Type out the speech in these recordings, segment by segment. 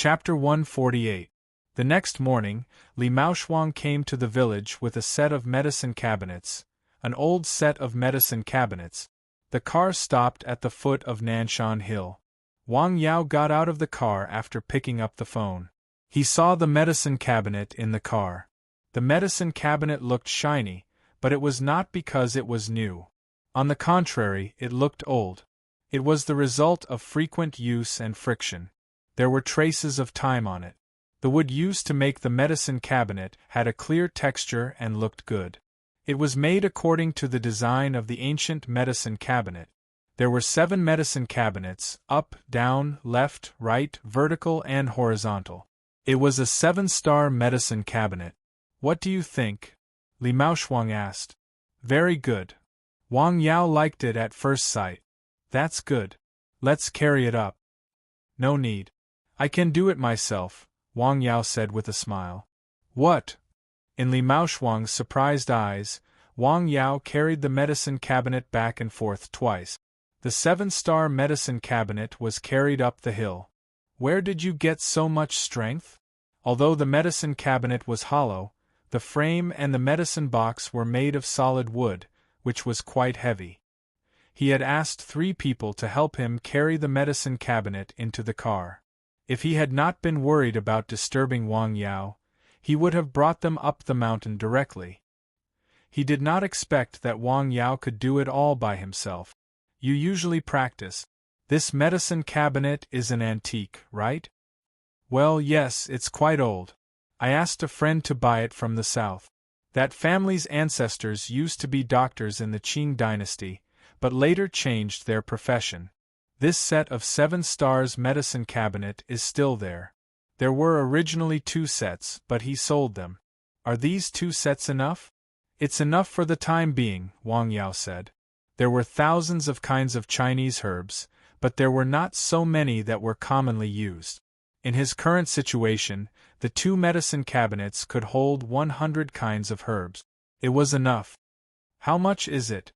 Chapter 148. The next morning, Li Maoshuang came to the village with a set of medicine cabinets, an old set of medicine cabinets. The car stopped at the foot of Nanshan Hill. Wang Yao got out of the car after picking up the phone. He saw the medicine cabinet in the car. The medicine cabinet looked shiny, but it was not because it was new. On the contrary, it looked old. It was the result of frequent use and friction. There were traces of time on it. The wood used to make the medicine cabinet had a clear texture and looked good. It was made according to the design of the ancient medicine cabinet. There were 7 medicine cabinets, up, down, left, right, vertical and horizontal. It was a 7-star medicine cabinet. What do you think? Li Maoshuang asked. Very good. Wang Yao liked it at first sight. That's good. Let's carry it up. No need. I can do it myself, Wang Yao said with a smile. What? In Li Maoshuang's surprised eyes, Wang Yao carried the medicine cabinet back and forth twice. The 7-star medicine cabinet was carried up the hill. Where did you get so much strength? Although the medicine cabinet was hollow, the frame and the medicine box were made of solid wood, which was quite heavy. He had asked 3 people to help him carry the medicine cabinet into the car. If he had not been worried about disturbing Wang Yao, he would have brought them up the mountain directly. He did not expect that Wang Yao could do it all by himself. You usually practice. This medicine cabinet is an antique, right? Well, yes, it's quite old. I asked a friend to buy it from the south. That family's ancestors used to be doctors in the Qing dynasty, but later changed their profession. This set of 7 stars medicine cabinet is still there. There were originally 2 sets, but he sold them. Are these 2 sets enough? It's enough for the time being, Wang Yao said. There were thousands of kinds of Chinese herbs, but there were not so many that were commonly used. In his current situation, the 2 medicine cabinets could hold 100 kinds of herbs. It was enough. How much is it?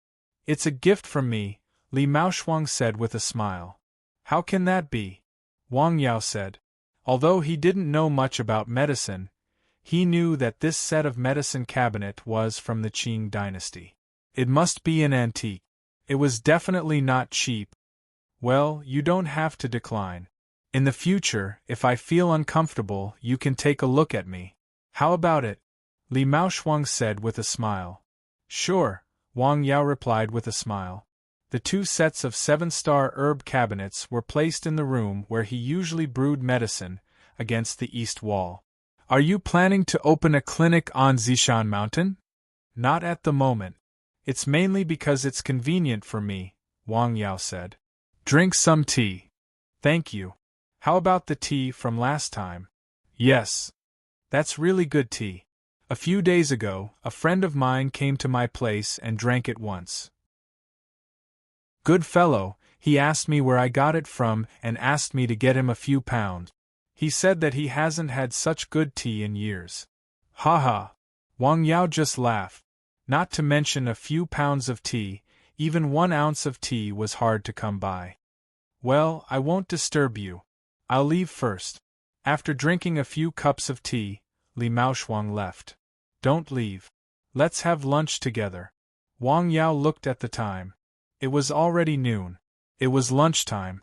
It's a gift from me, Li Maoshuang said with a smile. How can that be? Wang Yao said. Although he didn't know much about medicine, he knew that this set of medicine cabinet was from the Qing dynasty. It must be an antique. It was definitely not cheap. Well, you don't have to decline. In the future, if I feel uncomfortable, you can take a look at me. How about it? Li Maoshuang said with a smile. Sure, Wang Yao replied with a smile. The 2 sets of 7-star herb cabinets were placed in the room where he usually brewed medicine, against the east wall. Are you planning to open a clinic on Zishan Mountain? Not at the moment. It's mainly because it's convenient for me, Wang Yao said. Drink some tea. Thank you. How about the tea from last time? Yes. That's really good tea. A few days ago, a friend of mine came to my place and drank it once. Good fellow, he asked me where I got it from and asked me to get him a few pounds. He said that he hasn't had such good tea in years. Ha ha. Wang Yao just laughed. Not to mention a few pounds of tea, even 1 ounce of tea was hard to come by. Well, I won't disturb you. I'll leave first. After drinking a few cups of tea, Li Maoshuang left. Don't leave. Let's have lunch together. Wang Yao looked at the time. It was already noon. It was lunchtime.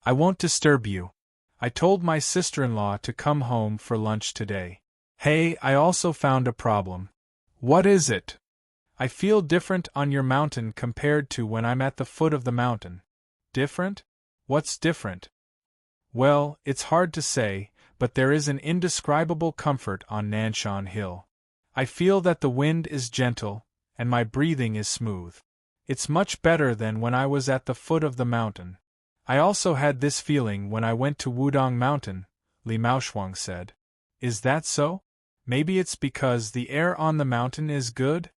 I won't disturb you. I told my sister-in-law to come home for lunch today. Hey, I also found a problem. What is it? I feel different on your mountain compared to when I'm at the foot of the mountain. Different? What's different? Well, it's hard to say, but there is an indescribable comfort on Nanshan Hill. I feel that the wind is gentle, and my breathing is smooth. It's much better than when I was at the foot of the mountain. I also had this feeling when I went to Wudong Mountain, Li Maoshuang said. Is that so? Maybe it's because the air on the mountain is good?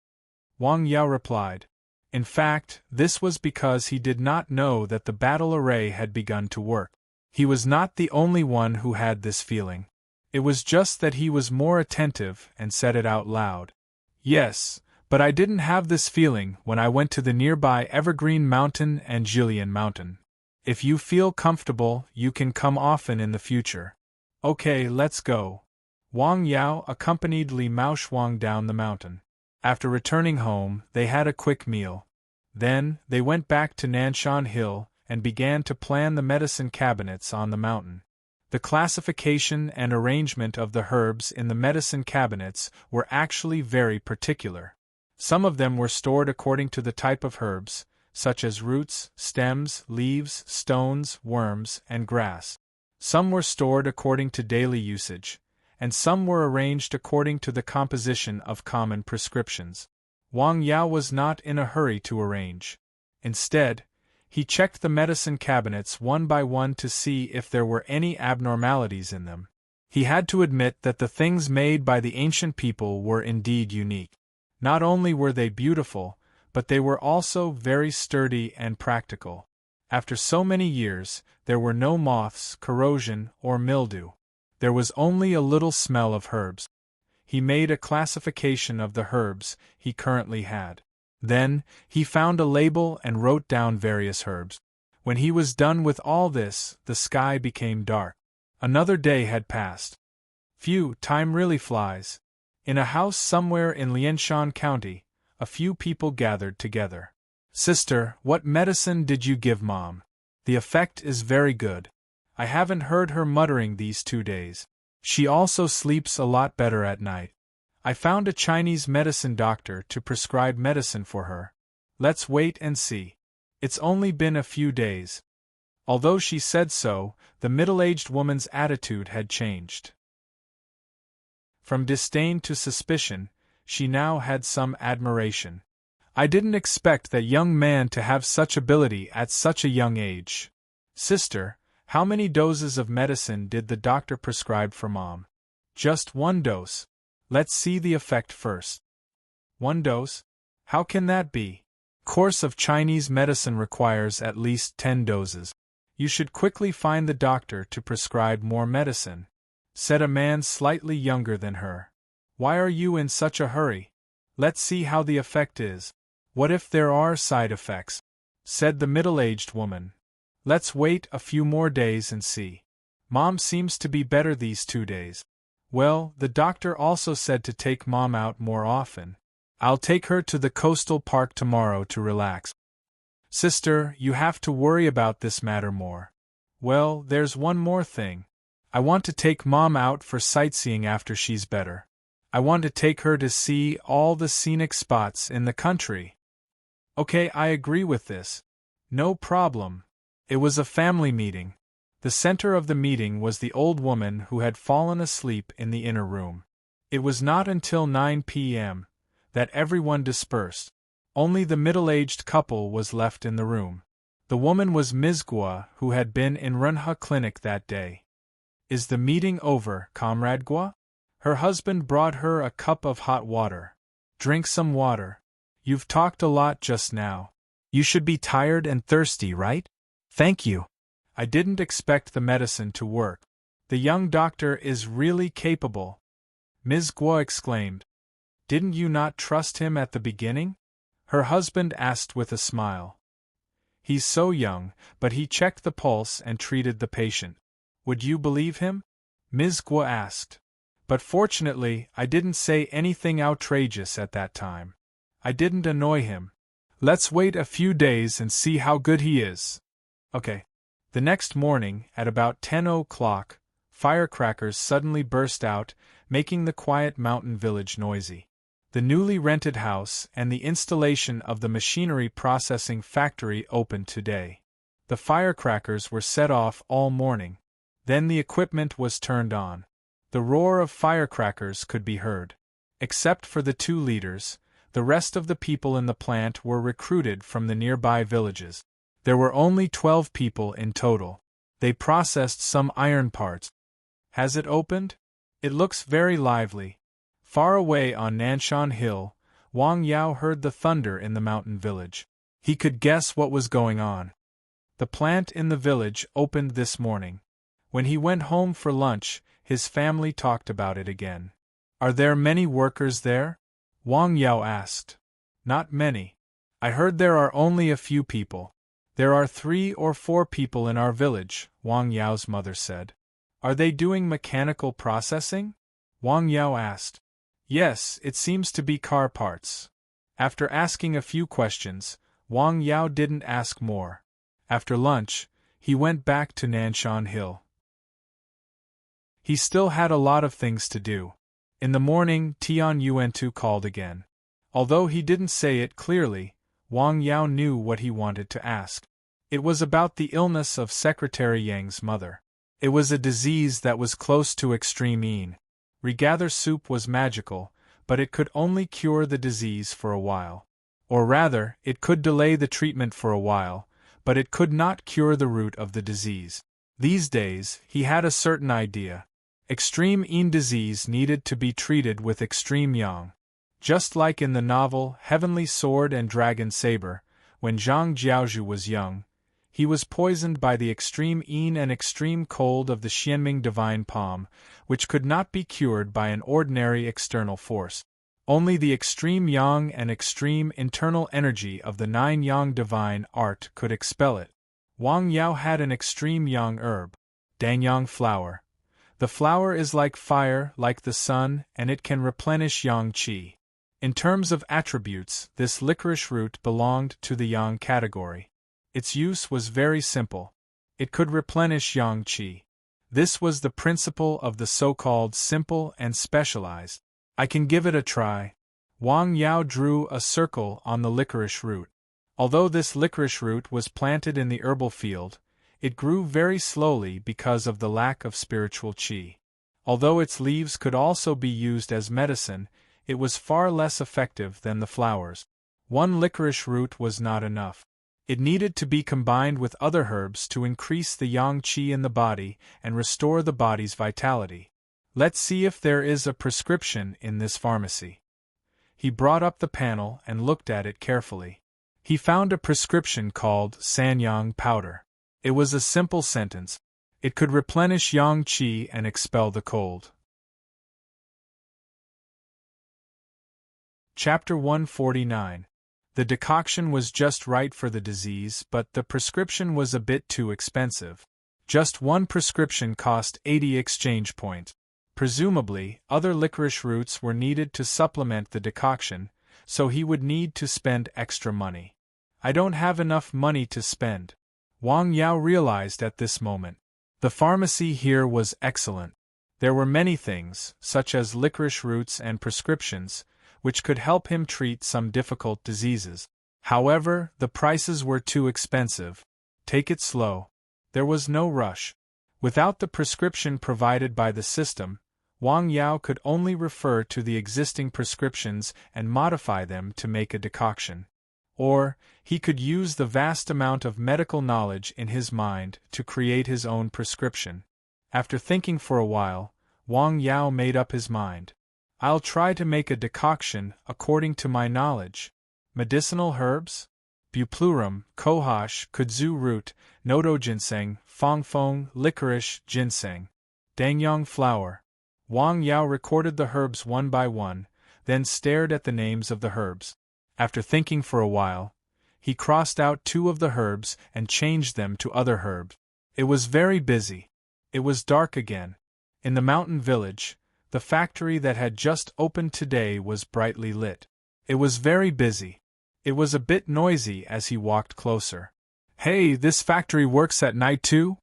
Wang Yao replied. In fact, this was because he did not know that the battle array had begun to work. He was not the only one who had this feeling. It was just that he was more attentive and said it out loud. Yes, but I didn't have this feeling when I went to the nearby Evergreen Mountain and Jillian Mountain. If you feel comfortable, you can come often in the future. Okay, let's go. Wang Yao accompanied Li Maoshuang down the mountain. After returning home, they had a quick meal. Then, they went back to Nanshan Hill and began to plan the medicine cabinets on the mountain. The classification and arrangement of the herbs in the medicine cabinets were actually very particular. Some of them were stored according to the type of herbs, such as roots, stems, leaves, stones, worms, and grass. Some were stored according to daily usage, and some were arranged according to the composition of common prescriptions. Wang Yao was not in a hurry to arrange. Instead, he checked the medicine cabinets one by one to see if there were any abnormalities in them. He had to admit that the things made by the ancient people were indeed unique. Not only were they beautiful, but they were also very sturdy and practical. After so many years, there were no moths, corrosion, or mildew. There was only a little smell of herbs. He made a classification of the herbs he currently had. Then, he found a label and wrote down various herbs. When he was done with all this, the sky became dark. Another day had passed. Phew, time really flies. In a house somewhere in Lianshan County, a few people gathered together. Sister, what medicine did you give Mom? The effect is very good. I haven't heard her muttering these 2 days. She also sleeps a lot better at night. I found a Chinese medicine doctor to prescribe medicine for her. Let's wait and see. It's only been a few days. Although she said so, the middle-aged woman's attitude had changed. From disdain to suspicion, she now had some admiration. I didn't expect that young man to have such ability at such a young age. Sister, how many doses of medicine did the doctor prescribe for Mom? Just 1 dose. Let's see the effect first. 1 dose? How can that be? Course of Chinese medicine requires at least 10 doses. You should quickly find the doctor to prescribe more medicine, said a man slightly younger than her. Why are you in such a hurry? Let's see how the effect is. What if there are side effects? Said the middle-aged woman. Let's wait a few more days and see. Mom seems to be better these 2 days. Well, the doctor also said to take Mom out more often. I'll take her to the coastal park tomorrow to relax. Sister, you have to worry about this matter more. Well, there's one more thing. I want to take Mom out for sightseeing after she's better. I want to take her to see all the scenic spots in the country. Okay, I agree with this. No problem. It was a family meeting. The center of the meeting was the old woman who had fallen asleep in the inner room. It was not until 9 p.m. that everyone dispersed. Only the middle-aged couple was left in the room. The woman was Ms. Gua, who had been in Runha Clinic that day. Is the meeting over, Comrade Gua? Her husband brought her a cup of hot water. Drink some water. You've talked a lot just now. You should be tired and thirsty, right? Thank you. I didn't expect the medicine to work. The young doctor is really capable. Ms. Gua exclaimed. Didn't you not trust him at the beginning? Her husband asked with a smile. He's so young, but he checked the pulse and treated the patient. Would you believe him? Ms. Gua asked. But fortunately, I didn't say anything outrageous at that time. I didn't annoy him. Let's wait a few days and see how good he is. Okay. The next morning, at about 10 o'clock, firecrackers suddenly burst out, making the quiet mountain village noisy. The newly rented house and the installation of the machinery processing factory opened today. The firecrackers were set off all morning. Then the equipment was turned on. The roar of firecrackers could be heard. Except for the 2 leaders, the rest of the people in the plant were recruited from the nearby villages. There were only 12 people in total. They processed some iron parts. Has it opened? It looks very lively. Far away on Nanshan Hill, Wang Yao heard the thunder in the mountain village. He could guess what was going on. The plant in the village opened this morning. When he went home for lunch, his family talked about it again. Are there many workers there? Wang Yao asked. Not many. I heard there are only a few people. There are 3 or 4 people in our village, Wang Yao's mother said. Are they doing mechanical processing? Wang Yao asked. Yes, it seems to be car parts. After asking a few questions, Wang Yao didn't ask more. After lunch, he went back to Nanshan Hill. He still had a lot of things to do. In the morning, Tian Yuantu called again. Although he didn't say it clearly, Wang Yao knew what he wanted to ask. It was about the illness of Secretary Yang's mother. It was a disease that was close to extreme. Regather soup was magical, but it could only cure the disease for a while. Or rather, it could delay the treatment for a while, but it could not cure the root of the disease. These days, he had a certain idea. Extreme disease needed to be treated with extreme yang. Just like in the novel Heavenly Sword and Dragon Saber, when Zhang Jiaozhu was young, he was poisoned by the extreme and extreme cold of the Xianming divine palm, which could not be cured by an ordinary external force. Only the extreme yang and extreme internal energy of the 9 yang divine art could expel it. Wang Yao had an extreme yang herb, Dangyang flower. The flower is like fire, like the sun, and it can replenish yang qi. In terms of attributes, this licorice root belonged to the yang category. Its use was very simple. It could replenish yang qi. This was the principle of the so-called simple and specialized. I can give it a try. Wang Yao drew a circle on the licorice root. Although this licorice root was planted in the herbal field, it grew very slowly because of the lack of spiritual qi. Although its leaves could also be used as medicine, it was far less effective than the flowers. One licorice root was not enough. It needed to be combined with other herbs to increase the yang qi in the body and restore the body's vitality. Let's see if there is a prescription in this pharmacy. He brought up the panel and looked at it carefully. He found a prescription called Sanyang powder. It was a simple sentence. It could replenish yang qi and expel the cold. Chapter 149. The decoction was just right for the disease, but the prescription was a bit too expensive. Just one prescription cost 80 exchange points. Presumably, other licorice roots were needed to supplement the decoction, so he would need to spend extra money. I don't have enough money to spend. Wang Yao realized at this moment. The pharmacy here was excellent. There were many things, such as licorice roots and prescriptions, which could help him treat some difficult diseases. However, the prices were too expensive. Take it slow. There was no rush. Without the prescription provided by the system, Wang Yao could only refer to the existing prescriptions and modify them to make a decoction. Or, he could use the vast amount of medical knowledge in his mind to create his own prescription. After thinking for a while, Wang Yao made up his mind. I'll try to make a decoction according to my knowledge. Medicinal herbs? Buplurum, kohash, kudzu root, nodo ginseng, fongfong, licorice, ginseng. Dangyang flower. Wang Yao recorded the herbs one by one, then stared at the names of the herbs. After thinking for a while, he crossed out 2 of the herbs and changed them to other herbs. It was very busy. It was dark again. In the mountain village, the factory that had just opened today was brightly lit. It was very busy. It was a bit noisy as he walked closer. Hey, this factory works at night too?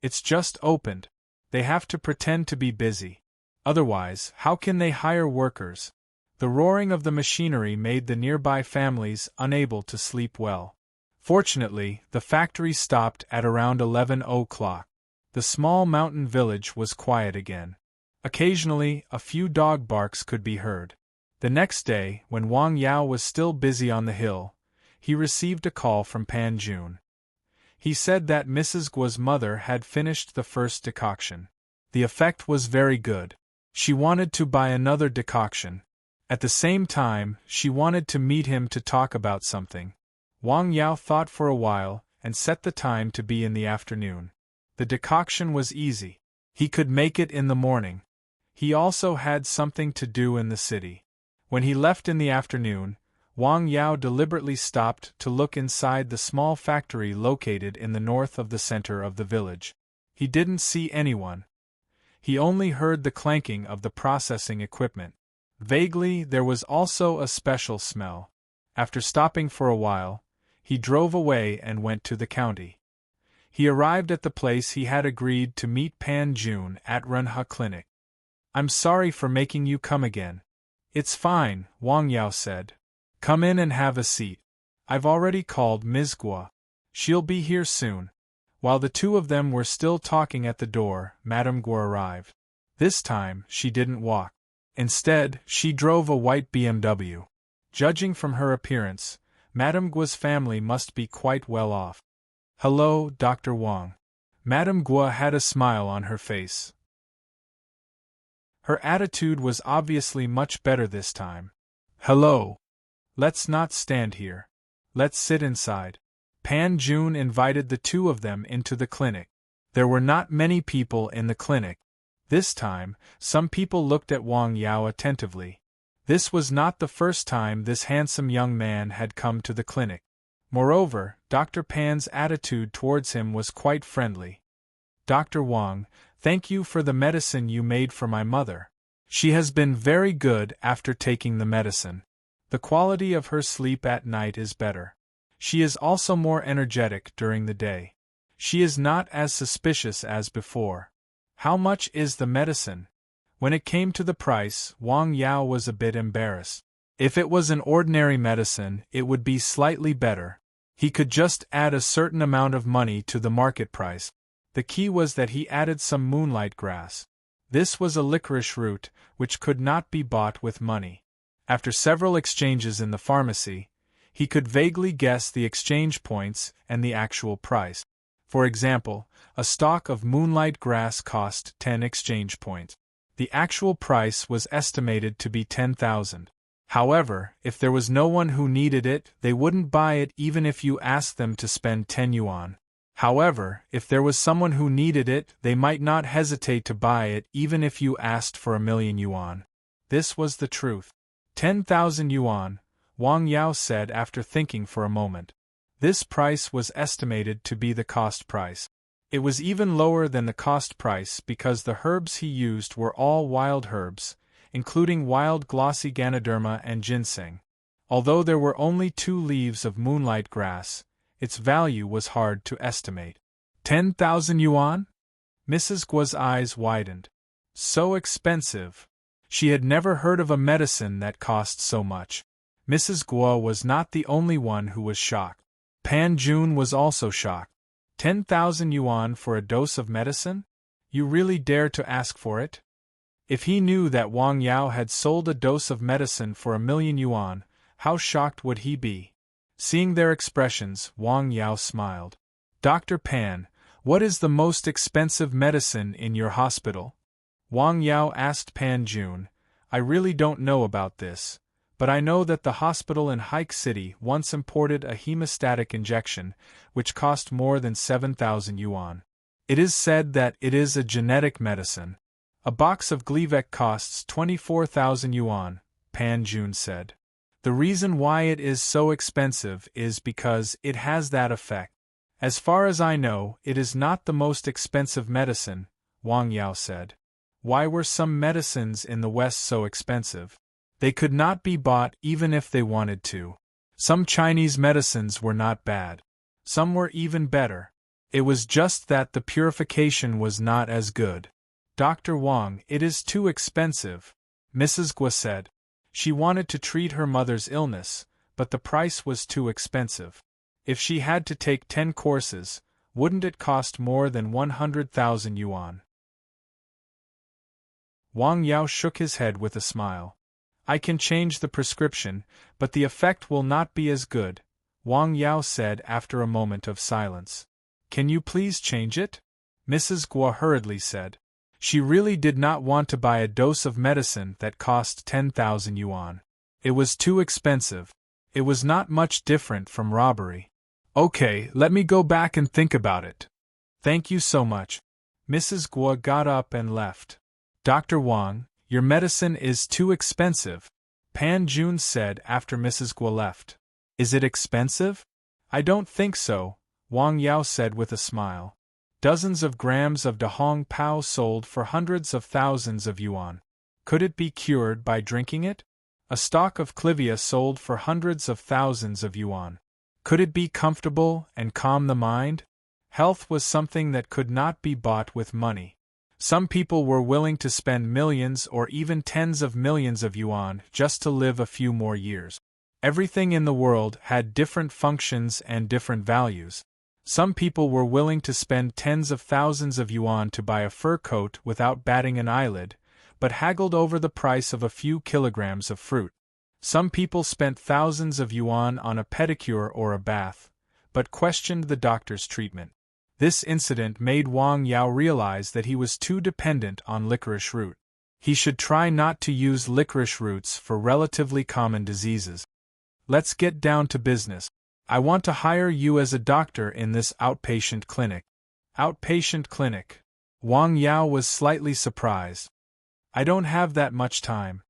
It's just opened. They have to pretend to be busy. Otherwise, how can they hire workers? The roaring of the machinery made the nearby families unable to sleep well. Fortunately, the factory stopped at around 11 o'clock. The small mountain village was quiet again. Occasionally, a few dog barks could be heard. The next day, when Wang Yao was still busy on the hill, he received a call from Pan Jun. He said that Mrs. Guo's mother had finished the first decoction. The effect was very good. She wanted to buy another decoction. At the same time, she wanted to meet him to talk about something. Wang Yao thought for a while and set the time to be in the afternoon. The decoction was easy. He could make it in the morning. He also had something to do in the city. When he left in the afternoon, Wang Yao deliberately stopped to look inside the small factory located in the north of the center of the village. He didn't see anyone. He only heard the clanking of the processing equipment. Vaguely, there was also a special smell. After stopping for a while, he drove away and went to the county. He arrived at the place he had agreed to meet Pan Jun at Runha Clinic. "I'm sorry for making you come again." "It's fine," Wang Yao said. "Come in and have a seat. I've already called Ms. Guo. She'll be here soon." While the two of them were still talking at the door, Madame Guo arrived. This time, she didn't walk. Instead, she drove a white BMW. Judging from her appearance, Madame Guo's family must be quite well off. "Hello, Dr. Wang." Madame Guo had a smile on her face. Her attitude was obviously much better this time. "Hello. Let's not stand here. Let's sit inside." Pan Jun invited the two of them into the clinic. There were not many people in the clinic. This time, some people looked at Wang Yao attentively. This was not the first time this handsome young man had come to the clinic. Moreover, Dr. Pan's attitude towards him was quite friendly. "Dr. Wang, thank you for the medicine you made for my mother. She has been very good after taking the medicine. The quality of her sleep at night is better. She is also more energetic during the day. She is not as suspicious as before." "How much is the medicine?" When it came to the price, Wang Yao was a bit embarrassed. If it was an ordinary medicine, it would be slightly better. He could just add a certain amount of money to the market price. The key was that he added some moonlight grass. This was a licorice root, which could not be bought with money. After several exchanges in the pharmacy, he could vaguely guess the exchange points and the actual price. For example, a stalk of moonlight grass cost 10 exchange points. The actual price was estimated to be 10,000. However, if there was no one who needed it, they wouldn't buy it even if you asked them to spend 10 yuan. However, if there was someone who needed it, they might not hesitate to buy it even if you asked for 1,000,000 yuan. This was the truth. 10,000 yuan, Wang Yao said after thinking for a moment. This price was estimated to be the cost price. It was even lower than the cost price because the herbs he used were all wild herbs, including wild glossy Ganoderma and ginseng. Although there were only 2 leaves of moonlight grass, its value was hard to estimate. 10,000 yuan? Mrs. Guo's eyes widened. So expensive. She had never heard of a medicine that cost so much. Mrs. Guo was not the only one who was shocked. Pan Jun was also shocked. 10,000 yuan for a dose of medicine? You really dare to ask for it? If he knew that Wang Yao had sold a dose of medicine for 1,000,000 yuan, how shocked would he be? Seeing their expressions, Wang Yao smiled. "Dr. Pan, what is the most expensive medicine in your hospital?" Wang Yao asked Pan Jun. "I really don't know about this, but I know that the hospital in Hike City once imported a hemostatic injection, which cost more than 7,000 yuan. It is said that it is a genetic medicine. A box of Gleevec costs 24,000 yuan, Pan Jun said. The reason why it is so expensive is because it has that effect. As far as I know, it is not the most expensive medicine, Wang Yao said. Why were some medicines in the West so expensive? They could not be bought even if they wanted to. Some Chinese medicines were not bad. Some were even better. It was just that the purification was not as good. Dr. Wang, it is too expensive, Mrs. Guo said. She wanted to treat her mother's illness, but the price was too expensive. If she had to take 10 courses, wouldn't it cost more than 100,000 yuan? Wang Yao shook his head with a smile. I can change the prescription, but the effect will not be as good, Wang Yao said after a moment of silence. Can you please change it? Mrs. Guo hurriedly said. She really did not want to buy a dose of medicine that cost 10,000 yuan. It was too expensive. It was not much different from robbery. Okay, let me go back and think about it. Thank you so much. Mrs. Guo got up and left. Dr. Wang, your medicine is too expensive, Pan Jun said after Mrs. Guo left. Is it expensive? I don't think so, Wang Yao said with a smile. Dozens of grams of Dahong Pao sold for hundreds of thousands of yuan. Could it be cured by drinking it? A stalk of clivia sold for hundreds of thousands of yuan. Could it be comfortable and calm the mind? Health was something that could not be bought with money. Some people were willing to spend millions or even tens of millions of yuan just to live a few more years. Everything in the world had different functions and different values. Some people were willing to spend tens of thousands of yuan to buy a fur coat without batting an eyelid, but haggled over the price of a few kilograms of fruit. Some people spent thousands of yuan on a pedicure or a bath, but questioned the doctor's treatment. This incident made Wang Yao realize that he was too dependent on licorice root. He should try not to use licorice roots for relatively common diseases. Let's get down to business. I want to hire you as a doctor in this outpatient clinic. Outpatient clinic. Wang Yao was slightly surprised. I don't have that much time.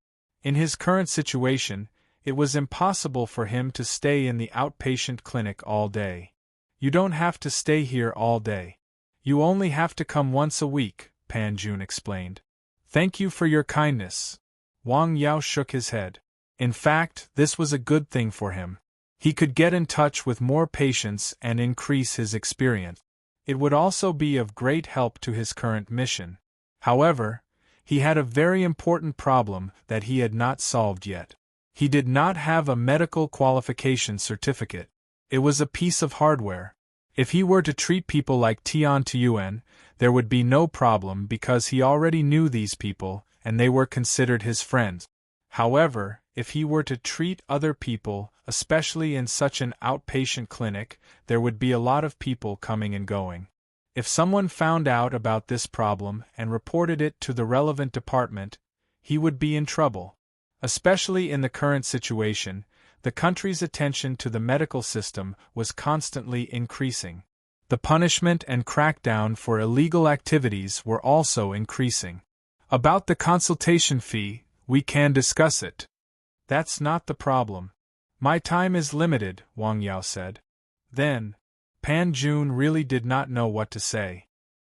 In his current situation, it was impossible for him to stay in the outpatient clinic all day. You don't have to stay here all day. You only have to come once a week, Pan Jun explained. Thank you for your kindness. Wang Yao shook his head. In fact, this was a good thing for him. He could get in touch with more patients and increase his experience. It would also be of great help to his current mission. However, he had a very important problem that he had not solved yet. He did not have a medical qualification certificate. It was a piece of hardware. If he were to treat people like Tian Tuyuan, there would be no problem because he already knew these people and they were considered his friends. However, if he were to treat other people, especially in such an outpatient clinic, there would be a lot of people coming and going. If someone found out about this problem and reported it to the relevant department, he would be in trouble. Especially in the current situation, the country's attention to the medical system was constantly increasing. The punishment and crackdown for illegal activities were also increasing. About the consultation fee, we can discuss it. That's not the problem. My time is limited, Wang Yao said. Then, Pan Jun really did not know what to say.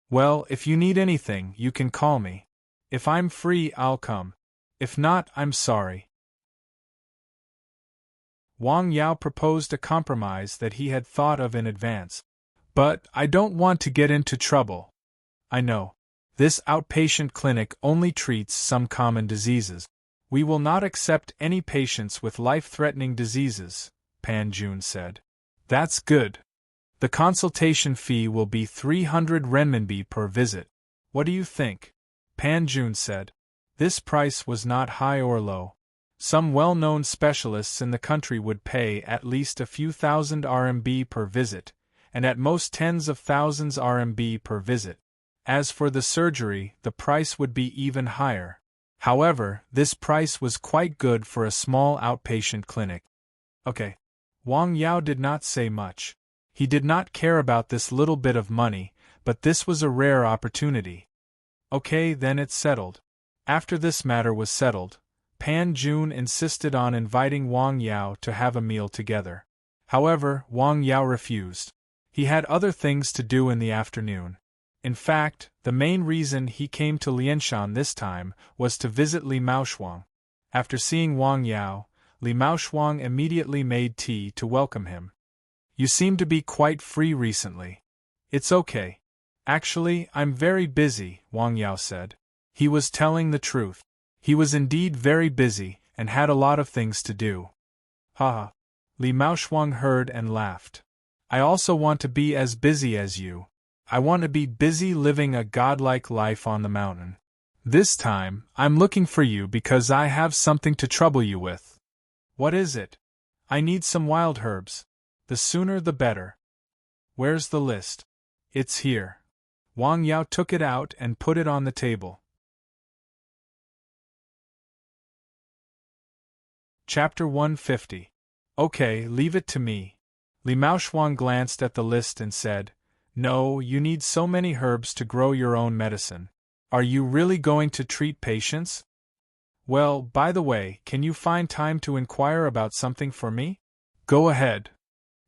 Well, if you need anything, you can call me. If I'm free, I'll come. If not, I'm sorry. Wang Yao proposed a compromise that he had thought of in advance. But I don't want to get into trouble. I know. This outpatient clinic only treats some common diseases. We will not accept any patients with life-threatening diseases, Pan Jun said. That's good. The consultation fee will be 300 renminbi per visit. What do you think? Pan Jun said. This price was not high or low. Some well-known specialists in the country would pay at least a few thousand RMB per visit, and at most tens of thousands RMB per visit. As for the surgery, the price would be even higher. However, this price was quite good for a small outpatient clinic. Okay. Wang Yao did not say much. He did not care about this little bit of money, but this was a rare opportunity. Okay, then it's settled. After this matter was settled, Pan Jun insisted on inviting Wang Yao to have a meal together. However, Wang Yao refused. He had other things to do in the afternoon. In fact, the main reason he came to Lianshan this time was to visit Li Maoshuang. After seeing Wang Yao, Li Maoshuang immediately made tea to welcome him. You seem to be quite free recently. It's okay. Actually, I'm very busy, Wang Yao said. He was telling the truth. He was indeed very busy, and had a lot of things to do. Haha. Li Maoshuang heard and laughed. I also want to be as busy as you. I want to be busy living a godlike life on the mountain. This time, I'm looking for you because I have something to trouble you with. What is it? I need some wild herbs. The sooner the better. Where's the list? It's here. Wang Yao took it out and put it on the table. Chapter 150. Okay, leave it to me. Li Maoshuang glanced at the list and said, No, you need so many herbs to grow your own medicine. Are you really going to treat patients? Well, by the way, can you find time to inquire about something for me? Go ahead.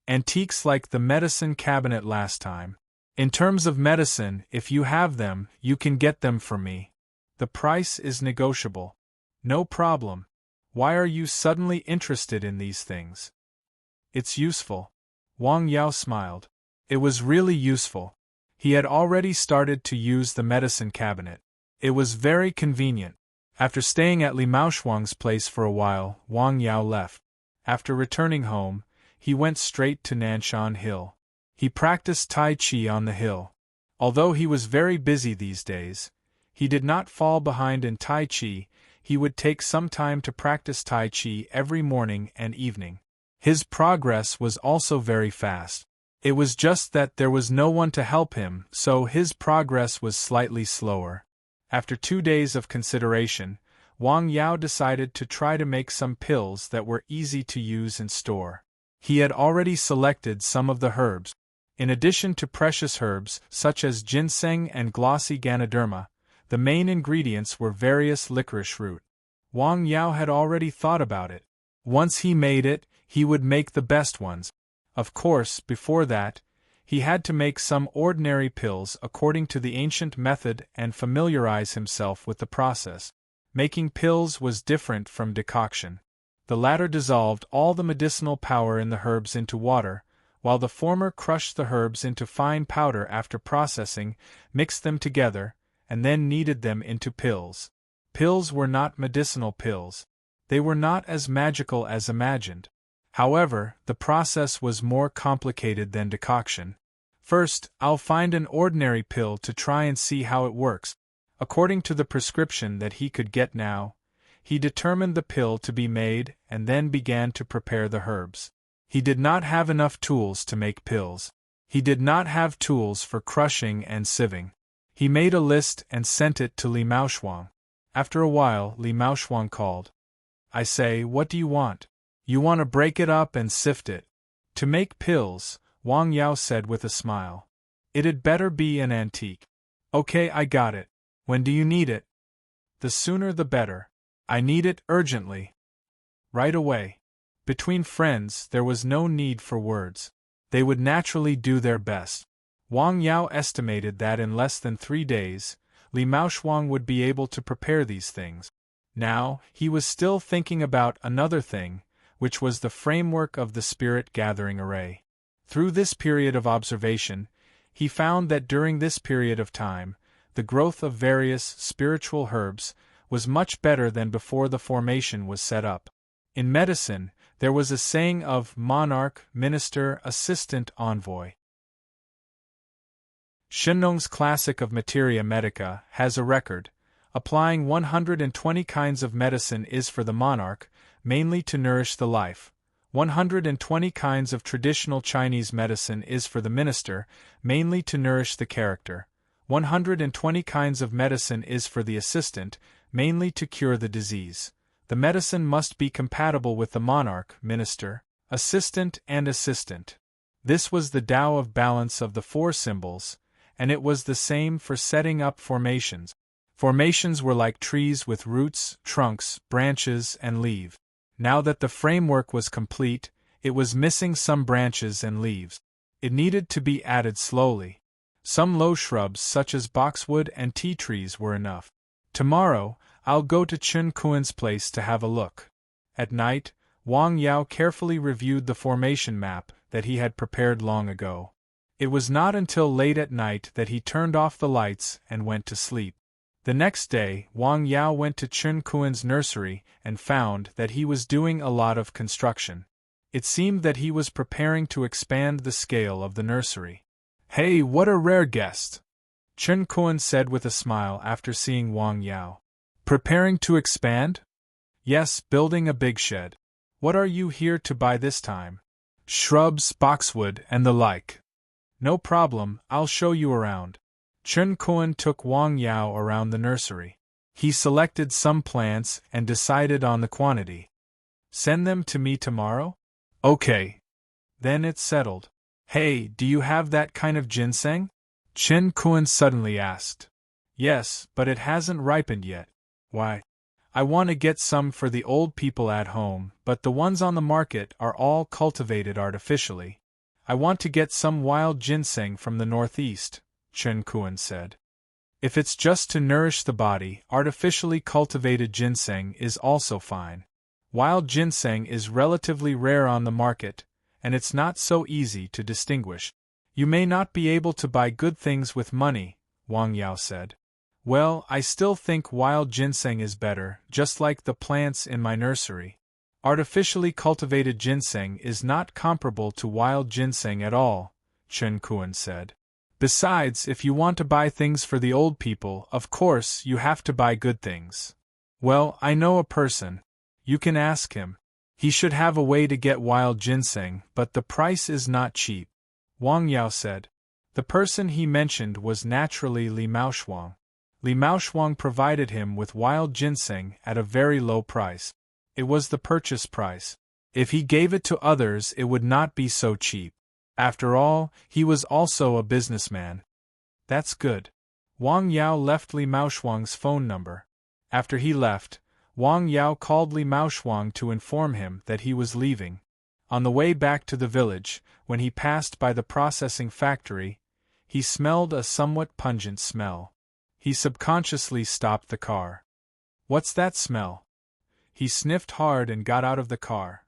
Antiques like the medicine cabinet last time. In terms of medicine, if you have them, you can get them from me. The price is negotiable. No problem. Why are you suddenly interested in these things? It's useful. Wang Yao smiled. It was really useful. He had already started to use the medicine cabinet. It was very convenient. After staying at Li Maoshuang's place for a while, Wang Yao left. After returning home, he went straight to Nanshan Hill. He practiced Tai Chi on the hill. Although he was very busy these days, he did not fall behind in Tai Chi. He would take some time to practice Tai Chi every morning and evening. His progress was also very fast. It was just that there was no one to help him, so his progress was slightly slower. After 2 days of consideration, Wang Yao decided to try to make some pills that were easy to use and store. He had already selected some of the herbs. In addition to precious herbs such as ginseng and glossy ganoderma, the main ingredients were various licorice root. Wang Yao had already thought about it. Once he made it, he would make the best ones. Of course, before that, he had to make some ordinary pills according to the ancient method and familiarize himself with the process. Making pills was different from decoction. The latter dissolved all the medicinal power in the herbs into water, while the former crushed the herbs into fine powder after processing, mixed them together, and then kneaded them into pills. Pills were not medicinal pills. They were not as magical as imagined. However, the process was more complicated than decoction. First, I'll find an ordinary pill to try and see how it works. According to the prescription that he could get now, he determined the pill to be made and then began to prepare the herbs. He did not have enough tools to make pills. He did not have tools for crushing and sieving. He made a list and sent it to Li Maoshuang. After a while, Li Maoshuang called. I say, what do you want? You want to break it up and sift it. To make pills, Wang Yao said with a smile. It'd better be an antique. Okay, I got it. When do you need it? The sooner the better. I need it urgently. Right away. Between friends, there was no need for words. They would naturally do their best. Wang Yao estimated that in less than 3 days, Li Maoshuang would be able to prepare these things. Now, he was still thinking about another thing, which was the framework of the spirit-gathering array. Through this period of observation, he found that during this period of time, the growth of various spiritual herbs was much better than before the formation was set up. In medicine, there was a saying of monarch, minister, assistant, envoy. Shenlong's Classic of Materia Medica has a record. Applying 120 kinds of medicine is for the monarch, mainly to nourish the life. 120 kinds of traditional Chinese medicine is for the minister, mainly to nourish the character. 120 kinds of medicine is for the assistant, mainly to cure the disease. The medicine must be compatible with the monarch, minister, assistant, and assistant. This was the Tao of balance of the 4 symbols, and it was the same for setting up formations. Formations were like trees with roots, trunks, branches, and leaves. Now that the framework was complete, it was missing some branches and leaves. It needed to be added slowly. Some low shrubs such as boxwood and tea trees were enough. Tomorrow, I'll go to Chen Kuan's place to have a look. At night, Wang Yao carefully reviewed the formation map that he had prepared long ago. It was not until late at night that he turned off the lights and went to sleep. The next day, Wang Yao went to Chen Kuan's nursery and found that he was doing a lot of construction. It seemed that he was preparing to expand the scale of the nursery. Hey, what a rare guest! Chen Kuan said with a smile after seeing Wang Yao. Preparing to expand? Yes, building a big shed. What are you here to buy this time? Shrubs, boxwood, and the like. No problem, I'll show you around. Chen Kuan took Wang Yao around the nursery. He selected some plants and decided on the quantity. Send them to me tomorrow? Okay. Then it's settled. Hey, do you have that kind of ginseng? Chen Kuan suddenly asked. Yes, but it hasn't ripened yet. Why? I want to get some for the old people at home, but the ones on the market are all cultivated artificially. I want to get some wild ginseng from the northeast, Chen Kuan said. If it's just to nourish the body, artificially cultivated ginseng is also fine. Wild ginseng is relatively rare on the market, and it's not so easy to distinguish. You may not be able to buy good things with money, Wang Yao said. Well, I still think wild ginseng is better, just like the plants in my nursery. Artificially cultivated ginseng is not comparable to wild ginseng at all, Chen Kuan said. Besides, if you want to buy things for the old people, of course you have to buy good things. Well, I know a person. You can ask him. He should have a way to get wild ginseng, but the price is not cheap, Wang Yao said. The person he mentioned was naturally Li Maoshuang. Li Maoshuang provided him with wild ginseng at a very low price. It was the purchase price. If he gave it to others, it would not be so cheap. After all, he was also a businessman. That's good. Wang Yao left Li Maoshuang's phone number. After he left, Wang Yao called Li Maoshuang to inform him that he was leaving. On the way back to the village, when he passed by the processing factory, he smelled a somewhat pungent smell. He subconsciously stopped the car. What's that smell? He sniffed hard and got out of the car.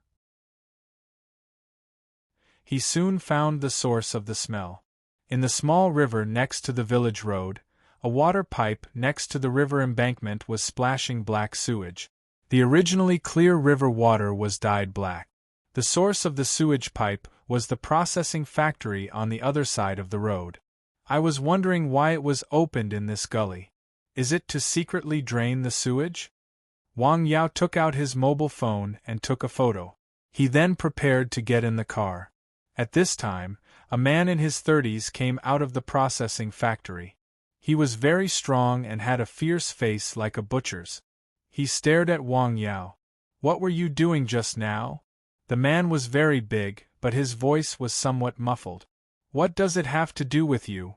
He soon found the source of the smell. In the small river next to the village road, a water pipe next to the river embankment was splashing black sewage. The originally clear river water was dyed black. The source of the sewage pipe was the processing factory on the other side of the road. I was wondering why it was opened in this gully. Is it to secretly drain the sewage? Wang Yao took out his mobile phone and took a photo. He then prepared to get in the car. At this time, a man in his 30s came out of the processing factory. He was very strong and had a fierce face like a butcher's. He stared at Wang Yao. What were you doing just now? The man was very big, but his voice was somewhat muffled. What does it have to do with you?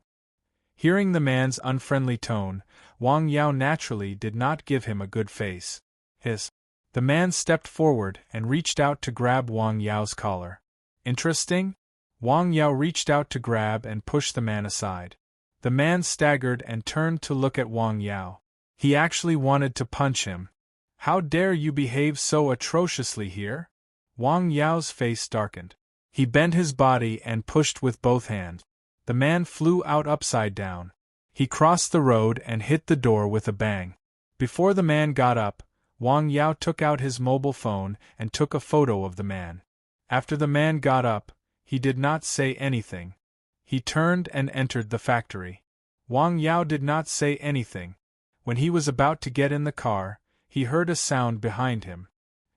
Hearing the man's unfriendly tone, Wang Yao naturally did not give him a good face. The man stepped forward and reached out to grab Wang Yao's collar. Interesting? Wang Yao reached out to grab and push the man aside. The man staggered and turned to look at Wang Yao. He actually wanted to punch him. How dare you behave so atrociously here? Wang Yao's face darkened. He bent his body and pushed with both hands. The man flew out upside down. He crossed the road and hit the door with a bang. Before the man got up, Wang Yao took out his mobile phone and took a photo of the man. After the man got up, he did not say anything. He turned and entered the factory. Wang Yao did not say anything. When he was about to get in the car, he heard a sound behind him.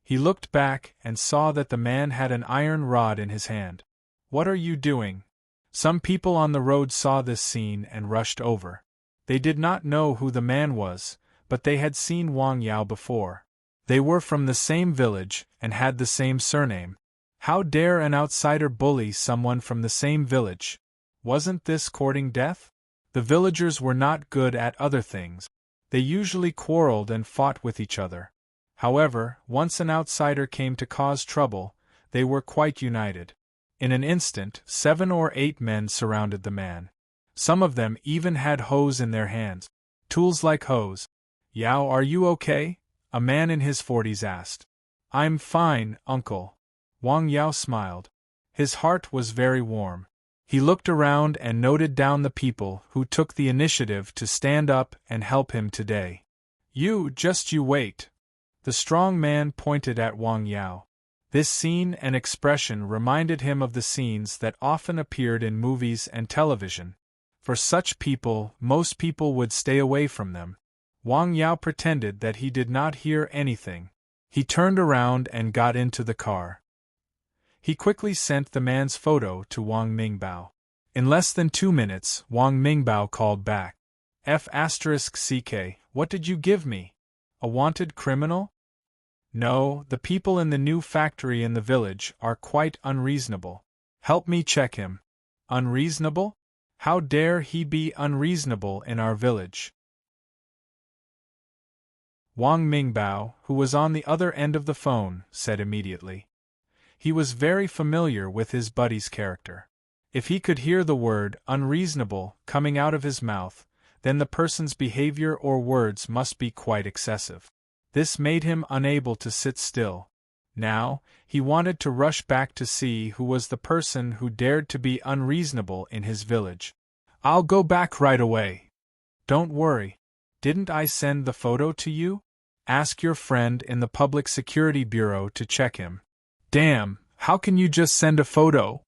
He looked back and saw that the man had an iron rod in his hand. What are you doing? Some people on the road saw this scene and rushed over. They did not know who the man was, but they had seen Wang Yao before. They were from the same village and had the same surname. How dare an outsider bully someone from the same village? Wasn't this courting death? The villagers were not good at other things. They usually quarreled and fought with each other. However, once an outsider came to cause trouble, they were quite united. In an instant, 7 or 8 men surrounded the man. Some of them even had hoes in their hands. Tools like hoes. Yao, are you okay? A man in his 40s asked. I'm fine, uncle. Wang Yao smiled. His heart was very warm. He looked around and noted down the people who took the initiative to stand up and help him today. You wait. The strong man pointed at Wang Yao. This scene and expression reminded him of the scenes that often appeared in movies and television. For such people, most people would stay away from them. Wang Yao pretended that he did not hear anything. He turned around and got into the car. He quickly sent the man's photo to Wang Mingbao. In less than 2 minutes, Wang Mingbao called back. F***ck, what did you give me? A wanted criminal? No, the people in the new factory in the village are quite unreasonable. Help me check him. Unreasonable? How dare he be unreasonable in our village? Wang Mingbao, who was on the other end of the phone, said immediately. He was very familiar with his buddy's character. If he could hear the word unreasonable coming out of his mouth, then the person's behavior or words must be quite excessive. This made him unable to sit still. Now, he wanted to rush back to see who was the person who dared to be unreasonable in his village. I'll go back right away. Don't worry. Didn't I send the photo to you? Ask your friend in the Public Security Bureau to check him. Damn, how can you just send a photo?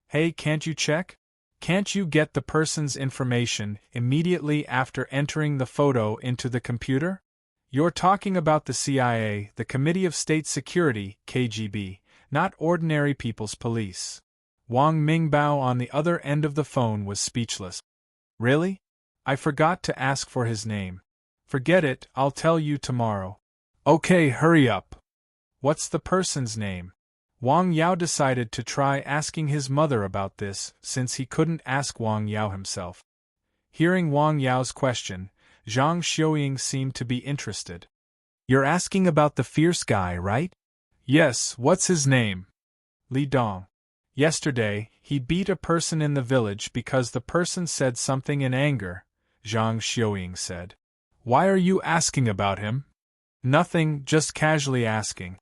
Hey, can't you check? Can't you get the person's information immediately after entering the photo into the computer? You're talking about the CIA, the Committee of State Security, KGB, not ordinary people's police. Wang Mingbao on the other end of the phone was speechless. Really? I forgot to ask for his name. Forget it, I'll tell you tomorrow. Okay, hurry up. What's the person's name? Wang Yao decided to try asking his mother about this, since he couldn't ask Wang Yao himself. Hearing Wang Yao's question, Zhang Xiuying seemed to be interested. You're asking about the fierce guy, right? Yes, what's his name? Li Dong. Yesterday, he beat a person in the village because the person said something in anger, Zhang Xiuying said. Why are you asking about him? Nothing, just casually asking.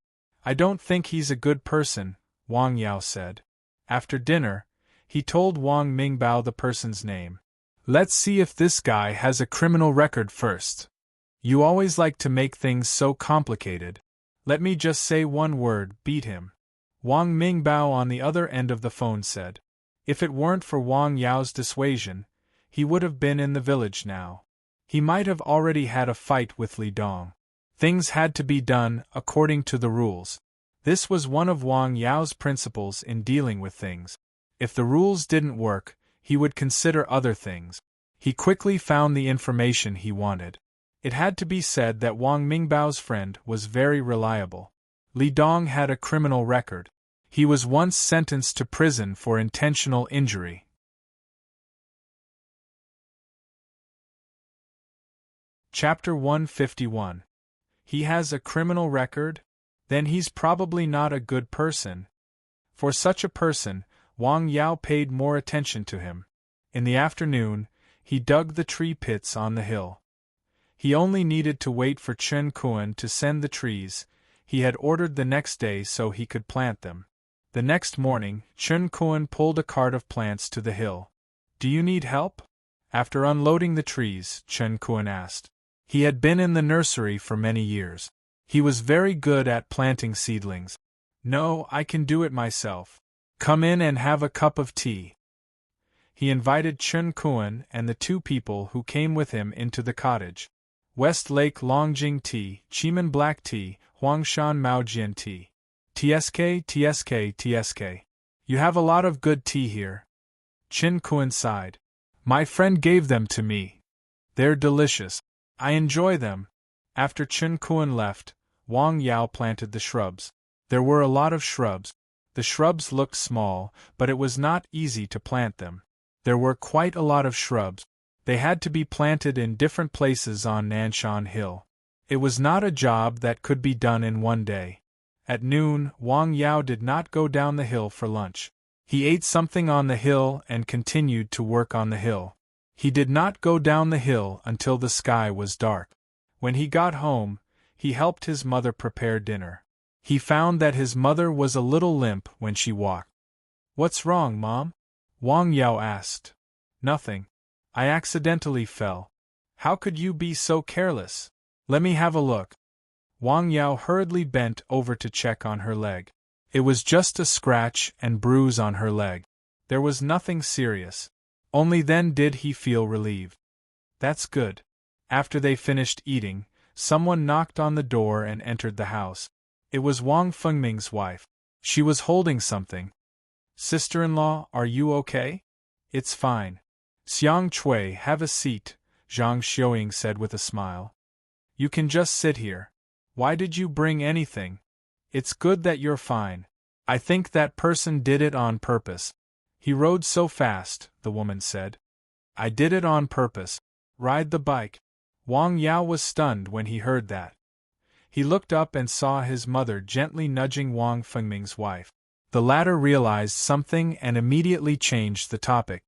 I don't think he's a good person, Wang Yao said. After dinner, he told Wang Mingbao the person's name. Let's see if this guy has a criminal record first. You always like to make things so complicated. Let me just say one word, beat him. Wang Mingbao on the other end of the phone said. If it weren't for Wang Yao's dissuasion, he would have been in the village now. He might have already had a fight with Li Dong. Things had to be done according to the rules. This was one of Wang Yao's principles in dealing with things. If the rules didn't work, he would consider other things. He quickly found the information he wanted. It had to be said that Wang Mingbao's friend was very reliable. Li Dong had a criminal record. He was once sentenced to prison for intentional injury. Chapter 151. He has a criminal record? Then he's probably not a good person. For such a person, Wang Yao paid more attention to him. In the afternoon, he dug the tree pits on the hill. He only needed to wait for Chen Kuan to send the trees he had ordered the next day so he could plant them. The next morning, Chen Kuan pulled a cart of plants to the hill. Do you need help? After unloading the trees, Chen Kuan asked. He had been in the nursery for many years. He was very good at planting seedlings. No, I can do it myself. Come in and have a cup of tea. He invited Chen Kuan and the two people who came with him into the cottage. West Lake Longjing tea, Chimen black tea, Huangshan Maojian tea. TSK. You have a lot of good tea here. Chen Kuan sighed. My friend gave them to me. They're delicious. I enjoy them. After Chen Kuan left, Wang Yao planted the shrubs. There were a lot of shrubs. The shrubs looked small, but it was not easy to plant them. There were quite a lot of shrubs. They had to be planted in different places on Nanshan Hill. It was not a job that could be done in one day. At noon, Wang Yao did not go down the hill for lunch. He ate something on the hill and continued to work on the hill. He did not go down the hill until the sky was dark. When he got home, he helped his mother prepare dinner. He found that his mother was a little limp when she walked. What's wrong, Mom? Wang Yao asked. Nothing. I accidentally fell. How could you be so careless? Let me have a look. Wang Yao hurriedly bent over to check on her leg. It was just a scratch and bruise on her leg. There was nothing serious. Only then did he feel relieved. That's good. After they finished eating, someone knocked on the door and entered the house. It was Wang Fengming's wife. She was holding something. Sister-in-law, are you okay? It's fine. Xiang Cui, have a seat, Zhang Xiuying said with a smile. You can just sit here. Why did you bring anything? It's good that you're fine. I think that person did it on purpose. He rode so fast, the woman said. I did it on purpose. Ride the bike. Wang Yao was stunned when he heard that. He looked up and saw his mother gently nudging Wang Fengming's wife. The latter realized something and immediately changed the topic.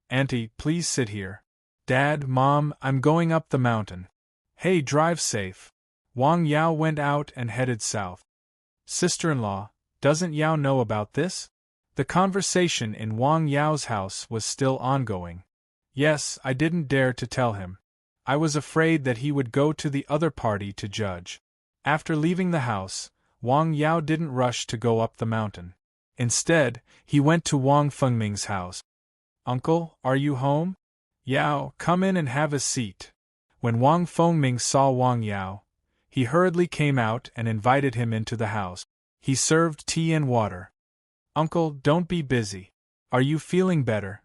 Auntie, please sit here. Dad, Mom, I'm going up the mountain. Hey, drive safe. Wang Yao went out and headed south. Sister-in-law, doesn't Yao know about this? The conversation in Wang Yao's house was still ongoing. Yes, I didn't dare to tell him. I was afraid that he would go to the other party to judge. After leaving the house, Wang Yao didn't rush to go up the mountain. Instead, he went to Wang Fengming's house. Uncle, are you home? Yao, come in and have a seat. When Wang Fengming saw Wang Yao, he hurriedly came out and invited him into the house. He served tea and water. Uncle, don't be busy. Are you feeling better?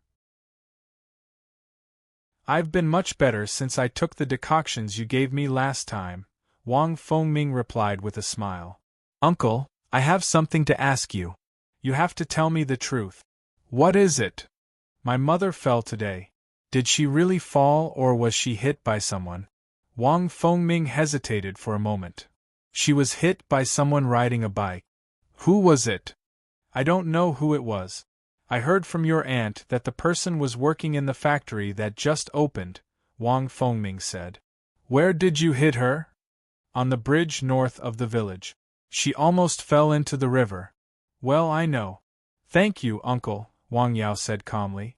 I've been much better since I took the decoctions you gave me last time, Wang Fengming replied with a smile. Uncle, I have something to ask you. You have to tell me the truth. What is it? My mother fell today. Did she really fall or was she hit by someone? Wang Fengming hesitated for a moment. She was hit by someone riding a bike. Who was it? I don't know who it was. I heard from your aunt that the person was working in the factory that just opened, Wang Fengming said. Where did you hit her? On the bridge north of the village. She almost fell into the river. Well, I know. Thank you, Uncle, Wang Yao said calmly.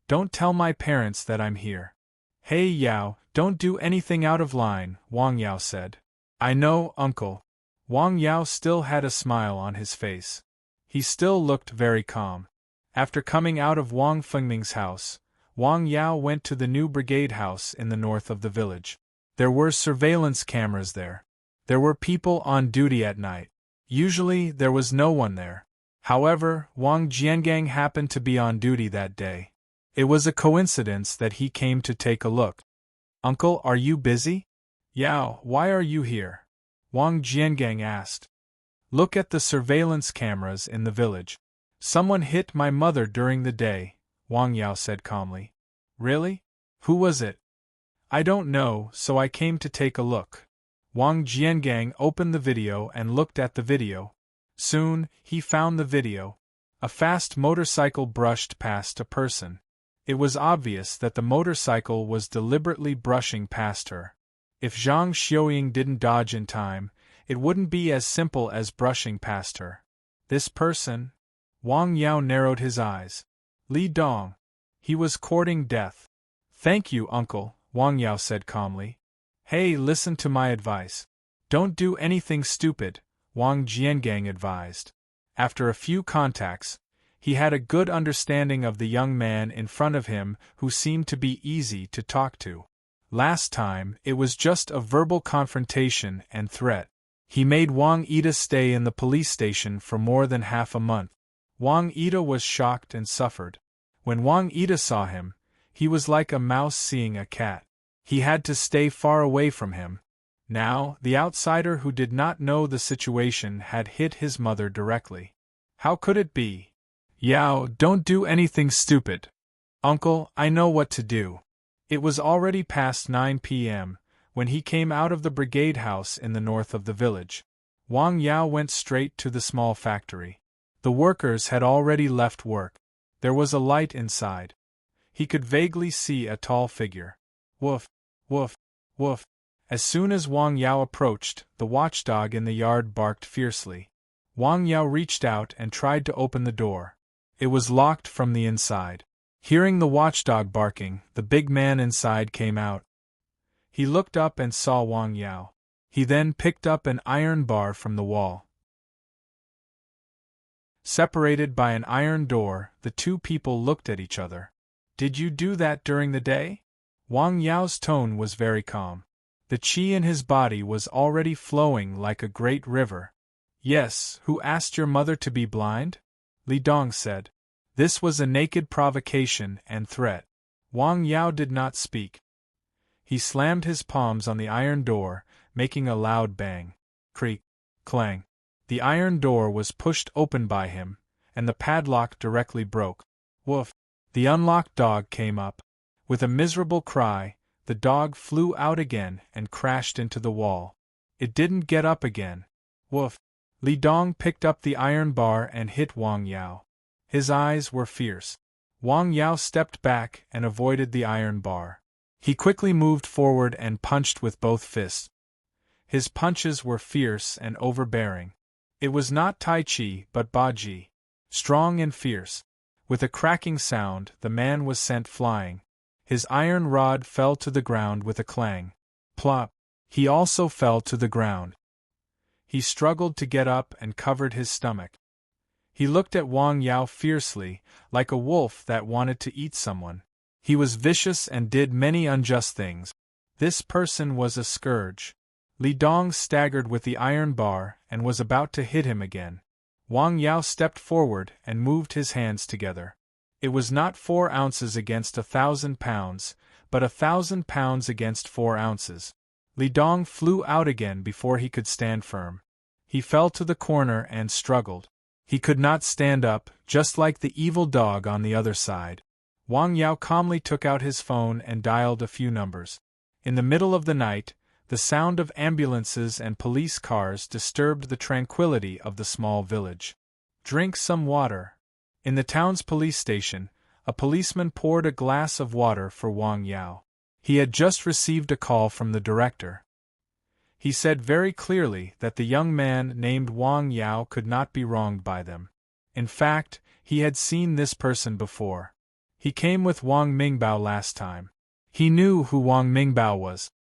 Don't tell my parents that I'm here. Hey Yao, don't do anything out of line, Wang Yao said. I know, Uncle. Wang Yao still had a smile on his face. He still looked very calm. After coming out of Wang Fengming's house, Wang Yao went to the new brigade house in the north of the village. There were surveillance cameras there. There were people on duty at night. Usually there was no one there. However, Wang Jiangang happened to be on duty that day. It was a coincidence that he came to take a look. Uncle, are you busy? Yao, why are you here? Wang Jiangang asked. Look at the surveillance cameras in the village. Someone hit my mother during the day, Wang Yao said calmly. Really? Who was it? I don't know, so I came to take a look. Wang Jiangang opened the video and looked at the video. Soon, he found the video. A fast motorcycle brushed past a person. It was obvious that the motorcycle was deliberately brushing past her. If Zhang Xiaoying didn't dodge in time, it wouldn't be as simple as brushing past her. This person? Wang Yao narrowed his eyes. Li Dong. He was courting death. Thank you, Uncle, Wang Yao said calmly. Hey, listen to my advice. Don't do anything stupid, Wang Jiangang advised. After a few contacts, he had a good understanding of the young man in front of him who seemed to be easy to talk to. Last time, it was just a verbal confrontation and threat. He made Wang Ida stay in the police station for more than half a month. Wang Ida was shocked and suffered. When Wang Ida saw him, he was like a mouse seeing a cat. He had to stay far away from him. Now, the outsider who did not know the situation had hit his mother directly. How could it be? Yao, don't do anything stupid. Uncle, I know what to do. It was already past 9 p.m. when he came out of the brigade house in the north of the village. Wang Yao went straight to the small factory. The workers had already left work. There was a light inside. He could vaguely see a tall figure. Woof, woof, woof. As soon as Wang Yao approached, the watchdog in the yard barked fiercely. Wang Yao reached out and tried to open the door. It was locked from the inside. Hearing the watchdog barking, the big man inside came out. He looked up and saw Wang Yao. He then picked up an iron bar from the wall. Separated by an iron door, the two people looked at each other. Did you do that during the day? Wang Yao's tone was very calm. The qi in his body was already flowing like a great river. Yes, who asked your mother to be blind? Li Dong said. This was a naked provocation and threat. Wang Yao did not speak. He slammed his palms on the iron door, making a loud bang. Creak, clang. The iron door was pushed open by him, and the padlock directly broke. Woof! The unlocked dog came up. With a miserable cry, the dog flew out again and crashed into the wall. It didn't get up again. Woof! Li Dong picked up the iron bar and hit Wang Yao. His eyes were fierce. Wang Yao stepped back and avoided the iron bar. He quickly moved forward and punched with both fists. His punches were fierce and overbearing. It was not Tai Chi but Ba Ji. Strong and fierce. With a cracking sound, the man was sent flying. His iron rod fell to the ground with a clang. Plop! He also fell to the ground. He struggled to get up and covered his stomach. He looked at Wang Yao fiercely, like a wolf that wanted to eat someone. He was vicious and did many unjust things. This person was a scourge. Li Dong staggered with the iron bar and was about to hit him again. Wang Yao stepped forward and moved his hands together. It was not 4 ounces against 1,000 pounds, but 1,000 pounds against 4 ounces. Li Dong flew out again before he could stand firm. He fell to the corner and struggled. He could not stand up, just like the evil dog on the other side. Wang Yao calmly took out his phone and dialed a few numbers. In the middle of the night, the sound of ambulances and police cars disturbed the tranquility of the small village. Drink some water. In the town's police station, a policeman poured a glass of water for Wang Yao. He had just received a call from the director. He said very clearly that the young man named Wang Yao could not be wronged by them. In fact, he had seen this person before. He came with Wang Mingbao last time. He knew who Wang Mingbao was.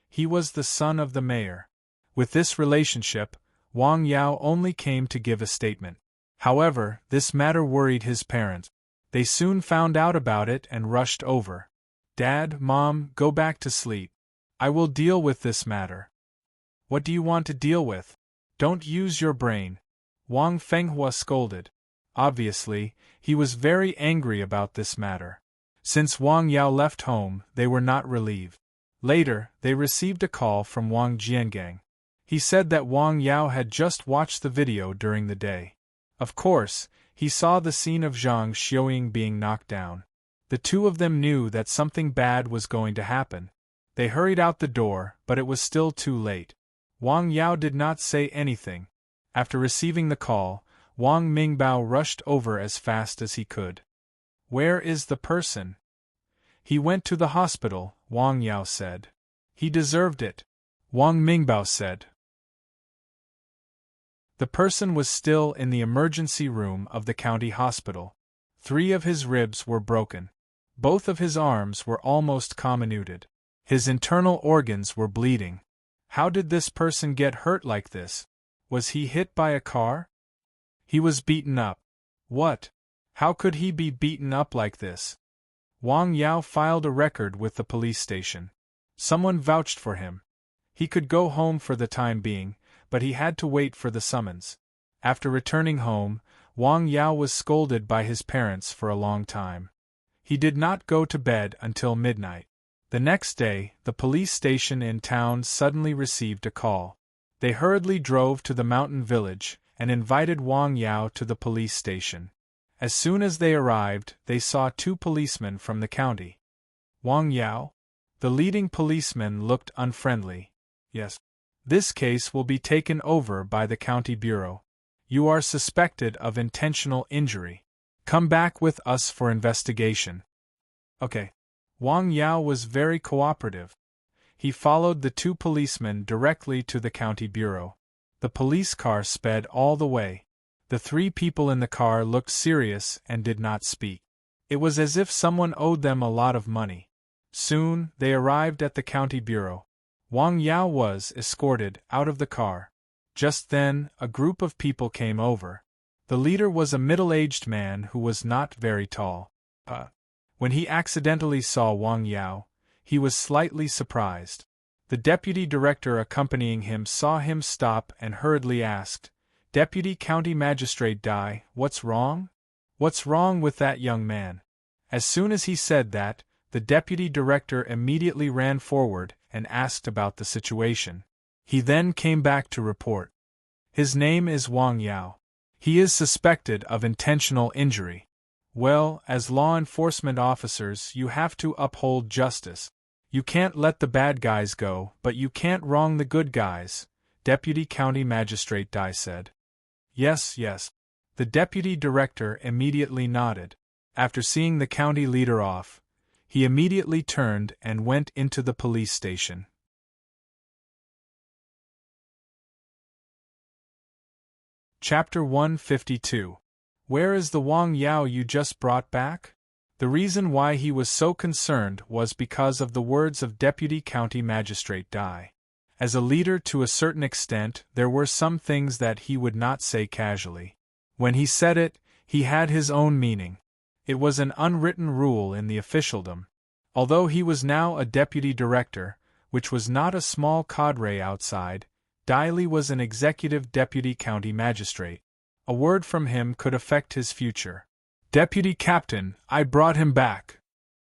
He was the son of the mayor. With this relationship, Wang Yao only came to give a statement. However, this matter worried his parents. They soon found out about it and rushed over. "Dad, Mom, go back to sleep. I will deal with this matter." "What do you want to deal with? Don't use your brain," Wang Fenghua scolded. Obviously, he was very angry about this matter. Since Wang Yao left home, they were not relieved. Later, they received a call from Wang Jiangang. He said that Wang Yao had just watched the video during the day. Of course, he saw the scene of Zhang Xiuying being knocked down. The two of them knew that something bad was going to happen. They hurried out the door, but it was still too late. Wang Yao did not say anything. After receiving the call, Wang Mingbao rushed over as fast as he could. "Where is the person?" "He went to the hospital," Wang Yao said. "He deserved it," Wang Mingbao said. The person was still in the emergency room of the county hospital. 3 of his ribs were broken. Both of his arms were almost comminuted. His internal organs were bleeding. How did this person get hurt like this? Was he hit by a car? He was beaten up. What? How could he be beaten up like this? Wang Yao filed a record with the police station. Someone vouched for him. He could go home for the time being, but he had to wait for the summons. After returning home, Wang Yao was scolded by his parents for a long time. He did not go to bed until midnight. The next day, the police station in town suddenly received a call. They hurriedly drove to the mountain village and invited Wang Yao to the police station. As soon as they arrived, they saw 2 policemen from the county. "Wang Yao?" The leading policeman looked unfriendly. "Yes. This case will be taken over by the county bureau. You are suspected of intentional injury. Come back with us for investigation." "Okay." Wang Yao was very cooperative. He followed the 2 policemen directly to the county bureau. The police car sped all the way. The 3 people in the car looked serious and did not speak. It was as if someone owed them a lot of money. Soon, they arrived at the county bureau. Wang Yao was escorted out of the car. Just then, a group of people came over. The leader was a middle-aged man who was not very tall. When he accidentally saw Wang Yao, he was slightly surprised. The deputy director accompanying him saw him stop and hurriedly asked, "Deputy County Magistrate Dai, what's wrong? What's wrong with that young man?" As soon as he said that, the deputy director immediately ran forward and asked about the situation. He then came back to report. "His name is Wang Yao. He is suspected of intentional injury." "Well, as law enforcement officers, you have to uphold justice. You can't let the bad guys go, but you can't wrong the good guys. Deputy County Magistrate Dai said. Yes, yes. The deputy director immediately nodded. After seeing the county leader off, he immediately turned and went into the police station. Chapter 152. Where is the Wang Yao you just brought back? The reason why he was so concerned was because of the words of Deputy County Magistrate Dai. As a leader, to a certain extent, there were some things that he would not say casually. When he said it, he had his own meaning. It was an unwritten rule in the officialdom. Although he was now a deputy director, which was not a small cadre outside, Dai Li was an executive deputy county magistrate. A word from him could affect his future. Deputy Captain, I brought him back.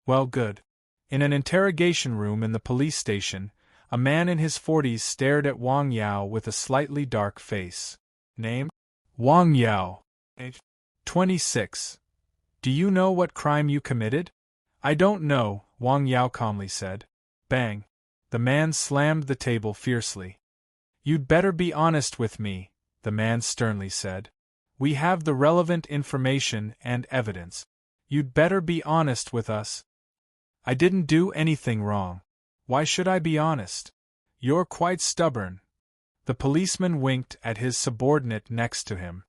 Well, good. In an interrogation room in the police station, a man in his 40s stared at Wang Yao with a slightly dark face. Name? Wang Yao. Age? 26. Do you know what crime you committed? I don't know, Wang Yao calmly said. Bang. The man slammed the table fiercely. You'd better be honest with me, the man sternly said. We have the relevant information and evidence. You'd better be honest with us. I didn't do anything wrong. Why should I be honest? You're quite stubborn. The policeman winked at his subordinate next to him.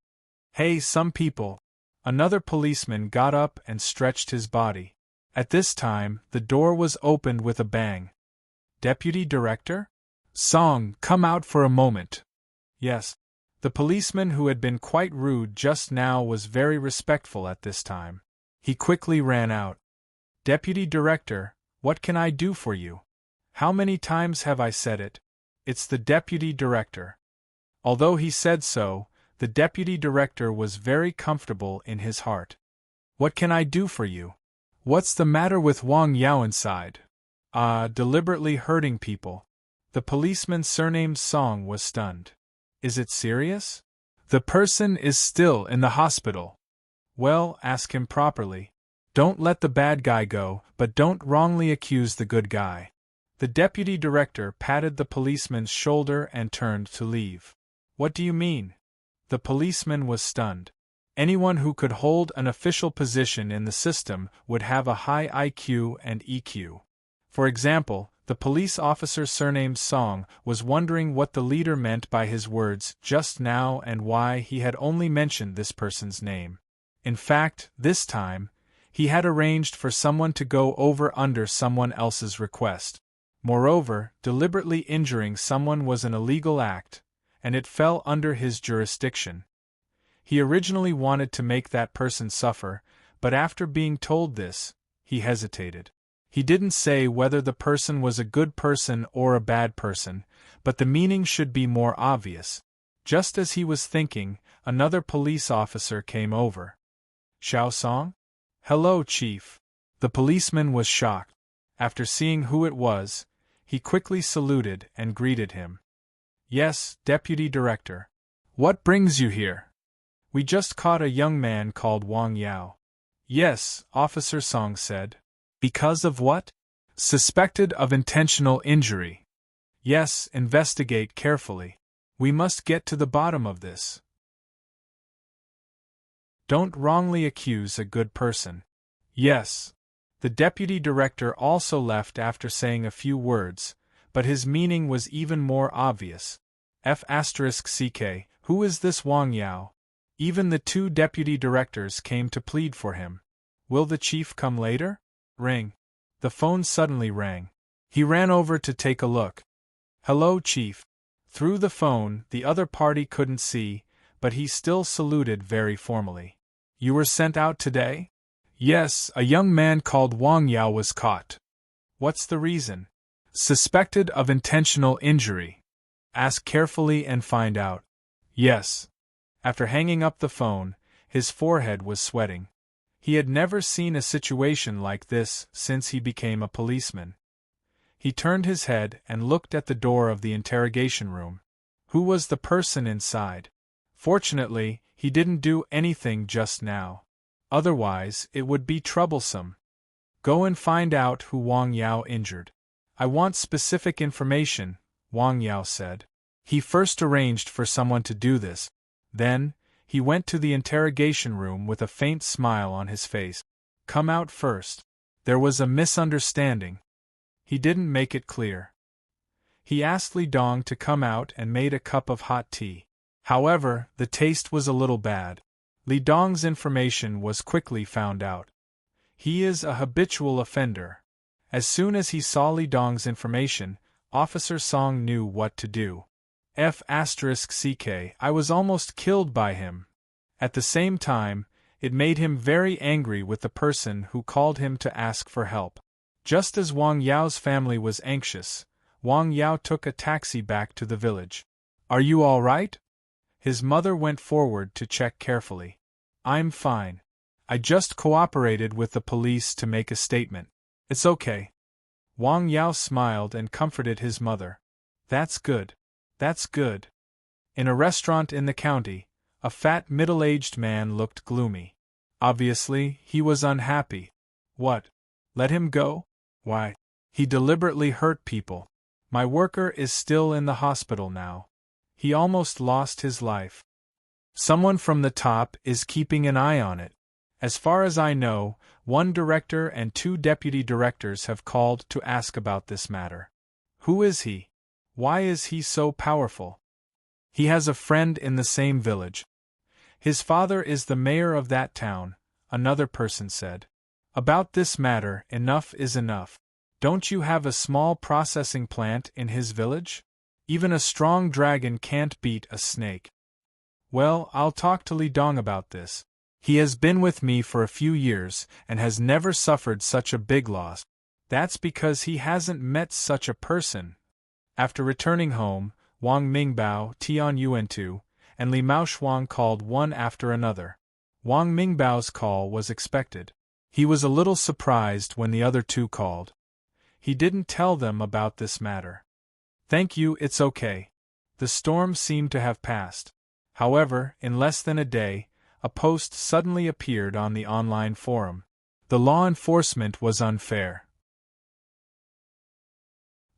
Hey, some people. Another policeman got up and stretched his body. At this time, the door was opened with a bang. Deputy Director? Song, come out for a moment. Yes. The policeman who had been quite rude just now was very respectful at this time. He quickly ran out. Deputy Director, what can I do for you? How many times have I said it? It's the Deputy Director. Although he said so, the Deputy Director was very comfortable in his heart. What can I do for you? What's the matter with Wang Yao inside? Deliberately hurting people. The policeman surnamed Song was stunned. Is it serious? The person is still in the hospital. Well, ask him properly. Don't let the bad guy go, but don't wrongly accuse the good guy. The deputy director patted the policeman's shoulder and turned to leave. What do you mean? The policeman was stunned. Anyone who could hold an official position in the system would have a high IQ and EQ. For example, the police officer surnamed Song was wondering what the leader meant by his words just now and why he had only mentioned this person's name. In fact, this time, he had arranged for someone to go over under someone else's request. Moreover, deliberately injuring someone was an illegal act, and it fell under his jurisdiction. He originally wanted to make that person suffer, but after being told this, he hesitated. He didn't say whether the person was a good person or a bad person, but the meaning should be more obvious. Just as he was thinking, another police officer came over. Xiao Song? Hello, Chief. The policeman was shocked. After seeing who it was, he quickly saluted and greeted him. Yes, Deputy Director. What brings you here? We just caught a young man called Wang Yao. Yes, Officer Song said. Because of what? Suspected of intentional injury. Yes, investigate carefully. We must get to the bottom of this. Don't wrongly accuse a good person. Yes. The deputy director also left after saying a few words, but his meaning was even more obvious. F***ck, who is this Wang Yao? Even the two deputy directors came to plead for him. Will the chief come later? Ring. The phone suddenly rang. He ran over to take a look. Hello, Chief. Through the phone, the other party couldn't see, but he still saluted very formally. You were sent out today? Yes, a young man called Wang Yao was caught. What's the reason? Suspected of intentional injury. Ask carefully and find out. Yes. After hanging up the phone, his forehead was sweating. He had never seen a situation like this since he became a policeman. He turned his head and looked at the door of the interrogation room. Who was the person inside? Fortunately, he didn't do anything just now. Otherwise, it would be troublesome. Go and find out who Wang Yao injured. I want specific information, Wang Yao said. He first arranged for someone to do this. Then, he went to the interrogation room with a faint smile on his face. Come out first. There was a misunderstanding. He didn't make it clear. He asked Li Dong to come out and made a cup of hot tea. However, the taste was a little bad. Li Dong's information was quickly found out. He is a habitual offender. As soon as he saw Li Dong's information, Officer Song knew what to do. I was almost killed by him. At the same time, it made him very angry with the person who called him to ask for help. Just as Wang Yao's family was anxious, Wang Yao took a taxi back to the village. Are you all right? His mother went forward to check carefully. I'm fine. I just cooperated with the police to make a statement. It's okay. Wang Yao smiled and comforted his mother. That's good. That's good. In a restaurant in the county, a fat middle-aged man looked gloomy. Obviously, he was unhappy. What? Let him go? Why? He deliberately hurt people. My worker is still in the hospital now. He almost lost his life. Someone from the top is keeping an eye on it. As far as I know, one director and 2 deputy directors have called to ask about this matter. Who is he? Why is he so powerful? He has a friend in the same village. His father is the mayor of that town, another person said. About this matter, enough is enough. Don't you have a small processing plant in his village? Even a strong dragon can't beat a snake. Well, I'll talk to Li Dong about this. He has been with me for a few years and has never suffered such a big loss. That's because he hasn't met such a person. After returning home, Wang Mingbao, Tian Yuantu, and Li Maoshuang called one after another. Wang Mingbao's call was expected. He was a little surprised when the other 2 called. He didn't tell them about this matter. Thank you, it's okay. The storm seemed to have passed. However, in less than a day, a post suddenly appeared on the online forum. The law enforcement was unfair.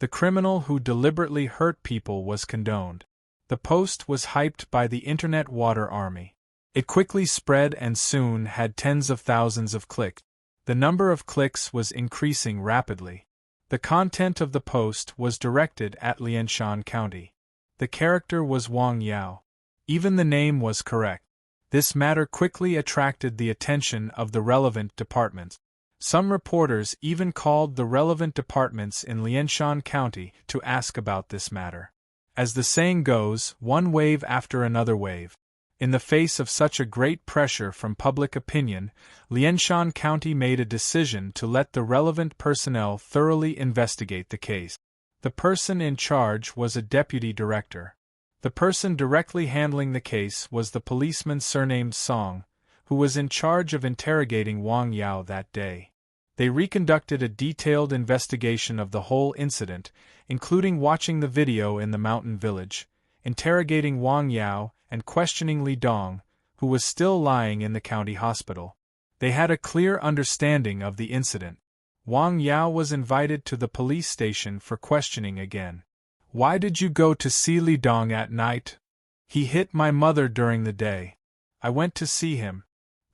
The criminal who deliberately hurt people was condoned. The post was hyped by the Internet Water Army. It quickly spread and soon had tens of thousands of clicks. The number of clicks was increasing rapidly. The content of the post was directed at Lianshan County. The character was Wang Yao. Even the name was correct. This matter quickly attracted the attention of the relevant departments. Some reporters even called the relevant departments in Lianshan County to ask about this matter. As the saying goes, one wave after another wave. In the face of such a great pressure from public opinion, Lianshan County made a decision to let the relevant personnel thoroughly investigate the case. The person in charge was a deputy director. The person directly handling the case was the policeman surnamed Song, who was in charge of interrogating Wang Yao that day. They reconducted a detailed investigation of the whole incident, including watching the video in the mountain village, interrogating Wang Yao, and questioning Li Dong, who was still lying in the county hospital. They had a clear understanding of the incident. Wang Yao was invited to the police station for questioning again. Why did you go to see Li Dong at night? He hit my mother during the day. I went to see him.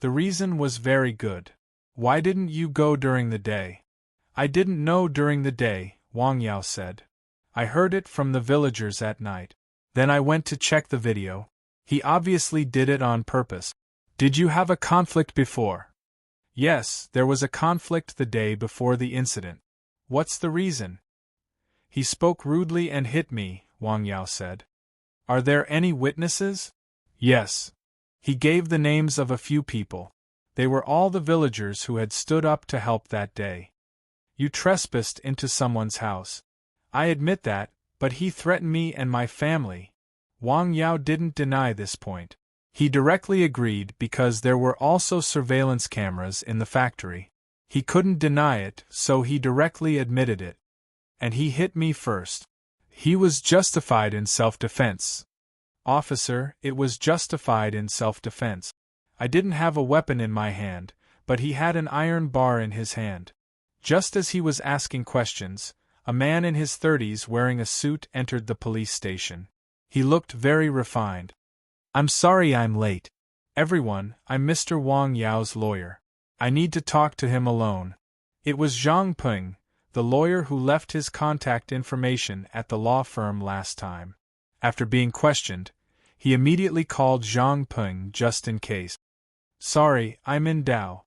The reason was very good. Why didn't you go during the day? I didn't know during the day, Wang Yao said. I heard it from the villagers at night. Then I went to check the video. He obviously did it on purpose. Did you have a conflict before? Yes, there was a conflict the day before the incident. What's the reason? He spoke rudely and hit me, Wang Yao said. Are there any witnesses? Yes. He gave the names of a few people. They were all the villagers who had stood up to help that day. You trespassed into someone's house. I admit that, but he threatened me and my family. Wang Yao didn't deny this point. He directly agreed because there were also surveillance cameras in the factory. He couldn't deny it, so he directly admitted it. And he hit me first. He was justified in self-defense. Officer, it was justified in self-defense. I didn't have a weapon in my hand, but he had an iron bar in his hand. Just as he was asking questions, a man in his 30s wearing a suit entered the police station. He looked very refined. I'm sorry I'm late. Everyone, I'm Mr. Wang Yao's lawyer. I need to talk to him alone. It was Zhang Peng, the lawyer who left his contact information at the law firm last time. After being questioned, he immediately called Zhang Peng just in case. Sorry, I'm in Dao.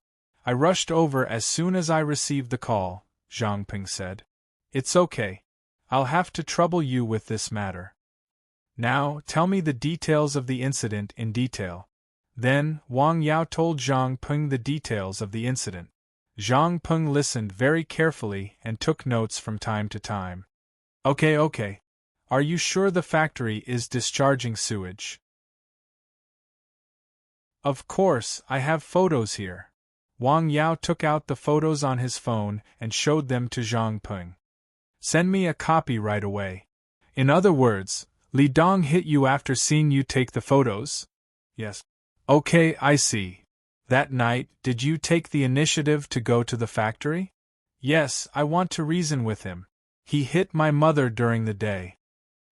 I rushed over as soon as I received the call, Zhang Peng said. It's okay. I'll have to trouble you with this matter. Now, tell me the details of the incident in detail. Then, Wang Yao told Zhang Peng the details of the incident. Zhang Peng listened very carefully and took notes from time to time. Okay. Are you sure the factory is discharging sewage? Of course, I have photos here. Wang Yao took out the photos on his phone and showed them to Zhang Peng. Send me a copy right away. In other words, Li Dong hit you after seeing you take the photos? Yes. Okay, I see. That night, did you take the initiative to go to the factory? Yes, I want to reason with him. He hit my mother during the day.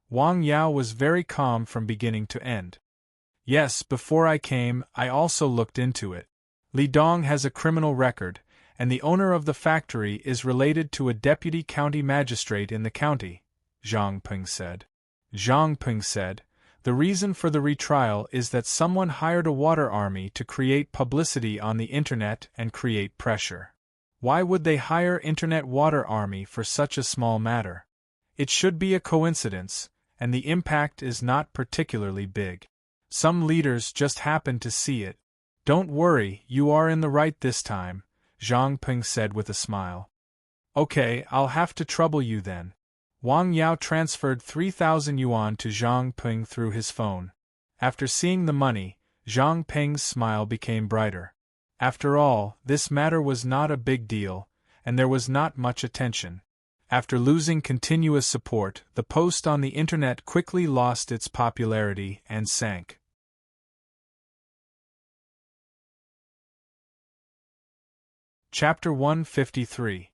Wang Yao was very calm from beginning to end. Yes, before I came, I also looked into it. Li Dong has a criminal record, and the owner of the factory is related to a deputy county magistrate in the county, Zhang Peng said. Zhang Peng said, the reason for the retrial is that someone hired a water army to create publicity on the internet and create pressure. Why would they hire internet water army for such a small matter? It should be a coincidence, and the impact is not particularly big. Some leaders just happen to see it. Don't worry, you are in the right this time, Zhang Peng said with a smile. Okay, I'll have to trouble you then. Wang Yao transferred 3,000 yuan to Zhang Peng through his phone. After seeing the money, Zhang Peng's smile became brighter. After all, this matter was not a big deal, and there was not much attention. After losing continuous support, the post on the internet quickly lost its popularity and sank. Chapter 153.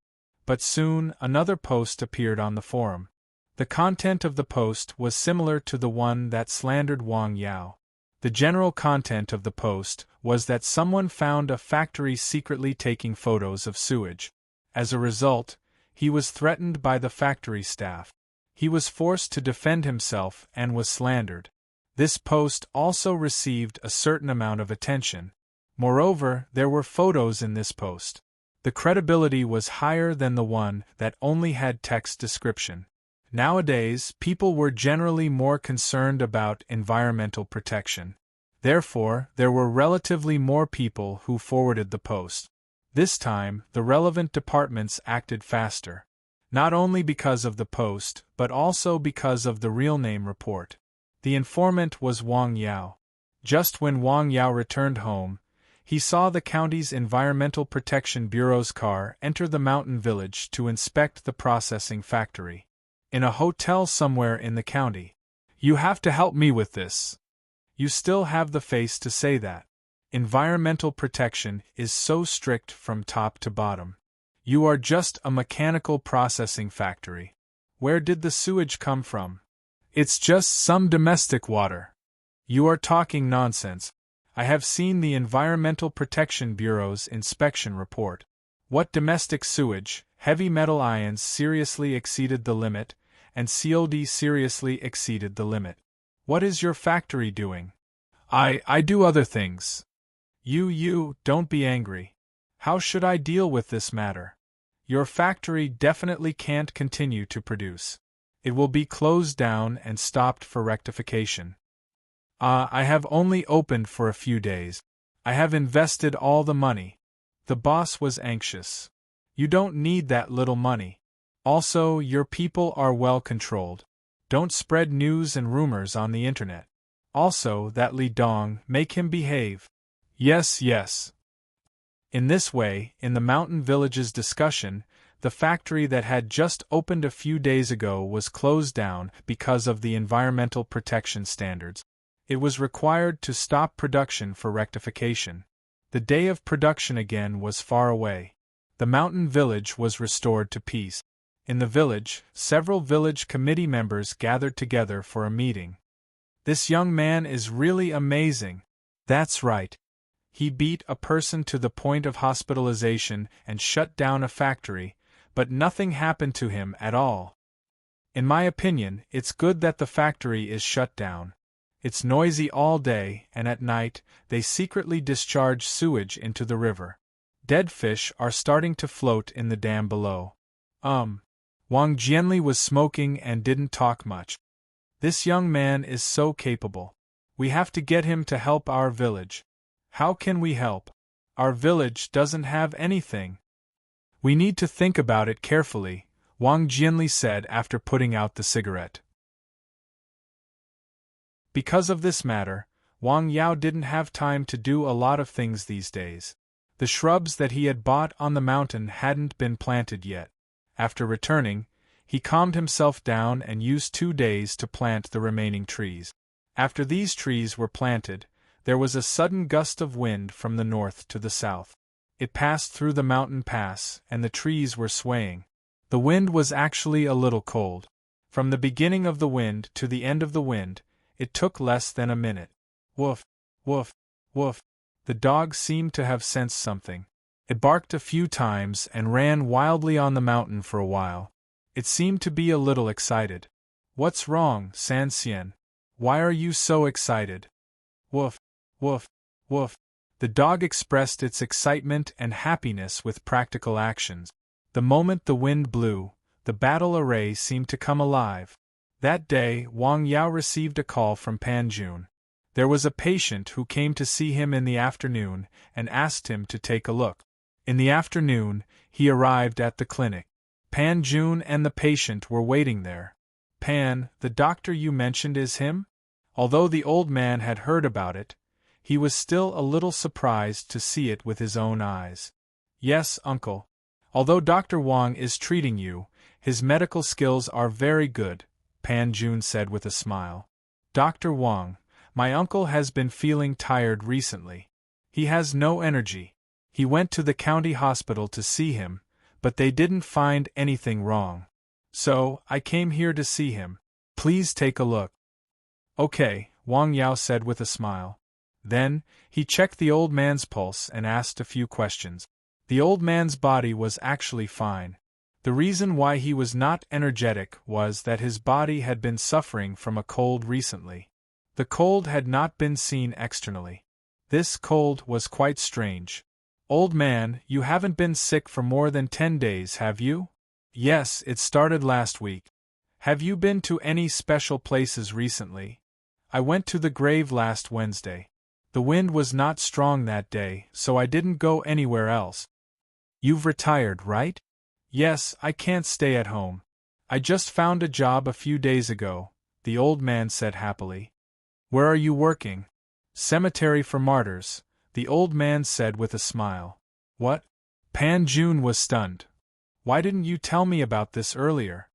But soon, another post appeared on the forum. The content of the post was similar to the one that slandered Wang Yao. The general content of the post was that someone found a factory secretly taking photos of sewage. As a result, he was threatened by the factory staff. He was forced to defend himself and was slandered. This post also received a certain amount of attention. Moreover, there were photos in this post. The credibility was higher than the one that only had text description. Nowadays, people were generally more concerned about environmental protection. Therefore, there were relatively more people who forwarded the post. This time, the relevant departments acted faster. Not only because of the post, but also because of the real name report. The informant was Wang Yao. Just when Wang Yao returned home, he saw the county's Environmental Protection Bureau's car enter the mountain village to inspect the processing factory. In a hotel somewhere in the county. You have to help me with this. You still have the face to say that. Environmental protection is so strict from top to bottom. You are just a mechanical processing factory. Where did the sewage come from? It's just some domestic water. You are talking nonsense. I have seen the Environmental Protection Bureau's inspection report. What domestic sewage, heavy metal ions seriously exceeded the limit, and COD seriously exceeded the limit. What is your factory doing? I do other things. You, don't be angry. How should I deal with this matter? Your factory definitely can't continue to produce. It will be closed down and stopped for rectification. I have only opened for a few days. I have invested all the money. The boss was anxious. You don't need that little money. Also, your people are well controlled. Don't spread news and rumors on the internet. Also, that Li Dong, make him behave. Yes. In this way, in the mountain village's discussion, the factory that had just opened a few days ago was closed down because of the environmental protection standards. It was required to stop production for rectification. The day of production again was far away. The mountain village was restored to peace. In the village, several village committee members gathered together for a meeting. This young man is really amazing. That's right. He beat a person to the point of hospitalization and shut down a factory, but nothing happened to him at all. In my opinion, it's good that the factory is shut down. It's noisy all day, and at night, they secretly discharge sewage into the river. Dead fish are starting to float in the dam below. Wang Jianli was smoking and didn't talk much. This young man is so capable. We have to get him to help our village. How can we help? Our village doesn't have anything. We need to think about it carefully, Wang Jianli said after putting out the cigarette. Because of this matter, Wang Yao didn't have time to do a lot of things these days. The shrubs that he had bought on the mountain hadn't been planted yet. After returning, he calmed himself down and used 2 days to plant the remaining trees. After these trees were planted, there was a sudden gust of wind from the north to the south. It passed through the mountain pass, and the trees were swaying. The wind was actually a little cold. From the beginning of the wind to the end of the wind, it took less than a minute. Woof, woof, woof. The dog seemed to have sensed something. It barked a few times and ran wildly on the mountain for a while. It seemed to be a little excited. What's wrong, San Xian? Why are you so excited? Woof, woof, woof. The dog expressed its excitement and happiness with practical actions. The moment the wind blew, the battle array seemed to come alive. That day, Wang Yao received a call from Pan Jun. There was a patient who came to see him in the afternoon and asked him to take a look. In the afternoon, he arrived at the clinic. Pan Jun and the patient were waiting there. Pan, the doctor you mentioned is him? Although the old man had heard about it, he was still a little surprised to see it with his own eyes. Yes, uncle. Although Dr. Wang is treating you, his medical skills are very good, Pan Jun said with a smile. Dr. Wang, my uncle has been feeling tired recently. He has no energy. He went to the county hospital to see him, but they didn't find anything wrong. So, I came here to see him. Please take a look. Okay, Wang Yao said with a smile. Then, he checked the old man's pulse and asked a few questions. The old man's body was actually fine. The reason why he was not energetic was that his body had been suffering from a cold recently. The cold had not been seen externally. This cold was quite strange. Old man, you haven't been sick for more than 10 days, have you? Yes, it started last week. Have you been to any special places recently? I went to the grave last Wednesday. The wind was not strong that day, so I didn't go anywhere else. You've retired, right? Yes, I can't stay at home. I just found a job a few days ago, the old man said happily. Where are you working? Cemetery for Martyrs, the old man said with a smile. What? Pan Jun was stunned. Why didn't you tell me about this earlier?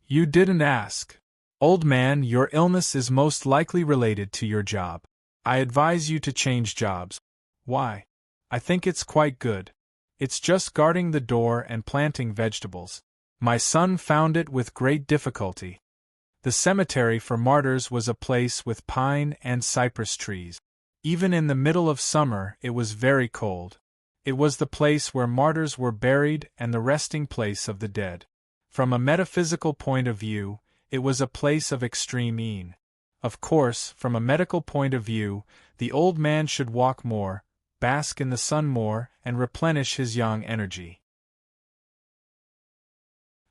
You didn't ask. Old man, your illness is most likely related to your job. I advise you to change jobs. Why? I think it's quite good. It's just guarding the door and planting vegetables. My son found it with great difficulty. The cemetery for martyrs was a place with pine and cypress trees. Even in the middle of summer, it was very cold. It was the place where martyrs were buried and the resting place of the dead. From a metaphysical point of view, it was a place of extreme ease. Of course, from a medical point of view, the old man should walk more, bask in the sun more, and replenish his yang energy.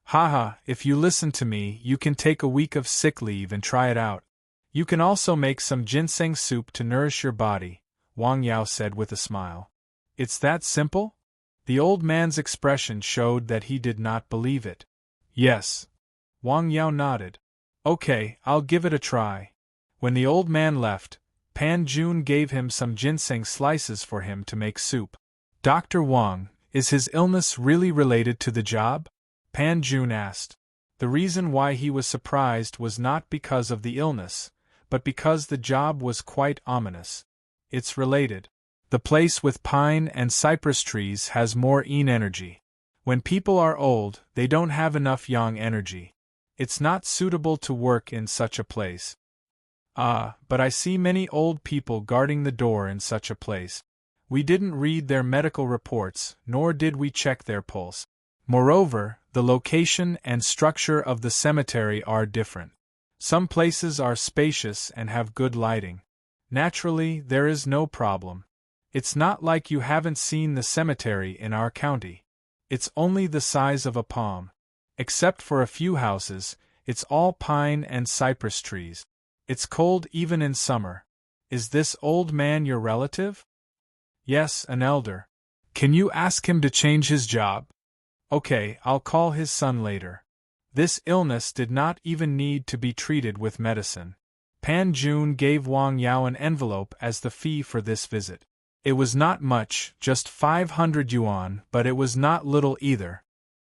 Haha, if you listen to me, you can take a week of sick leave and try it out. You can also make some ginseng soup to nourish your body, Wang Yao said with a smile. It's that simple? The old man's expression showed that he did not believe it. Yes. Wang Yao nodded. Okay, I'll give it a try. When the old man left, Pan Jun gave him some ginseng slices for him to make soup. Dr. Wang, is his illness really related to the job? Pan Jun asked. The reason why he was surprised was not because of the illness, but because the job was quite ominous. It's related. The place with pine and cypress trees has more yin energy. When people are old, they don't have enough yang energy. It's not suitable to work in such a place. Ah, but I see many old people guarding the door in such a place. We didn't read their medical reports, nor did we check their pulse. Moreover, the location and structure of the cemetery are different. Some places are spacious and have good lighting. Naturally, there is no problem. It's not like you haven't seen the cemetery in our county. It's only the size of a palm. Except for a few houses, it's all pine and cypress trees. It's cold even in summer. Is this old man your relative? Yes, an elder. Can you ask him to change his job? Okay, I'll call his son later. This illness did not even need to be treated with medicine. Pan Jun gave Wang Yao an envelope as the fee for this visit. It was not much, just 500 yuan, but it was not little either.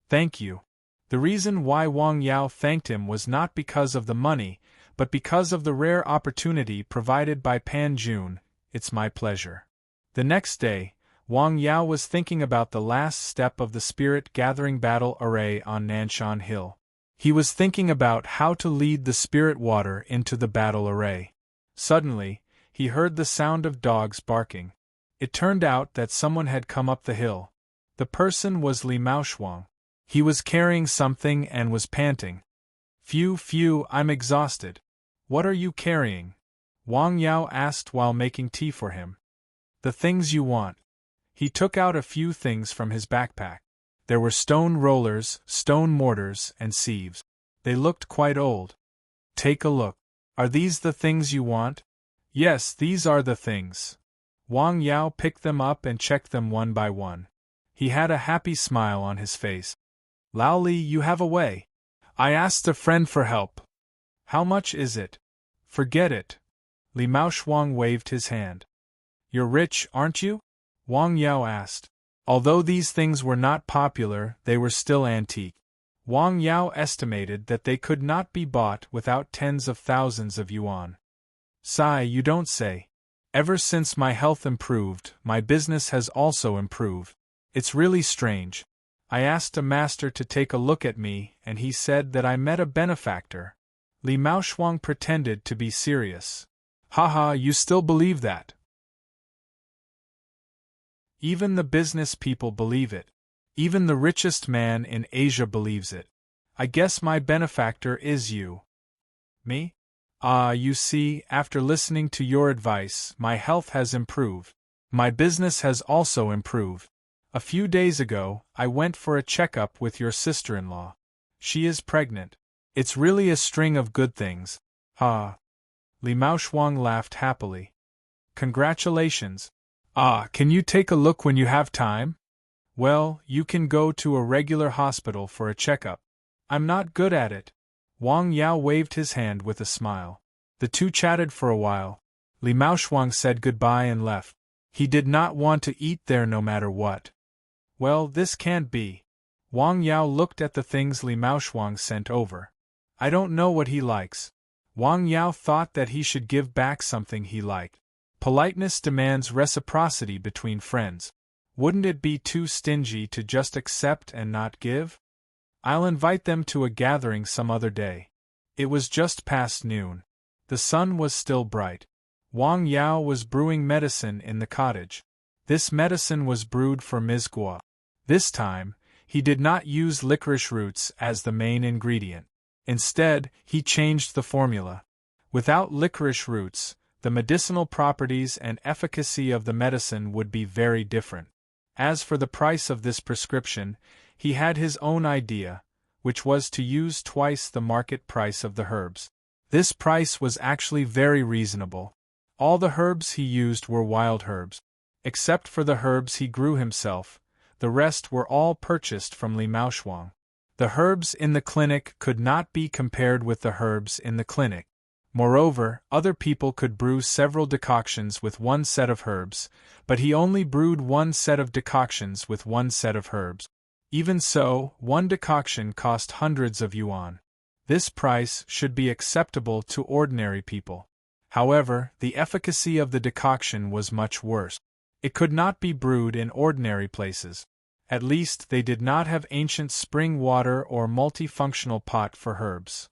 Thank you. The reason why Wang Yao thanked him was not because of the money, but because of the rare opportunity provided by Pan Jun. It's my pleasure. The next day, Wang Yao was thinking about the last step of the spirit-gathering battle array on Nanshan Hill. He was thinking about how to lead the spirit water into the battle array. Suddenly, he heard the sound of dogs barking. It turned out that someone had come up the hill. The person was Li Maoshuang. He was carrying something and was panting. Phew, I'm exhausted. What are you carrying? Wang Yao asked while making tea for him. The things you want. He took out a few things from his backpack. There were stone rollers, stone mortars, and sieves. They looked quite old. Take a look. Are these the things you want? Yes, these are the things. Wang Yao picked them up and checked them one by one. He had a happy smile on his face. Lao Li, you have a way. I asked a friend for help. How much is it? Forget it. Li Maoshuang waved his hand. You're rich, aren't you? Wang Yao asked. Although these things were not popular, they were still antique. Wang Yao estimated that they could not be bought without tens of thousands of yuan. Sigh, you don't say. Ever since my health improved, my business has also improved. It's really strange. I asked a master to take a look at me, and he said that I met a benefactor. Li Maoshuang pretended to be serious. Haha, you still believe that? Even the business people believe it. Even the richest man in Asia believes it. I guess my benefactor is you. Me? Ah, you see, after listening to your advice, my health has improved. My business has also improved. A few days ago, I went for a checkup with your sister-in-law. She is pregnant. It's really a string of good things. Ha! Li Maoshuang laughed happily. Congratulations. Ah, can you take a look when you have time? Well, you can go to a regular hospital for a checkup. I'm not good at it. Wang Yao waved his hand with a smile. The two chatted for a while. Li Maoshuang said goodbye and left. He did not want to eat there no matter what. Well, this can't be. Wang Yao looked at the things Li Maoshuang sent over. I don't know what he likes. Wang Yao thought that he should give back something he liked. Politeness demands reciprocity between friends. Wouldn't it be too stingy to just accept and not give? I'll invite them to a gathering some other day. It was just past noon. The sun was still bright. Wang Yao was brewing medicine in the cottage. This medicine was brewed for Ms. Guo. This time, he did not use licorice roots as the main ingredient. Instead, he changed the formula. Without licorice roots, the medicinal properties and efficacy of the medicine would be very different. As for the price of this prescription, he had his own idea, which was to use twice the market price of the herbs. This price was actually very reasonable. All the herbs he used were wild herbs. Except for the herbs he grew himself, the rest were all purchased from Li Maoshuang. The herbs in the clinic could not be compared with the herbs in the clinic. Moreover, other people could brew several decoctions with one set of herbs, but he only brewed one set of decoctions with one set of herbs. Even so, one decoction cost hundreds of yuan. This price should be acceptable to ordinary people. However, the efficacy of the decoction was much worse. It could not be brewed in ordinary places. At least they did not have ancient spring water or multifunctional pot for herbs.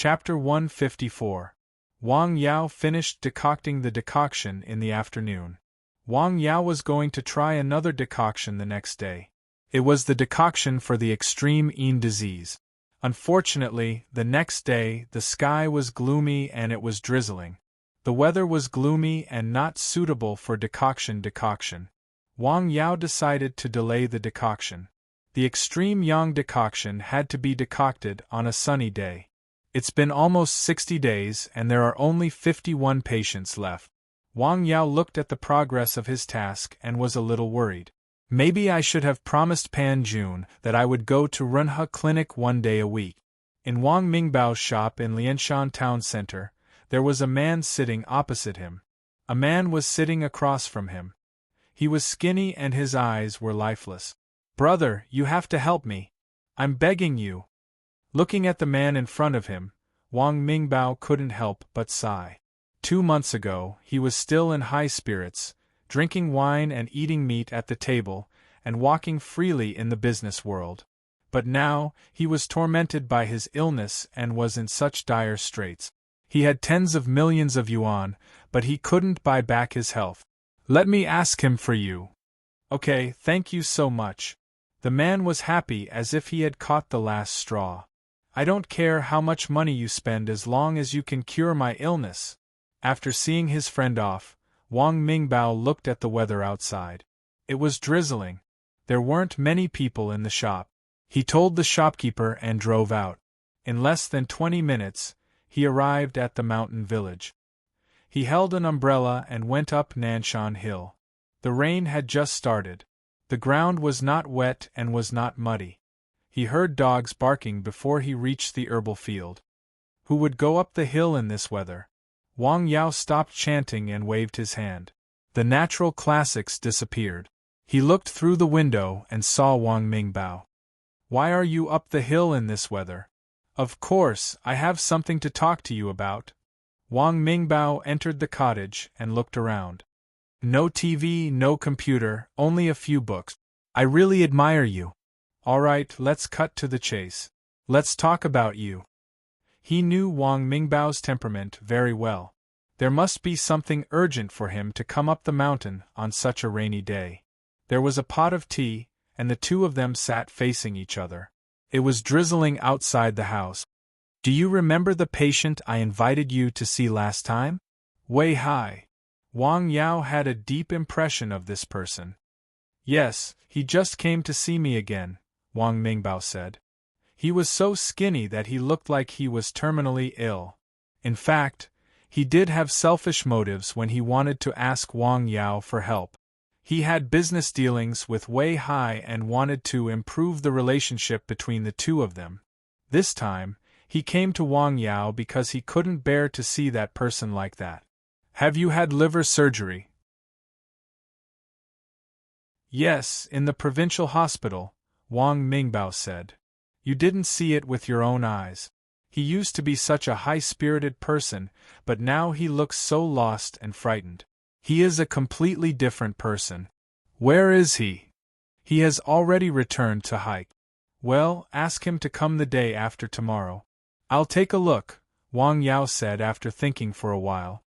Chapter 154. Wang Yao finished decocting the decoction in the afternoon. Wang Yao was going to try another decoction the next day. It was the decoction for the extreme disease. Unfortunately, the next day, the sky was gloomy and it was drizzling. The weather was gloomy and not suitable for decoction. Wang Yao decided to delay the decoction. The extreme yang decoction had to be decocted on a sunny day. It's been almost 60 days and there are only 51 patients left. Wang Yao looked at the progress of his task and was a little worried. Maybe I should have promised Pan Jun that I would go to Runhe Clinic 1 day a week. In Wang Mingbao's shop in Lianshan Town Center, there was a man sitting opposite him. A man was sitting across from him. He was skinny and his eyes were lifeless. "Brother, you have to help me. I'm begging you." Looking at the man in front of him, Wang Mingbao couldn't help but sigh. 2 months ago, he was still in high spirits, drinking wine and eating meat at the table, and walking freely in the business world. But now, he was tormented by his illness and was in such dire straits. He had tens of millions of yuan, but he couldn't buy back his health. "Let me ask him for you." "Okay, thank you so much." The man was happy as if he had caught the last straw. "I don't care how much money you spend as long as you can cure my illness." After seeing his friend off, Wang Mingbao looked at the weather outside. It was drizzling. There weren't many people in the shop. He told the shopkeeper and drove out. In less than 20 minutes, he arrived at the mountain village. He held an umbrella and went up Nanshan Hill. The rain had just started. The ground was not wet and was not muddy. He heard dogs barking before he reached the herbal field. Who would go up the hill in this weather? Wang Yao stopped chanting and waved his hand. The natural classics disappeared. He looked through the window and saw Wang Mingbao. "Why are you up the hill in this weather?" "Of course, I have something to talk to you about." Wang Mingbao entered the cottage and looked around. "No TV, no computer, only a few books. I really admire you." "All right, let's cut to the chase. Let's talk about you." He knew Wang Mingbao's temperament very well. There must be something urgent for him to come up the mountain on such a rainy day. There was a pot of tea, and the two of them sat facing each other. It was drizzling outside the house. "Do you remember the patient I invited you to see last time? Wei Hai." Wang Yao had a deep impression of this person. "Yes, he just came to see me again," Wang Mingbao said. He was so skinny that he looked like he was terminally ill. In fact, he did have selfish motives when he wanted to ask Wang Yao for help. He had business dealings with Wei Hai and wanted to improve the relationship between the two of them. This time, he came to Wang Yao because he couldn't bear to see that person like that. "Have you had liver surgery?" "Yes, in the provincial hospital," Wang Mingbao said. "You didn't see it with your own eyes. He used to be such a high-spirited person, but now he looks so lost and frightened. He is a completely different person." "Where is he?" "He has already returned to Hike." "Well, ask him to come the day after tomorrow." "I'll take a look," Wang Yao said after thinking for a while.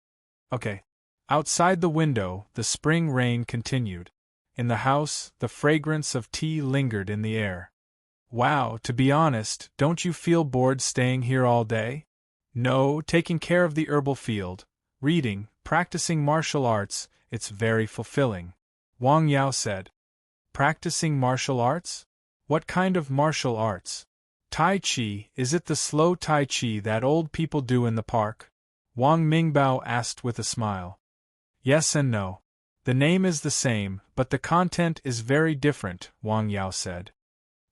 "Okay." Outside the window, the spring rain continued. In the house, the fragrance of tea lingered in the air. "Wow, to be honest, don't you feel bored staying here all day?" "No, taking care of the herbal field, reading, practicing martial arts, it's very fulfilling," Wang Yao said. "Practicing martial arts? What kind of martial arts?" "Tai Chi, is it the slow Tai Chi that old people do in the park?" Wang Mingbao asked with a smile. "Yes and no. The name is the same, but the content is very different," Wang Yao said.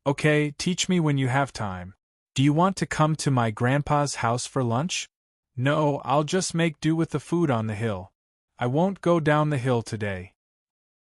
"Okay, teach me when you have time. Do you want to come to my grandpa's house for lunch?" "No, I'll just make do with the food on the hill. I won't go down the hill today."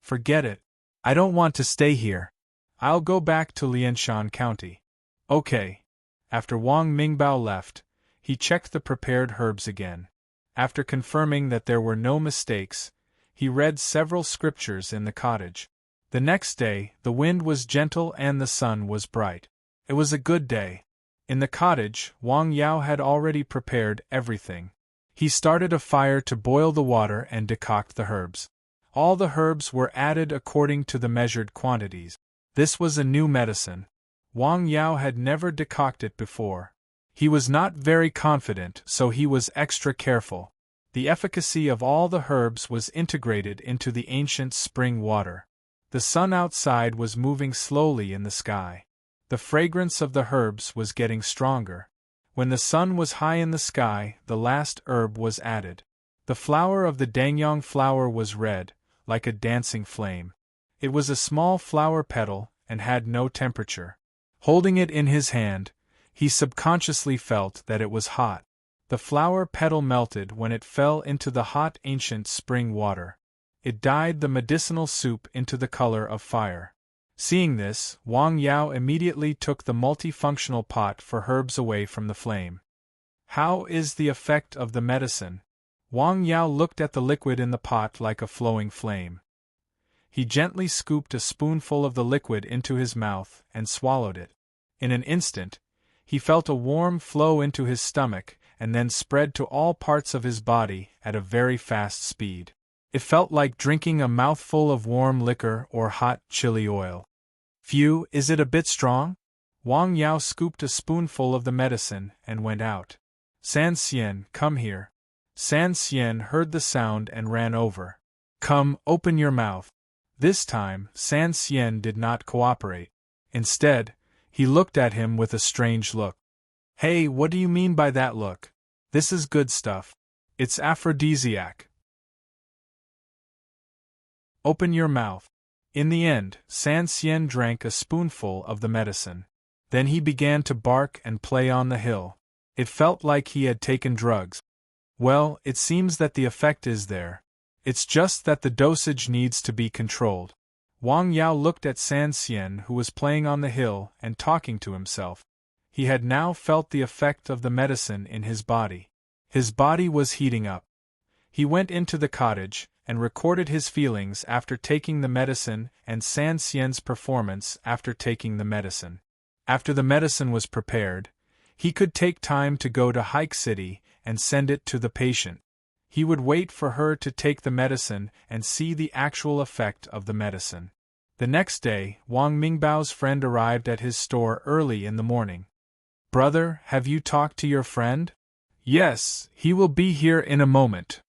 "Forget it. I don't want to stay here. I'll go back to Lianshan County." "Okay." After Wang Mingbao left, he checked the prepared herbs again. After confirming that there were no mistakes, he read several scriptures in the cottage. The next day, the wind was gentle and the sun was bright. It was a good day. In the cottage, Wang Yao had already prepared everything. He started a fire to boil the water and decoct the herbs. All the herbs were added according to the measured quantities. This was a new medicine. Wang Yao had never decocted before. He was not very confident, so he was extra careful. The efficacy of all the herbs was integrated into the ancient spring water. The sun outside was moving slowly in the sky. The fragrance of the herbs was getting stronger. When the sun was high in the sky, the last herb was added. The flower of the dangyang flower was red, like a dancing flame. It was a small flower petal and had no temperature. Holding it in his hand, he subconsciously felt that it was hot. The flower petal melted when it fell into the hot ancient spring water. It dyed the medicinal soup into the color of fire. Seeing this, Wang Yao immediately took the multifunctional pot for herbs away from the flame. How is the effect of the medicine? Wang Yao looked at the liquid in the pot like a flowing flame. He gently scooped a spoonful of the liquid into his mouth and swallowed it. In an instant, he felt a warm flow into his stomach and then spread to all parts of his body at a very fast speed. It felt like drinking a mouthful of warm liquor or hot chili oil. Phew, is it a bit strong? Wang Yao scooped a spoonful of the medicine and went out. San Xian, come here. San Xian heard the sound and ran over. Come, open your mouth. This time, San Xian did not cooperate. Instead, he looked at him with a strange look. Hey, what do you mean by that look? This is good stuff. It's aphrodisiac. Open your mouth. In the end, San Xian drank a spoonful of the medicine. Then he began to bark and play on the hill. It felt like he had taken drugs. Well, it seems that the effect is there. It's just that the dosage needs to be controlled. Wang Yao looked at San Xian, who was playing on the hill and talking to himself. He had now felt the effect of the medicine in his body. His body was heating up. He went into the cottage and recorded his feelings after taking the medicine and San Xian's performance after taking the medicine. After the medicine was prepared, he could take time to go to Hike City and send it to the patient. He would wait for her to take the medicine and see the actual effect of the medicine. The next day, Wang Mingbao's friend arrived at his store early in the morning. Brother, have you talked to your friend? Yes, he will be here in a moment.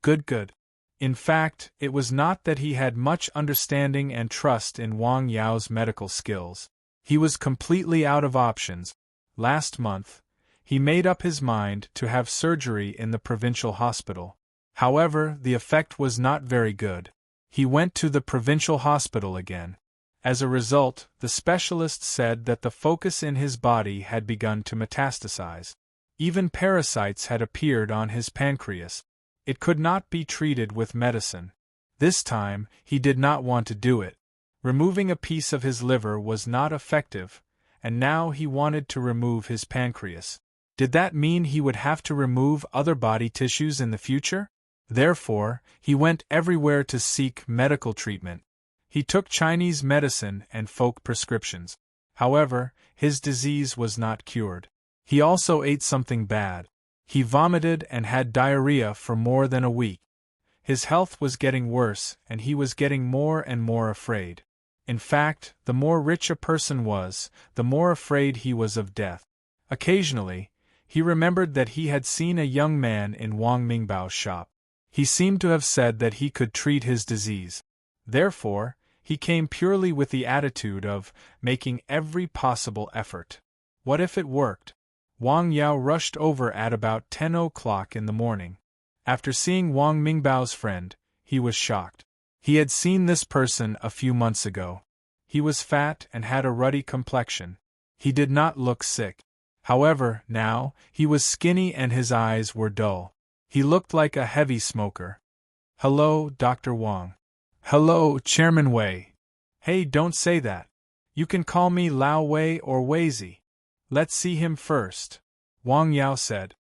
Good. In fact, it was not that he had much understanding and trust in Wang Yao's medical skills. He was completely out of options. Last month, he made up his mind to have surgery in the provincial hospital. However, the effect was not very good. He went to the provincial hospital again. As a result, the specialist said that the focus in his body had begun to metastasize. Even parasites had appeared on his pancreas. It could not be treated with medicine. This time, he did not want to do it. Removing a piece of his liver was not effective, and now he wanted to remove his pancreas. Did that mean he would have to remove other body tissues in the future? Therefore, he went everywhere to seek medical treatment. He took Chinese medicine and folk prescriptions. However, his disease was not cured. He also ate something bad. He vomited and had diarrhea for more than a week. His health was getting worse, and he was getting more and more afraid. In fact, the more rich a person was, the more afraid he was of death. Occasionally, he remembered that he had seen a young man in Wang Mingbao's shop. He seemed to have said that he could treat his disease. Therefore, he came purely with the attitude of making every possible effort. What if it worked? Wang Yao rushed over at about 10 o'clock in the morning. After seeing Wang Mingbao's friend, he was shocked. He had seen this person a few months ago. He was fat and had a ruddy complexion. He did not look sick. However, now, he was skinny and his eyes were dull. He looked like a heavy smoker. Hello, Dr. Wang. Hello, Chairman Wei. Hey, don't say that. You can call me Lao Wei or Weizi. Let's see him first, Wang Yao said.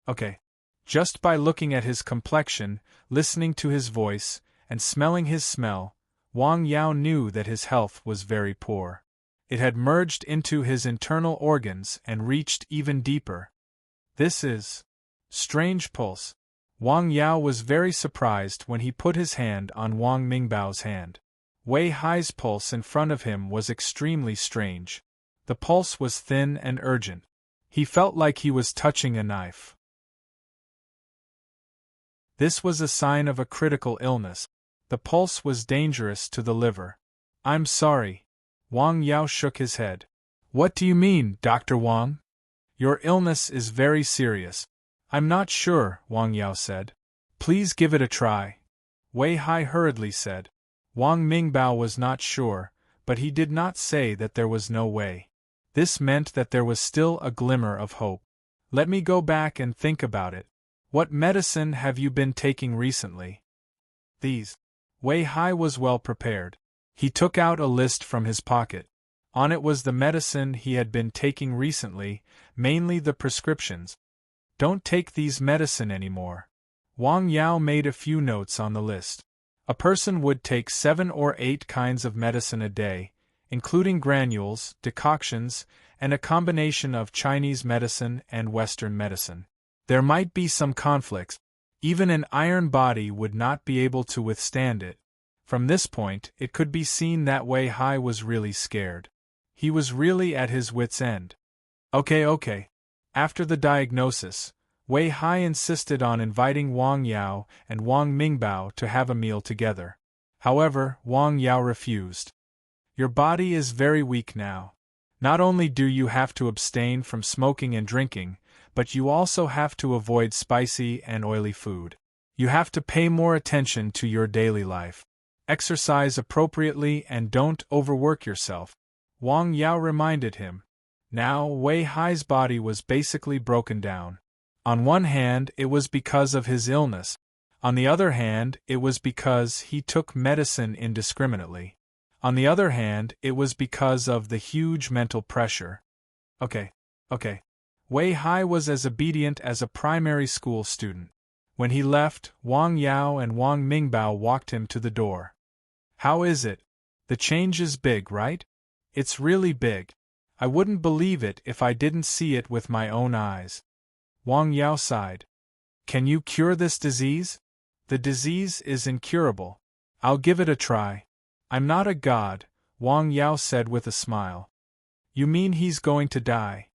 Okay. Just by looking at his complexion, listening to his voice, and smelling his smell, Wang Yao knew that his health was very poor. It had merged into his internal organs and reached even deeper. This is strange pulse. Wang Yao was very surprised when he put his hand on Wang Mingbao's hand. Wei Hai's pulse in front of him was extremely strange. The pulse was thin and urgent. He felt like he was touching a knife. This was a sign of a critical illness. The pulse was dangerous to the liver. I'm sorry. Wang Yao shook his head. What do you mean, Dr. Wang? Your illness is very serious. I'm not sure, Wang Yao said. Please give it a try. Wei Hai hurriedly said. Wang Mingbao was not sure, but he did not say that there was no way. This meant that there was still a glimmer of hope. Let me go back and think about it. What medicine have you been taking recently? These. Wei Hai was well prepared. He took out a list from his pocket. On it was the medicine he had been taking recently, mainly the prescriptions. Don't take these medicine anymore. Wang Yao made a few notes on the list. A person would take 7 or 8 kinds of medicine a day, including granules, decoctions, and a combination of Chinese medicine and Western medicine. There might be some conflicts. Even an iron body would not be able to withstand it. From this point, it could be seen that Wei Hai was really scared. He was really at his wits' end. Okay. After the diagnosis, Wei Hai insisted on inviting Wang Yao and Wang Mingbao to have a meal together. However, Wang Yao refused. Your body is very weak now. Not only do you have to abstain from smoking and drinking, but you also have to avoid spicy and oily food. You have to pay more attention to your daily life. Exercise appropriately and don't overwork yourself. Wang Yao reminded him. Now, Wei Hai's body was basically broken down. On one hand, it was because of his illness. On the other hand, it was because he took medicine indiscriminately. On the other hand, it was because of the huge mental pressure. Okay. Wei Hai was as obedient as a primary school student. When he left, Wang Yao and Wang Mingbao walked him to the door. How is it? The change is big, right? It's really big. I wouldn't believe it if I didn't see it with my own eyes. Wang Yao sighed. Can you cure this disease? The disease is incurable. I'll give it a try. I'm not a god, Wang Yao said with a smile. You mean he's going to die?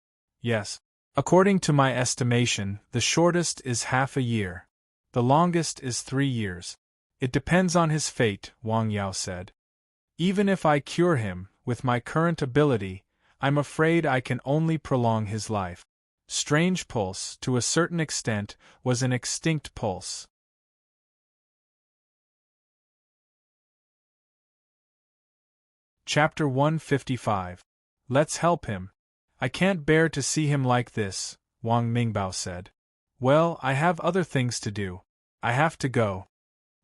Yes. According to my estimation, the shortest is half a year. The longest is 3 years. It depends on his fate, Wang Yao said. Even if I cure him, with my current ability, I'm afraid I can only prolong his life. Strange pulse, to a certain extent, was an extinct pulse. Chapter 155. Let's help him. I can't bear to see him like this, Wang Mingbao said. Well, I have other things to do. I have to go.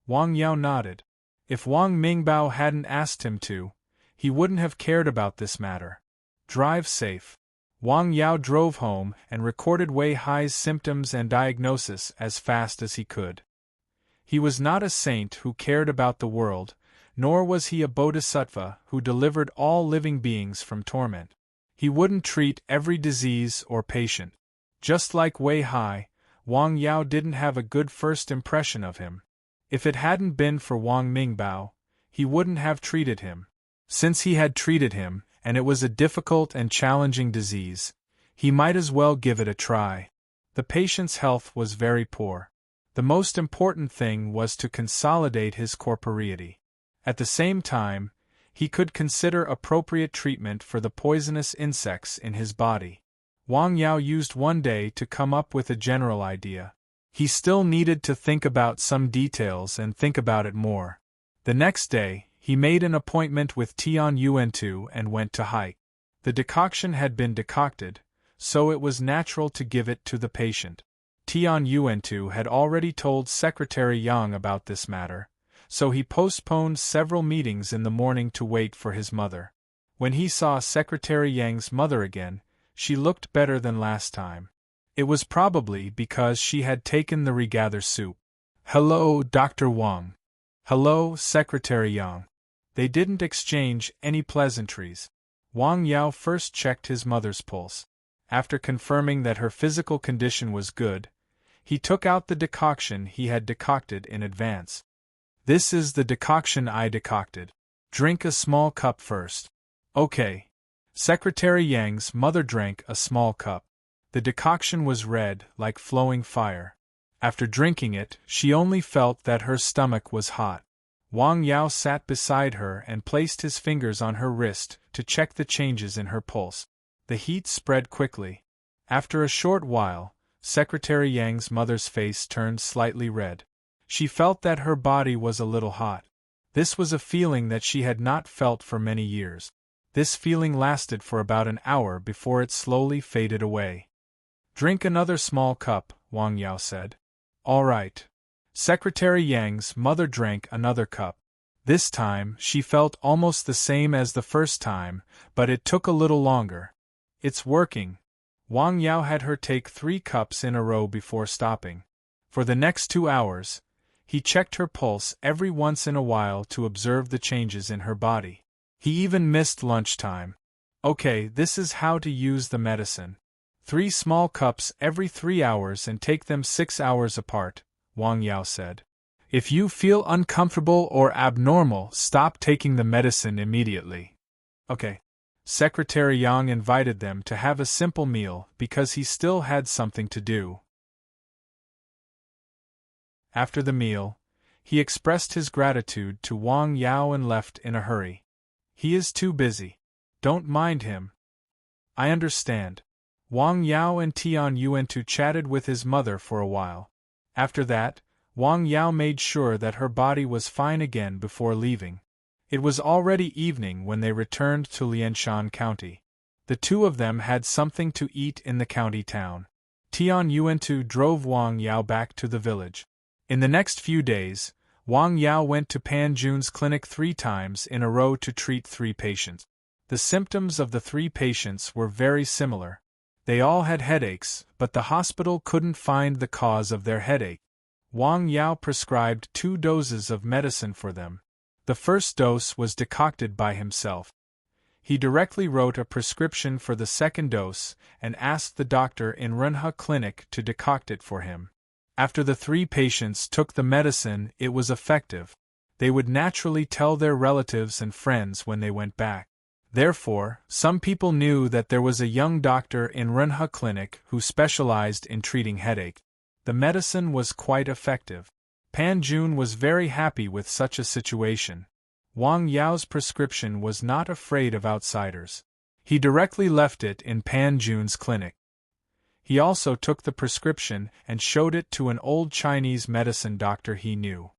Wang Yao nodded. If Wang Mingbao hadn't asked him to, he wouldn't have cared about this matter. Drive safe. Wang Yao drove home and recorded Wei Hai's symptoms and diagnosis as fast as he could. He was not a saint who cared about the world, nor was he a bodhisattva who delivered all living beings from torment. He wouldn't treat every disease or patient. Just like Wei Hai, Wang Yao didn't have a good first impression of him. If it hadn't been for Wang Mingbao, he wouldn't have treated him. Since he had treated him, and it was a difficult and challenging disease, he might as well give it a try. The patient's health was very poor. The most important thing was to consolidate his corporeity. At the same time, he could consider appropriate treatment for the poisonous insects in his body. Wang Yao used one day to come up with a general idea. He still needed to think about some details and think about it more. The next day, he made an appointment with Tian Yuantu and went to hike. The decoction had been decocted, so it was natural to give it to the patient. Tian Yuantu had already told Secretary Yang about this matter, so he postponed several meetings in the morning to wait for his mother. When he saw Secretary Yang's mother again, she looked better than last time. It was probably because she had taken the regather soup. Hello, Dr. Wang. Hello, Secretary Yang. They didn't exchange any pleasantries. Wang Yao first checked his mother's pulse. After confirming that her physical condition was good, he took out the decoction he had decocted in advance. This is the decoction I decocted. Drink a small cup first. Okay. Secretary Yang's mother drank a small cup. The decoction was red, like flowing fire. After drinking it, she only felt that her stomach was hot. Wang Yao sat beside her and placed his fingers on her wrist to check the changes in her pulse. The heat spread quickly. After a short while, Secretary Yang's mother's face turned slightly red. She felt that her body was a little hot. This was a feeling that she had not felt for many years. This feeling lasted for about an hour before it slowly faded away. Drink another small cup, Wang Yao said. All right. Secretary Yang's mother drank another cup. This time, she felt almost the same as the first time, but it took a little longer. It's working. Wang Yao had her take 3 cups in a row before stopping. For the next 2 hours, he checked her pulse every once in a while to observe the changes in her body. He even missed lunchtime. Okay, this is how to use the medicine. 3 small cups every 3 hours and take them 6 hours apart, Wang Yao said. If you feel uncomfortable or abnormal, stop taking the medicine immediately. Okay. Secretary Yang invited them to have a simple meal because he still had something to do. After the meal, he expressed his gratitude to Wang Yao and left in a hurry. He is too busy. Don't mind him. I understand. Wang Yao and Tian Yuantu chatted with his mother for a while. After that, Wang Yao made sure that her body was fine again before leaving. It was already evening when they returned to Lianshan County. The two of them had something to eat in the county town. Tian Yuantu drove Wang Yao back to the village. In the next few days, Wang Yao went to Pan Jun's clinic 3 times in a row to treat 3 patients. The symptoms of the 3 patients were very similar. They all had headaches, but the hospital couldn't find the cause of their headache. Wang Yao prescribed 2 doses of medicine for them. The first dose was decocted by himself. He directly wrote a prescription for the second dose and asked the doctor in Renhe Clinic to decoct it for him. After the 3 patients took the medicine, it was effective. They would naturally tell their relatives and friends when they went back. Therefore, some people knew that there was a young doctor in Renhe Clinic who specialized in treating headache. The medicine was quite effective. Pan Jun was very happy with such a situation. Wang Yao's prescription was not afraid of outsiders. He directly left it in Pan Jun's clinic. He also took the prescription and showed it to an old Chinese medicine doctor he knew.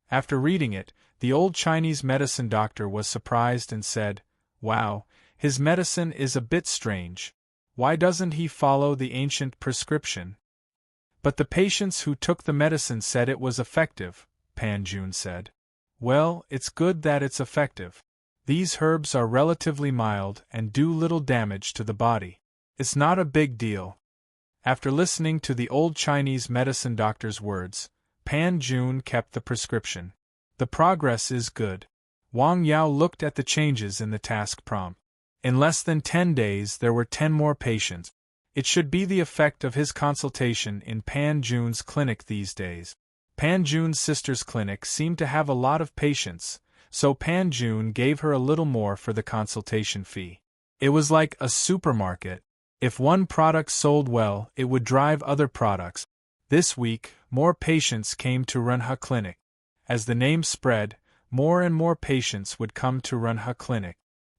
After reading it, the old Chinese medicine doctor was surprised and said, "Wow, his medicine is a bit strange. Why doesn't he follow the ancient prescription?" But the patients who took the medicine said it was effective, Pan Jun said. Well, it's good that it's effective. These herbs are relatively mild and do little damage to the body. It's not a big deal. After listening to the old Chinese medicine doctor's words, Pan Jun kept the prescription. The progress is good. Wang Yao looked at the changes in the task prompt. In less than 10 days there were 10 more patients. It should be the effect of his consultation in Pan Jun's clinic these days. Pan Jun's sister's clinic seemed to have a lot of patients, so Pan Jun gave her a little more for the consultation fee. It was like a supermarket. If one product sold well, it would drive other products. This week, more patients came to Renhe Clinic. As the name spread, more and more patients would come to Renhe Clinic.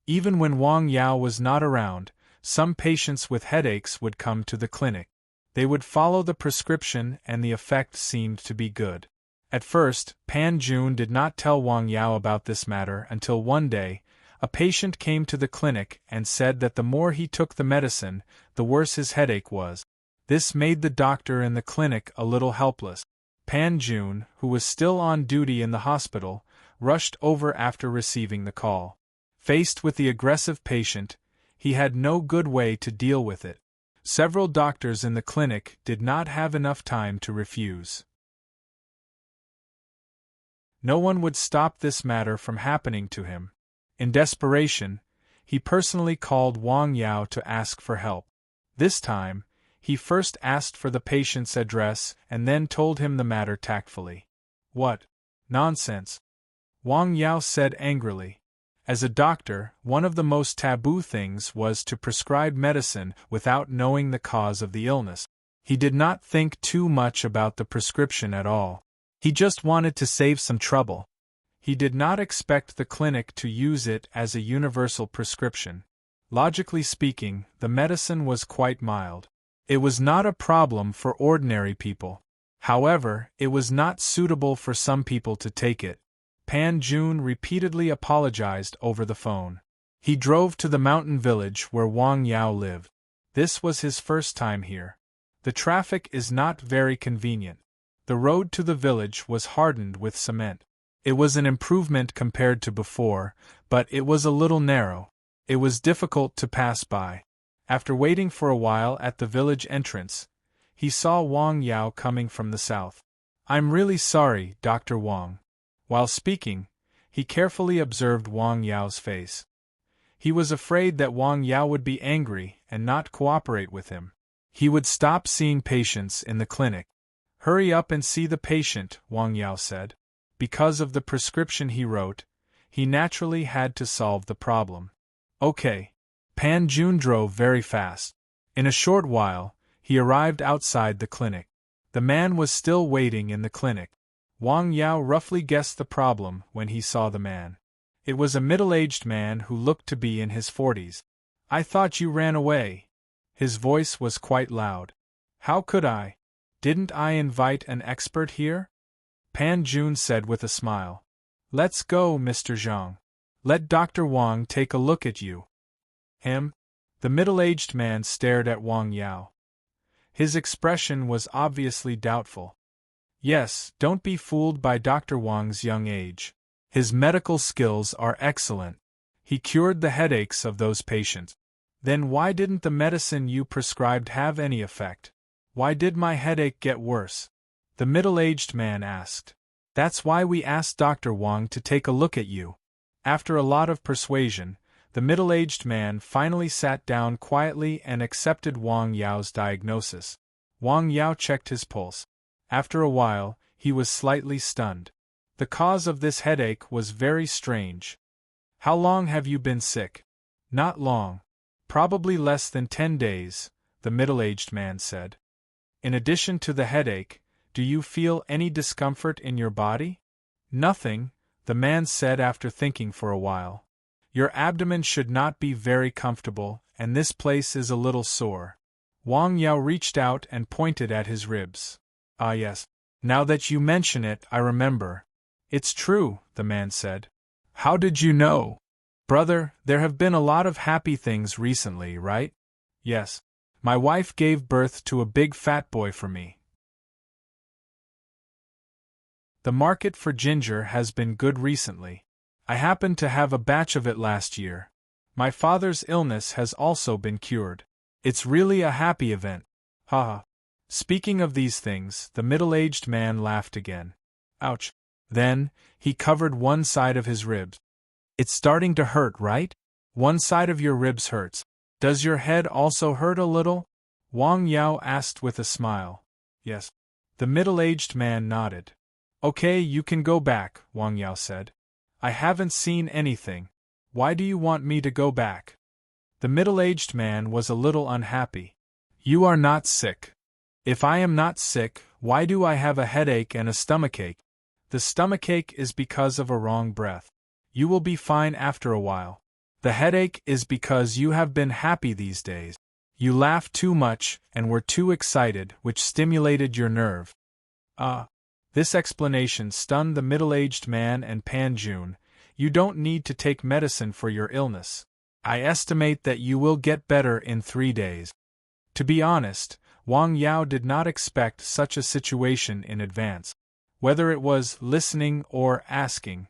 Even when Wang Yao was not around, some patients with headaches would come to the clinic. They would follow the prescription and the effect seemed to be good. At first, Pan Jun did not tell Wang Yao about this matter until one day, a patient came to the clinic and said that the more he took the medicine, the worse his headache was. This made the doctor in the clinic a little helpless. Pan Jun, who was still on duty in the hospital, rushed over after receiving the call. Faced with the aggressive patient, he had no good way to deal with it. Several doctors in the clinic did not have enough time to refuse. No one would stop this matter from happening to him. In desperation, he personally called Wang Yao to ask for help. This time, he first asked for the patient's address and then told him the matter tactfully. What nonsense! Wang Yao said angrily. As a doctor, one of the most taboo things was to prescribe medicine without knowing the cause of the illness. He did not think too much about the prescription at all. He just wanted to save some trouble. He did not expect the clinic to use it as a universal prescription. Logically speaking, the medicine was quite mild. It was not a problem for ordinary people. However, it was not suitable for some people to take it. Pan Jun repeatedly apologized over the phone. He drove to the mountain village where Wang Yao lived. This was his first time here. The traffic is not very convenient. The road to the village was hardened with cement. It was an improvement compared to before, but it was a little narrow. It was difficult to pass by. After waiting for a while at the village entrance, he saw Wang Yao coming from the south. "I'm really sorry, Dr. Wang." While speaking, he carefully observed Wang Yao's face. He was afraid that Wang Yao would be angry and not cooperate with him. He would stop seeing patients in the clinic. "Hurry up and see the patient," Wang Yao said. Because of the prescription he wrote, he naturally had to solve the problem. Okay. Pan Jun drove very fast. In a short while, he arrived outside the clinic. The man was still waiting in the clinic. Wang Yao roughly guessed the problem when he saw the man. It was a middle-aged man who looked to be in his 40s. "I thought you ran away." His voice was quite loud. "How could I? Didn't I invite an expert here?" Pan Jun said with a smile. "Let's go, Mr. Zhang. Let Dr. Wang take a look at you." Him? The middle-aged man stared at Wang Yao. His expression was obviously doubtful. "Yes, don't be fooled by Dr. Wang's young age. His medical skills are excellent. He cured the headaches of those patients." "Then why didn't the medicine you prescribed have any effect? Why did my headache get worse?" the middle-aged man asked. "That's why we asked Dr. Wang to take a look at you." After a lot of persuasion, the middle-aged man finally sat down quietly and accepted Wang Yao's diagnosis. Wang Yao checked his pulse. After a while, he was slightly stunned. The cause of this headache was very strange. "How long have you been sick?" "Not long. Probably less than 10 days, the middle-aged man said. "In addition to the headache, do you feel any discomfort in your body?" "Nothing," the man said after thinking for a while. "Your abdomen should not be very comfortable, and this place is a little sore." Wang Yao reached out and pointed at his ribs. "Ah yes. Now that you mention it, I remember." "It's true," the man said. "How did you know?" "Brother, there have been a lot of happy things recently, right?" "Yes. My wife gave birth to a big fat boy for me." The market for ginger has been good recently. I happened to have a batch of it last year. My father's illness has also been cured. It's really a happy event. Haha. Speaking of these things, the middle-aged man laughed again. Ouch. Then, he covered one side of his ribs. "It's starting to hurt, right? One side of your ribs hurts. Does your head also hurt a little?" Wang Yao asked with a smile. "Yes." The middle-aged man nodded. "Okay, you can go back," Wang Yao said. "I haven't seen anything. Why do you want me to go back?" The middle-aged man was a little unhappy. "You are not sick." "If I am not sick, why do I have a headache and a stomachache?" "The stomachache is because of a wrong breath. You will be fine after a while. The headache is because you have been happy these days. You laughed too much and were too excited, which stimulated your nerve." This explanation stunned the middle-aged man and Pan Jun. "You don't need to take medicine for your illness. I estimate that you will get better in 3 days." To be honest, Wang Yao did not expect such a situation in advance. Whether it was listening or asking,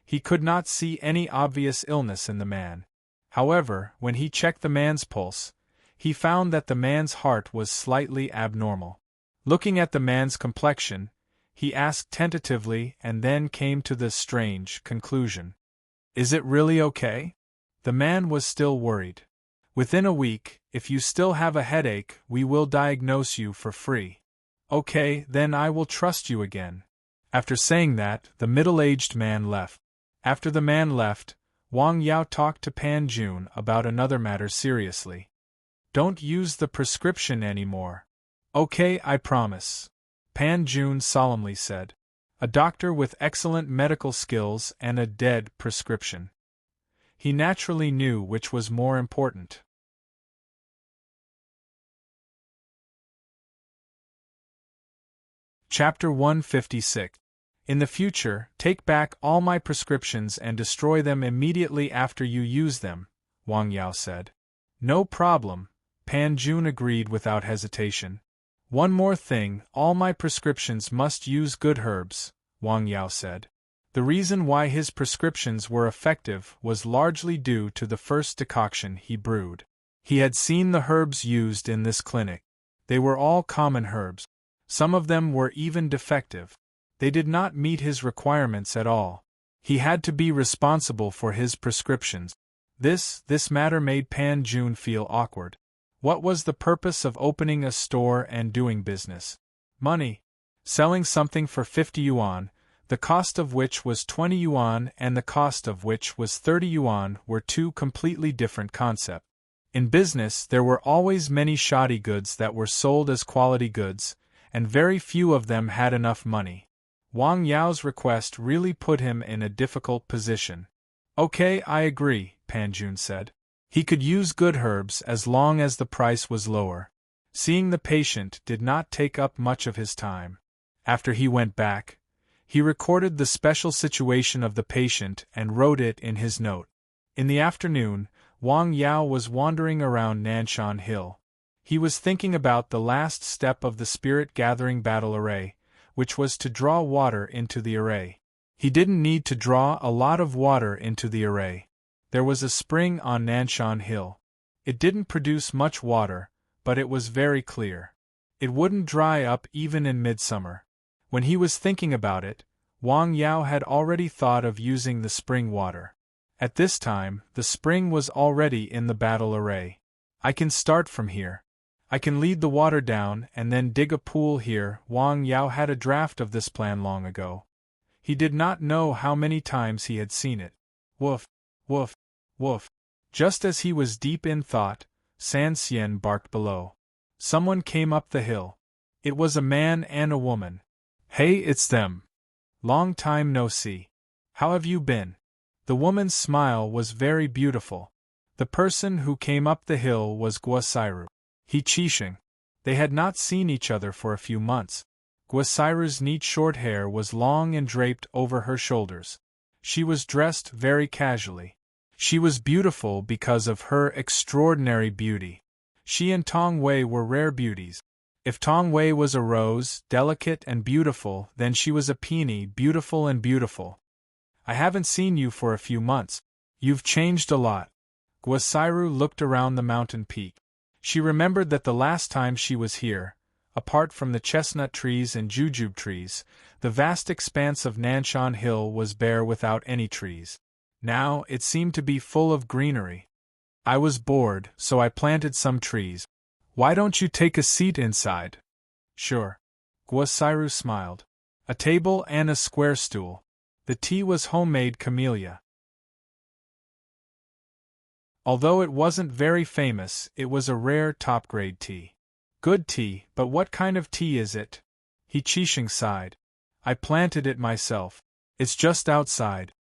he could not see any obvious illness in the man. However, when he checked the man's pulse, he found that the man's heart was slightly abnormal. Looking at the man's complexion, he asked tentatively and then came to the strange conclusion. "Is it really okay?" The man was still worried. Within a week, if you still have a headache, we will diagnose you for free. Okay, then I will trust you again. After saying that, the middle-aged man left. After the man left, Wang Yao talked to Pan Jun about another matter seriously. Don't use the prescription anymore. Okay, I promise. Pan Jun solemnly said. A doctor with excellent medical skills and a dead prescription. He naturally knew which was more important. Chapter 156. In the future, take back all my prescriptions and destroy them immediately after you use them, Wang Yao said. No problem, Pan Jun agreed without hesitation. One more thing, all my prescriptions must use good herbs, Wang Yao said. The reason why his prescriptions were effective was largely due to the first decoction he brewed. He had seen the herbs used in this clinic. They were all common herbs. Some of them were even defective. They did not meet his requirements at all. He had to be responsible for his prescriptions. This matter made Pan Jun feel awkward. What was the purpose of opening a store and doing business? Money. Selling something for 50 yuan, the cost of which was 20 yuan and the cost of which was 30 yuan were two completely different concepts. In business, there were always many shoddy goods that were sold as quality goods, and very few of them had enough money. Wang Yao's request really put him in a difficult position. Okay, I agree, Pan Jun said. He could use good herbs as long as the price was lower. Seeing the patient did not take up much of his time. After he went back, he recorded the special situation of the patient and wrote it in his note. In the afternoon, Wang Yao was wandering around Nanshan Hill. He was thinking about the last step of the spirit-gathering battle array, which was to draw water into the array. He didn't need to draw a lot of water into the array. There was a spring on Nanshan Hill. It didn't produce much water, but it was very clear. It wouldn't dry up even in midsummer. When he was thinking about it, Wang Yao had already thought of using the spring water. At this time, the spring was already in the battle array. I can start from here. I can lead the water down and then dig a pool here. Wang Yao had a draft of this plan long ago. He did not know how many times he had seen it. Woof, woof, woof. Just as he was deep in thought, San Xian barked below. Someone came up the hill. It was a man and a woman. Hey, it's them. Long time no see. How have you been? The woman's smile was very beautiful. The person who came up the hill was Guosairu. He Qisheng. They had not seen each other for a few months. Guosairu's neat short hair was long and draped over her shoulders. She was dressed very casually. She was beautiful because of her extraordinary beauty. She and Tong Wei were rare beauties. If Tong Wei was a rose, delicate and beautiful, then she was a peony, beautiful and beautiful. I haven't seen you for a few months. You've changed a lot. Guosairu looked around the mountain peak. She remembered that the last time she was here, apart from the chestnut trees and jujube trees, the vast expanse of Nanshan Hill was bare without any trees. Now it seemed to be full of greenery. I was bored, so I planted some trees. Why don't you take a seat inside? Sure. Guosairu smiled. A table and a square stool. The tea was homemade camellia. Although it wasn't very famous, it was a rare top-grade tea. Good tea, but what kind of tea is it? He Qisheng sighed. I planted it myself. It's just outside.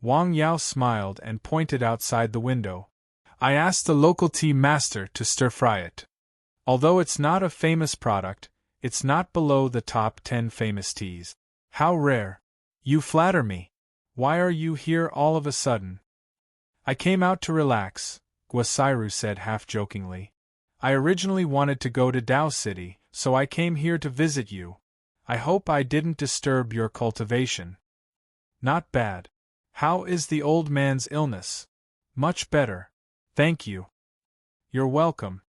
Wang Yao smiled and pointed outside the window. I asked the local tea master to stir-fry it. Although it's not a famous product, it's not below the top 10 famous teas. How rare. You flatter me. Why are you here all of a sudden? I came out to relax, Guosairu said half-jokingly. I originally wanted to go to Dao City, so I came here to visit you. I hope I didn't disturb your cultivation. Not bad. How is the old man's illness? Much better. Thank you. You're welcome.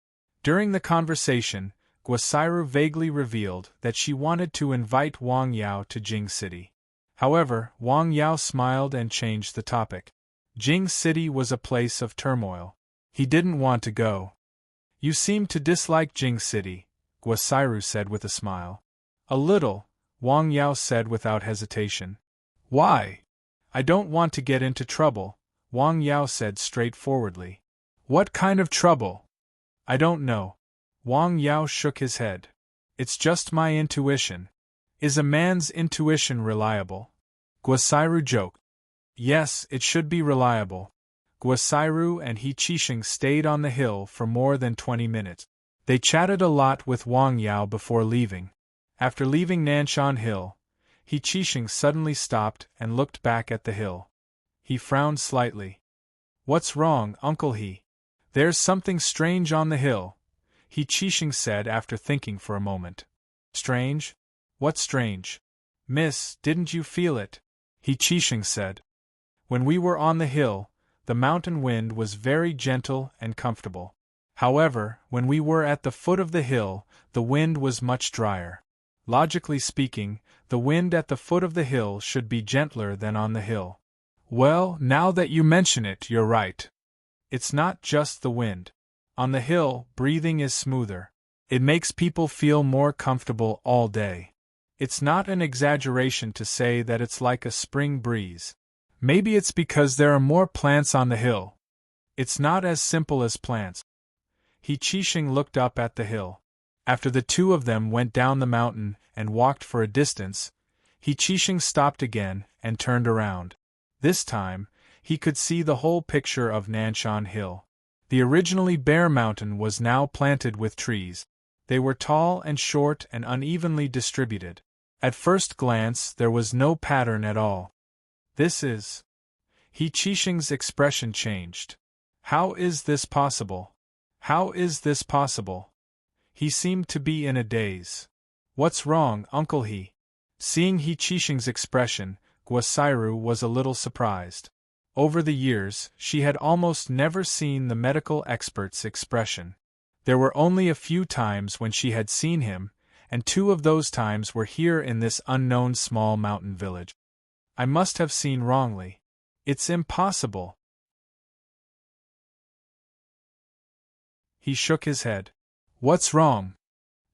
During the conversation, Guosairu vaguely revealed that she wanted to invite Wang Yao to Jing City. However, Wang Yao smiled and changed the topic. Jing City was a place of turmoil. He didn't want to go. You seem to dislike Jing City, Guosairu said with a smile. A little, Wang Yao said without hesitation. Why? I don't want to get into trouble, Wang Yao said straightforwardly. What kind of trouble? I don't know. Wang Yao shook his head. It's just my intuition. Is a man's intuition reliable? Guosairu joked. Yes, it should be reliable. Guosairu and He Qixing stayed on the hill for more than 20 minutes. They chatted a lot with Wang Yao before leaving. After leaving Nanshan Hill, He Qixing suddenly stopped and looked back at the hill. He frowned slightly. What's wrong, Uncle He? There's something strange on the hill, He Qixing said after thinking for a moment. Strange? What's strange? Miss, didn't you feel it? He Qixing said. When we were on the hill, the mountain wind was very gentle and comfortable. However, when we were at the foot of the hill, the wind was much drier. Logically speaking, the wind at the foot of the hill should be gentler than on the hill. Well, now that you mention it, you're right. It's not just the wind. On the hill, breathing is smoother. It makes people feel more comfortable all day. It's not an exaggeration to say that it's like a spring breeze. Maybe it's because there are more plants on the hill. It's not as simple as plants. He Qixing looked up at the hill. After the two of them went down the mountain and walked for a distance, He Qixing stopped again and turned around. This time, he could see the whole picture of Nanshan Hill. The originally bare mountain was now planted with trees. They were tall and short and unevenly distributed. At first glance, there was no pattern at all. This is... He Qixing's expression changed. How is this possible? How is this possible? He seemed to be in a daze. What's wrong, Uncle He? Seeing He Qixing's expression, Guosairu was a little surprised. Over the years, she had almost never seen the medical expert's expression. There were only a few times when she had seen him, and 2 of those times were here in this unknown small mountain village. I must have seen wrongly. It's impossible. He shook his head. What's wrong?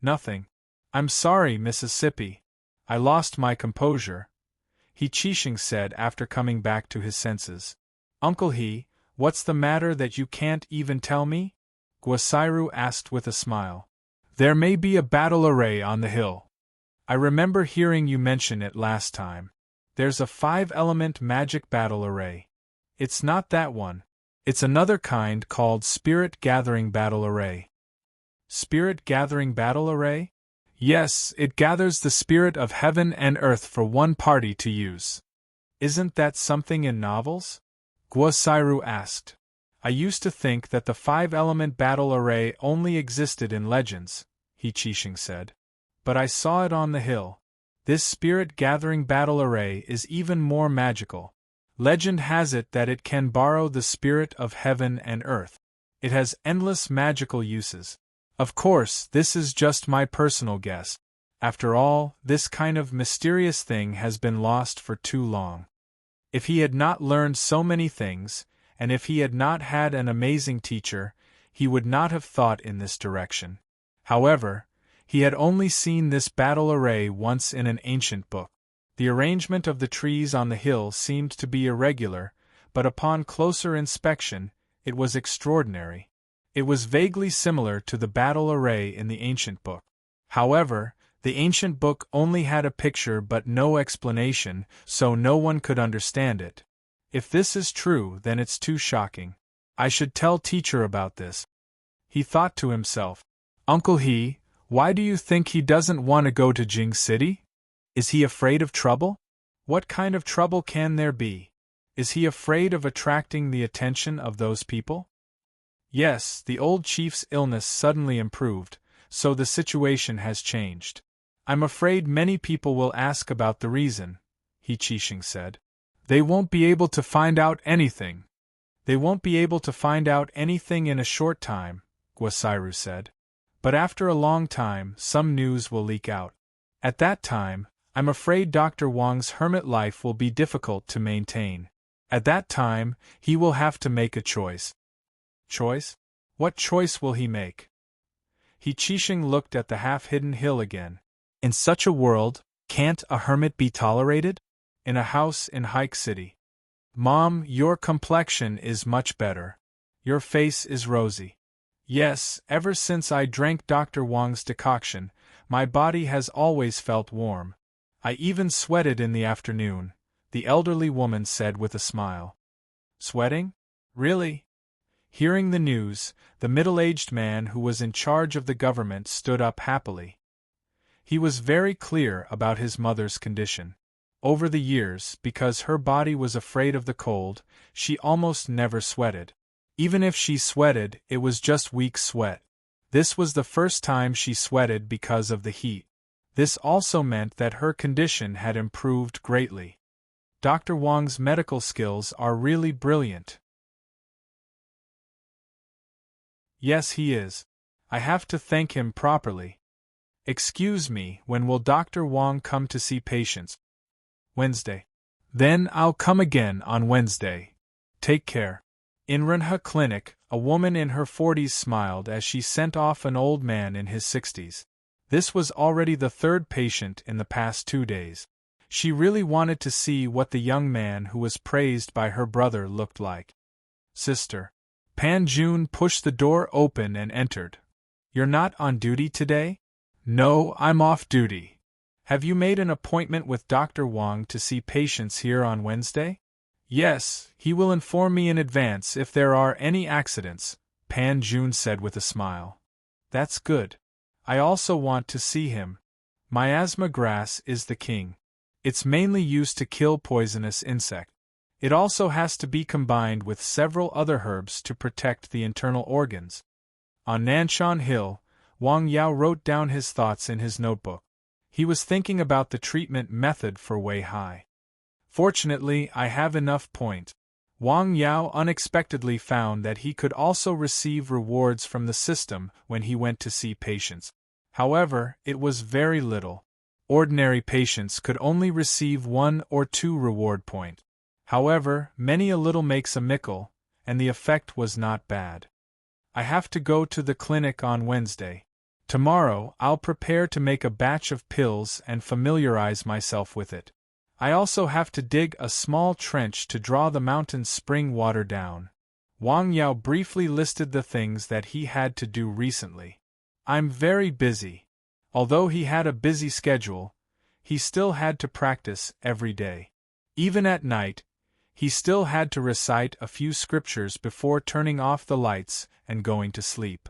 Nothing. I'm sorry, Mississippi. I lost my composure, He Qixing said after coming back to his senses. Uncle He, what's the matter that you can't even tell me? Guosairu asked with a smile. There may be a battle array on the hill. I remember hearing you mention it last time. There's a 5-element magic battle array. It's not that one. It's another kind called Spirit Gathering Battle Array. Spirit Gathering Battle Array? Yes, it gathers the spirit of heaven and earth for one party to use. Isn't that something in novels? Guosairu asked. I used to think that the 5-element battle array only existed in legends, He Qixing said. But I saw it on the hill. This spirit gathering battle array is even more magical. Legend has it that it can borrow the spirit of heaven and earth. It has endless magical uses. Of course, this is just my personal guess. After all, this kind of mysterious thing has been lost for too long. If he had not learned so many things, and if he had not had an amazing teacher, he would not have thought in this direction. However, he had only seen this battle array once in an ancient book. The arrangement of the trees on the hill seemed to be irregular, but upon closer inspection, it was extraordinary. It was vaguely similar to the battle array in the ancient book. However, the ancient book only had a picture but no explanation, so no one could understand it. If this is true, then it's too shocking. I should tell teacher about this. He thought to himself. Uncle He, why do you think he doesn't want to go to Jing City? Is he afraid of trouble? What kind of trouble can there be? Is he afraid of attracting the attention of those people? Yes, the old chief's illness suddenly improved, so the situation has changed. I'm afraid many people will ask about the reason, He Qixing said. They won't be able to find out anything. They won't be able to find out anything in a short time, Guosairu said. But after a long time, some news will leak out. At that time, I'm afraid Dr. Wang's hermit life will be difficult to maintain. At that time, he will have to make a choice. Choice? What choice will he make? He Qixing looked at the half-hidden hill again. In such a world, can't a hermit be tolerated? In a house in Hike City. Mom, your complexion is much better. Your face is rosy. Yes, ever since I drank Dr. Wang's decoction, my body has always felt warm. I even sweated in the afternoon, the elderly woman said with a smile. Sweating? Really? Hearing the news, the middle-aged man who was in charge of the government stood up happily. He was very clear about his mother's condition. Over the years, because her body was afraid of the cold, she almost never sweated. Even if she sweated, it was just weak sweat. This was the first time she sweated because of the heat. This also meant that her condition had improved greatly. Dr. Wang's medical skills are really brilliant. Yes, he is. I have to thank him properly. Excuse me, when will Dr. Wang come to see patients? Wednesday. Then I'll come again on Wednesday. Take care. In Renhe Clinic, a woman in her 40s smiled as she sent off an old man in his 60s. This was already the third patient in the past 2 days. She really wanted to see what the young man who was praised by her brother looked like. Sister. Pan Jun pushed the door open and entered. You're not on duty today? No, I'm off duty. Have you made an appointment with Dr. Wang to see patients here on Wednesday? Yes, he will inform me in advance if there are any accidents, Pan Jun said with a smile. That's good. I also want to see him. Miasma grass is the king. It's mainly used to kill poisonous insects. It also has to be combined with several other herbs to protect the internal organs. On Nanshan Hill, Wang Yao wrote down his thoughts in his notebook. He was thinking about the treatment method for Wei Hai. Fortunately, I have enough point. Wang Yao unexpectedly found that he could also receive rewards from the system when he went to see patients. However, it was very little. Ordinary patients could only receive 1 or 2 reward points. However, many a little makes a mickle, and the effect was not bad. I have to go to the clinic on Wednesday. Tomorrow, I'll prepare to make a batch of pills and familiarize myself with it. I also have to dig a small trench to draw the mountain spring water down. Wang Yao briefly listed the things that he had to do recently. I'm very busy. Although he had a busy schedule, he still had to practice every day. Even at night, he still had to recite a few scriptures before turning off the lights and going to sleep.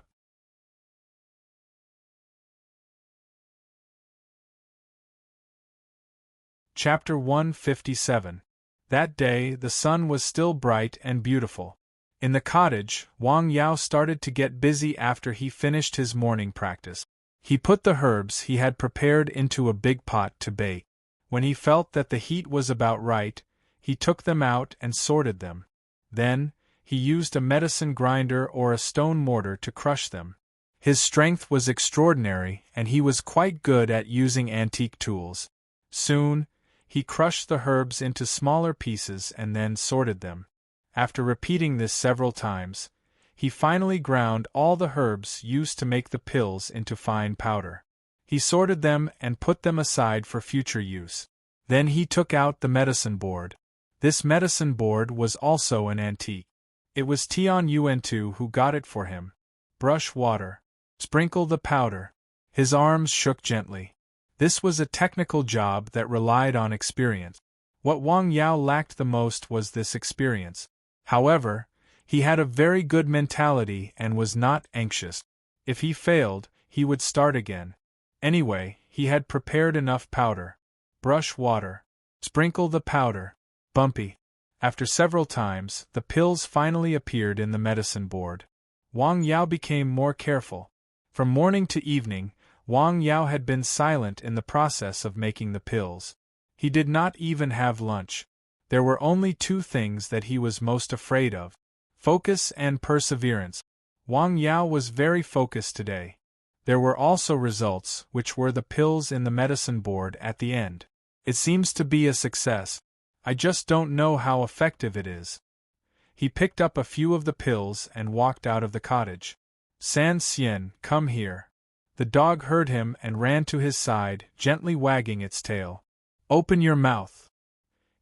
Chapter 157. That day, the sun was still bright and beautiful. In the cottage, Wang Yao started to get busy after he finished his morning practice. He put the herbs he had prepared into a big pot to bake. When he felt that the heat was about right, he took them out and sorted them. Then, he used a medicine grinder or a stone mortar to crush them. His strength was extraordinary, and he was quite good at using antique tools. Soon, he crushed the herbs into smaller pieces and then sorted them. After repeating this several times, he finally ground all the herbs used to make the pills into fine powder. He sorted them and put them aside for future use. Then he took out the medicine board. This medicine board was also an antique. It was Tian Yuan-tu who got it for him. Brush water. Sprinkle the powder. His arms shook gently. This was a technical job that relied on experience. What Wang Yao lacked the most was this experience. However, he had a very good mentality and was not anxious. If he failed, he would start again. Anyway, he had prepared enough powder. Brush water. Sprinkle the powder. Bumpy. After several times, the pills finally appeared in the medicine board. Wang Yao became more careful. From morning to evening, Wang Yao had been silent in the process of making the pills. He did not even have lunch. There were only 2 things that he was most afraid of: focus and perseverance. Wang Yao was very focused today. There were also results, which were the pills in the medicine board at the end. It seems to be a success. I just don't know how effective it is. He picked up a few of the pills and walked out of the cottage. San-Sien, come here. The dog heard him and ran to his side, gently wagging its tail. Open your mouth.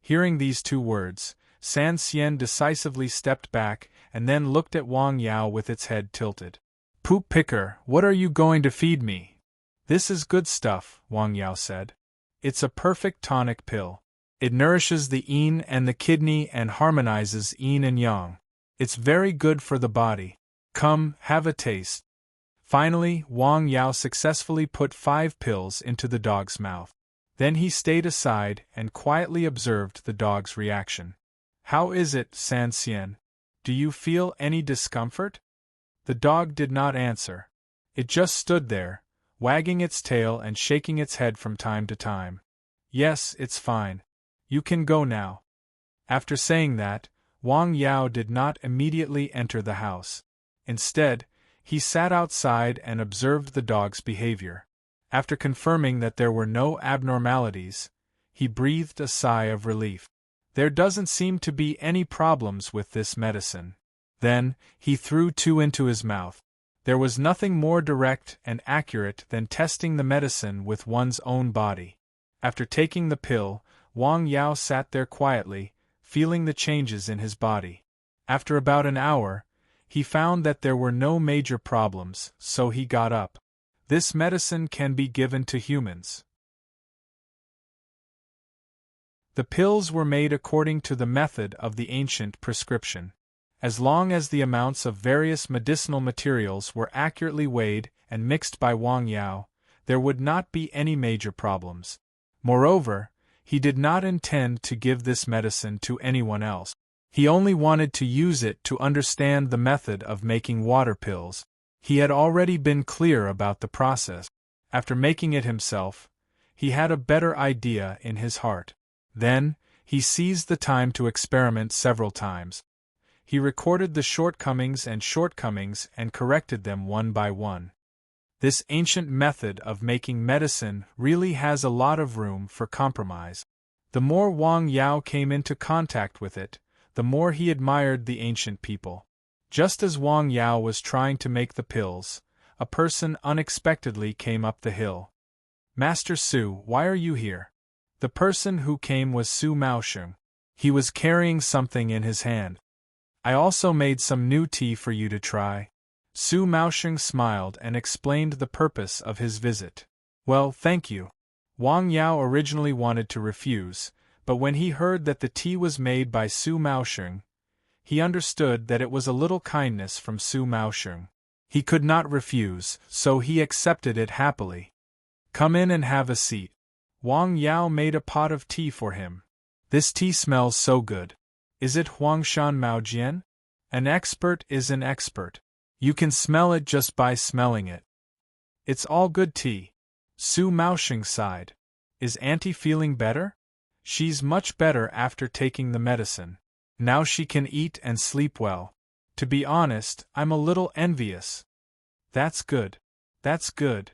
Hearing these 2 words, San-Sien decisively stepped back and then looked at Wang Yao with its head tilted. Poop picker, what are you going to feed me? This is good stuff, Wang Yao said. It's a perfect tonic pill. It nourishes the yin and the kidney and harmonizes yin and yang. It's very good for the body. Come, have a taste. Finally, Wang Yao successfully put 5 pills into the dog's mouth. Then he stayed aside and quietly observed the dog's reaction. How is it, San-Sien? Do you feel any discomfort? The dog did not answer. It just stood there, wagging its tail and shaking its head from time to time. Yes, it's fine. You can go now. After saying that, Wang Yao did not immediately enter the house. Instead, he sat outside and observed the dog's behavior. After confirming that there were no abnormalities, he breathed a sigh of relief. There doesn't seem to be any problems with this medicine. Then, he threw 2 into his mouth. There was nothing more direct and accurate than testing the medicine with one's own body. After taking the pill, Wang Yao sat there quietly, feeling the changes in his body. After about an hour, he found that there were no major problems, so he got up. This medicine can be given to humans. The pills were made according to the method of the ancient prescription. As long as the amounts of various medicinal materials were accurately weighed and mixed by Wang Yao, there would not be any major problems. Moreover, he did not intend to give this medicine to anyone else. He only wanted to use it to understand the method of making water pills. He had already been clear about the process. After making it himself, he had a better idea in his heart. Then, he seized the time to experiment several times. He recorded the shortcomings and corrected them one by one. This ancient method of making medicine really has a lot of room for compromise. The more Wang Yao came into contact with it, the more he admired the ancient people. Just as Wang Yao was trying to make the pills, a person unexpectedly came up the hill. Master Su, why are you here? The person who came was Su Maosheng. He was carrying something in his hand. I also made some new tea for you to try. Su Maosheng smiled and explained the purpose of his visit. Well, thank you. Wang Yao originally wanted to refuse, but when he heard that the tea was made by Su Maosheng, he understood that it was a little kindness from Su Maosheng. He could not refuse, so he accepted it happily. Come in and have a seat. Wang Yao made a pot of tea for him. This tea smells so good. Is it Huangshan Maojian? An expert is an expert. You can smell it just by smelling it. It's all good tea. Su Maosheng sighed. Is Auntie feeling better? She's much better after taking the medicine. Now she can eat and sleep well. To be honest, I'm a little envious. That's good. That's good.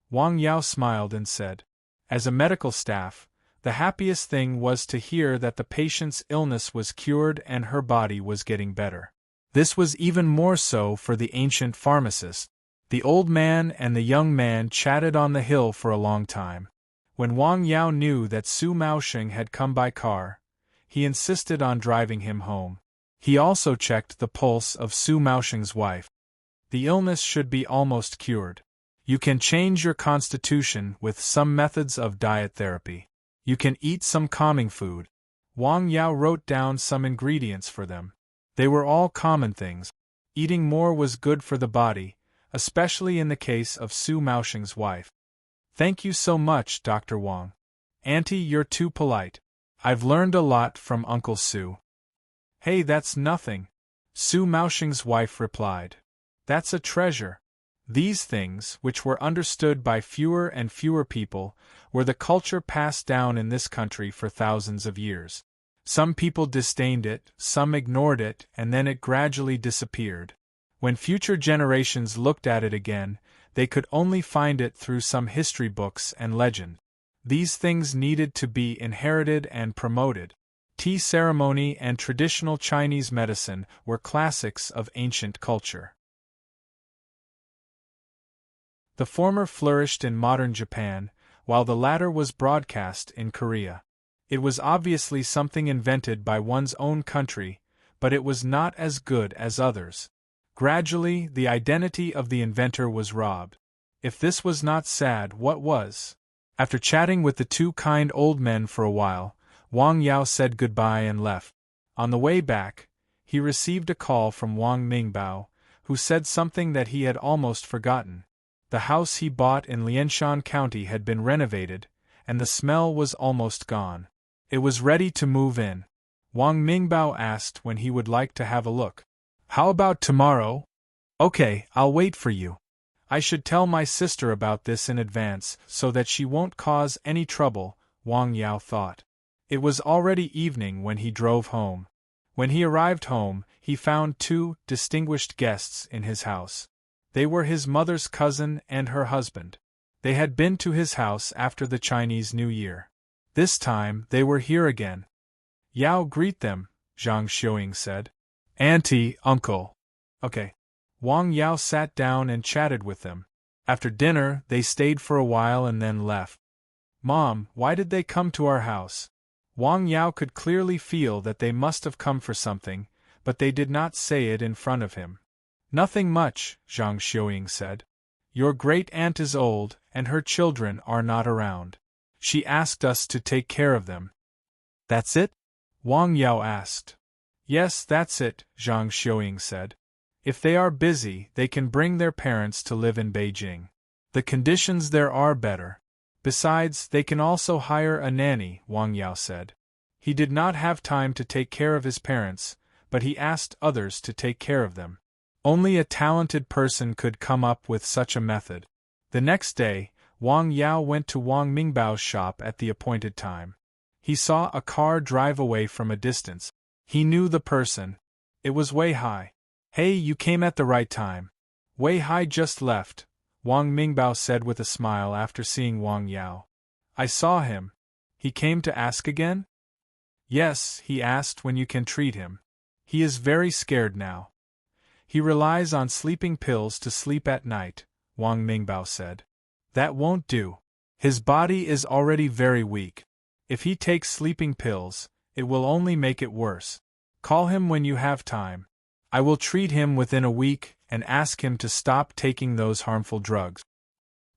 Wang Yao smiled and said. As a medical staff, the happiest thing was to hear that the patient's illness was cured and her body was getting better. This was even more so for the ancient pharmacist. The old man and the young man chatted on the hill for a long time. When Wang Yao knew that Su Maosheng had come by car, he insisted on driving him home. He also checked the pulse of Su Maosheng's wife. The illness should be almost cured. You can change your constitution with some methods of diet therapy. You can eat some calming food. Wang Yao wrote down some ingredients for them. They were all common things. Eating more was good for the body, especially in the case of Su Maosheng's wife. Thank you so much, Dr. Wang. Auntie, you're too polite. I've learned a lot from Uncle Su. Hey, that's nothing, Su Maosheng's wife replied. That's a treasure. These things, which were understood by fewer and fewer people, were the culture passed down in this country for thousands of years. Some people disdained it, some ignored it, and then it gradually disappeared. When future generations looked at it again, they could only find it through some history books and legend. These things needed to be inherited and promoted. tea ceremony and traditional Chinese medicine were classics of ancient culture. The former flourished in modern Japan, while the latter was broadcast in Korea. It was obviously something invented by one's own country, but it was not as good as others. Gradually, the identity of the inventor was robbed. If this was not sad, what was? After chatting with the two kind old men for a while, Wang Yao said goodbye and left. On the way back, he received a call from Wang Mingbao, who said something that he had almost forgotten. The house he bought in Lianshan County had been renovated, and the smell was almost gone. It was ready to move in. Wang Mingbao asked when he would like to have a look. How about tomorrow? Okay, I'll wait for you. I should tell my sister about this in advance so that she won't cause any trouble, Wang Yao thought. It was already evening when he drove home. When he arrived home, he found two distinguished guests in his house. They were his mother's cousin and her husband. They had been to his house after the Chinese New Year. This time, they were here again. Yao, greet them, Zhang Xiuying said. Auntie, uncle. Okay. Wang Yao sat down and chatted with them. After dinner, they stayed for a while and then left. Mom, why did they come to our house? Wang Yao could clearly feel that they must have come for something, but they did not say it in front of him. Nothing much, Zhang Xiuying said. Your great-aunt is old, and her children are not around. She asked us to take care of them. That's it? Wang Yao asked. Yes, that's it, Zhang Xiuying said. If they are busy, they can bring their parents to live in Beijing. The conditions there are better. Besides, they can also hire a nanny, Wang Yao said. He did not have time to take care of his parents, but he asked others to take care of them. Only a talented person could come up with such a method. The next day, Wang Yao went to Wang Mingbao's shop at the appointed time. He saw a car drive away from a distance. He knew the person. It was Wei Hai. Hey, you came at the right time. Wei Hai just left, Wang Mingbao said with a smile after seeing Wang Yao. I saw him. He came to ask again? Yes, he asked when you can treat him. He is very scared now. He relies on sleeping pills to sleep at night, Wang Mingbao said. That won't do. His body is already very weak. If he takes sleeping pills, it will only make it worse. Call him when you have time. I will treat him within a week and ask him to stop taking those harmful drugs.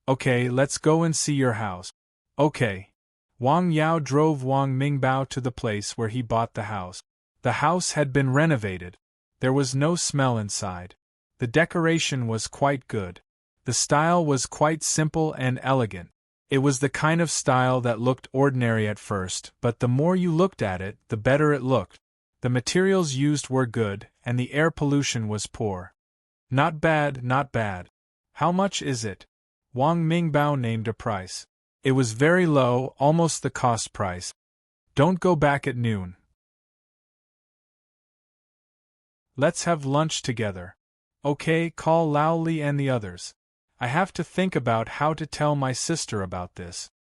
Okay, let's go and see your house. Okay. Wang Yao drove Wang Mingbao to the place where he bought the house. The house had been renovated. There was no smell inside. The decoration was quite good. The style was quite simple and elegant. It was the kind of style that looked ordinary at first, but the more you looked at it, the better it looked. The materials used were good, and the air pollution was poor. Not bad, not bad. How much is it? Wang Mingbao named a price. It was very low, almost the cost price. Don't go back at noon. Let's have lunch together. Okay, call Lao Li and the others. I have to think about how to tell my sister about this.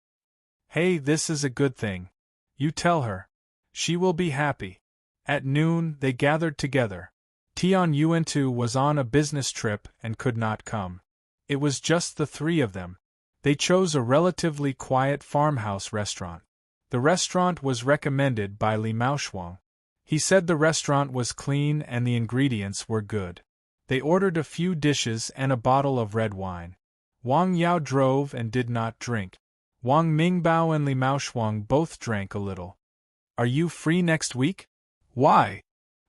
Hey, this is a good thing. You tell her. She will be happy. At noon, they gathered together. Tian Yuantu was on a business trip and could not come. It was just the three of them. They chose a relatively quiet farmhouse restaurant. The restaurant was recommended by Li Maoshuang. He said the restaurant was clean and the ingredients were good. They ordered a few dishes and a bottle of red wine. Wang Yao drove and did not drink. Wang Mingbao and Li Maoshuang both drank a little. Are you free next week? Why?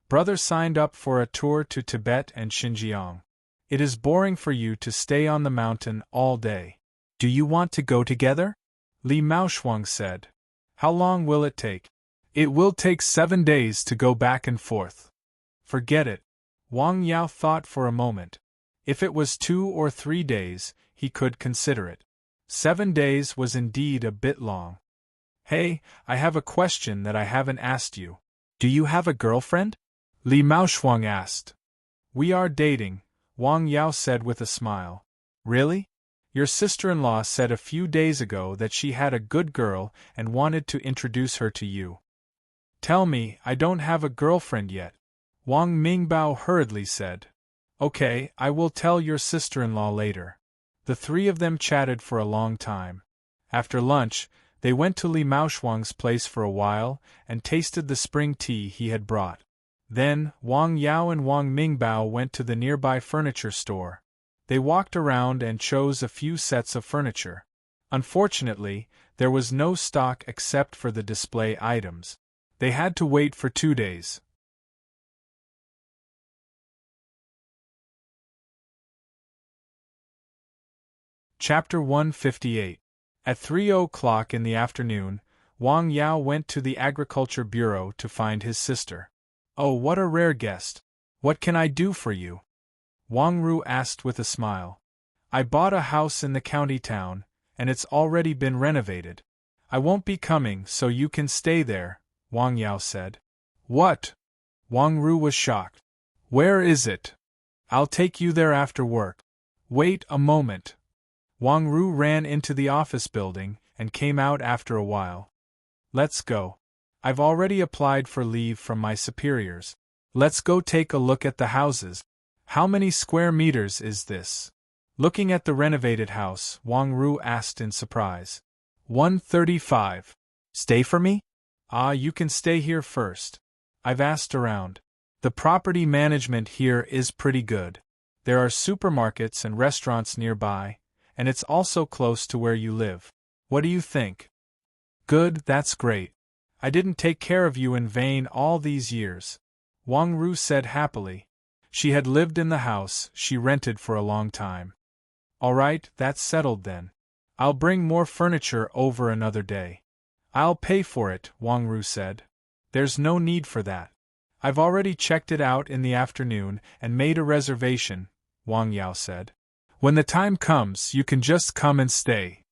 Brother signed up for a tour to Tibet and Xinjiang. It is boring for you to stay on the mountain all day. Do you want to go together? Li Maoshuang said. How long will it take? It will take 7 days to go back and forth. Forget it. Wang Yao thought for a moment. If it was 2 or 3 days, he could consider it. 7 days was indeed a bit long. Hey, I have a question that I haven't asked you. Do you have a girlfriend? Li Maoshuang asked. We are dating, Wang Yao said with a smile. Really? Your sister-in-law said a few days ago that she had a good girl and wanted to introduce her to you. Tell me, I don't have a girlfriend yet, Wang Mingbao hurriedly said. Okay, I will tell your sister-in-law later. The three of them chatted for a long time. After lunch, they went to Li Maoshuang's place for a while and tasted the spring tea he had brought. Then, Wang Yao and Wang Mingbao went to the nearby furniture store. They walked around and chose a few sets of furniture. Unfortunately, there was no stock except for the display items. They had to wait for 2 days. Chapter 158. At 3 o'clock in the afternoon, Wang Yao went to the Agriculture Bureau to find his sister. Oh, what a rare guest! What can I do for you? Wang Ru asked with a smile. I bought a house in the county town, and it's already been renovated. I won't be coming, so you can stay there, Wang Yao said. What? Wang Ru was shocked. Where is it? I'll take you there after work. Wait a moment. Wang Ru ran into the office building and came out after a while. Let's go. I've already applied for leave from my superiors. Let's go take a look at the houses. How many square meters is this? Looking at the renovated house, Wang Ru asked in surprise. 135. Stay for me? You can stay here first. I've asked around. The property management here is pretty good. There are supermarkets and restaurants nearby, and it's also close to where you live. What do you think? Good, that's great. I didn't take care of you in vain all these years, Wang Ru said happily. She had lived in the house she rented for a long time. All right, that's settled then. I'll bring more furniture over another day. I'll pay for it, Wang Ru said. There's no need for that. I've already checked it out in the afternoon and made a reservation, Wang Yao said. When the time comes, you can just come and stay.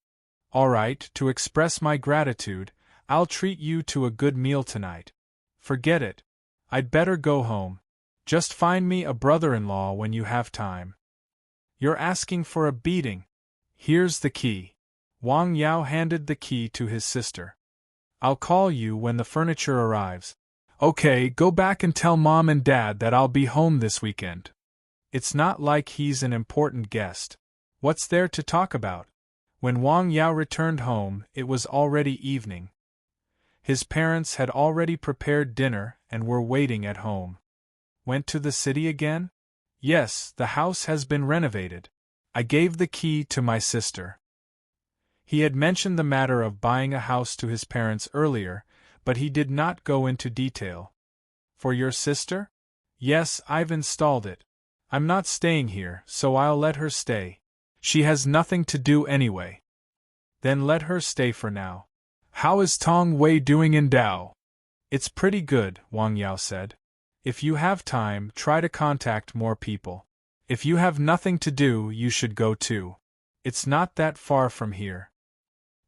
All right, to express my gratitude, I'll treat you to a good meal tonight. Forget it. I'd better go home. Just find me a brother-in-law when you have time. You're asking for a beating. Here's the key. Wang Yao handed the key to his sister. I'll call you when the furniture arrives. Okay, go back and tell Mom and Dad that I'll be home this weekend. It's not like he's an important guest. What's there to talk about? When Wang Yao returned home, it was already evening. His parents had already prepared dinner and were waiting at home. Went to the city again? Yes, the house has been renovated. I gave the key to my sister. He had mentioned the matter of buying a house to his parents earlier, but he did not go into detail. For your sister? Yes, I've installed it. I'm not staying here, so I'll let her stay. She has nothing to do anyway. Then let her stay for now. How is Tong Wei doing in Dao? It's pretty good, Wang Yao said. If you have time, try to contact more people. If you have nothing to do, you should go too. It's not that far from here.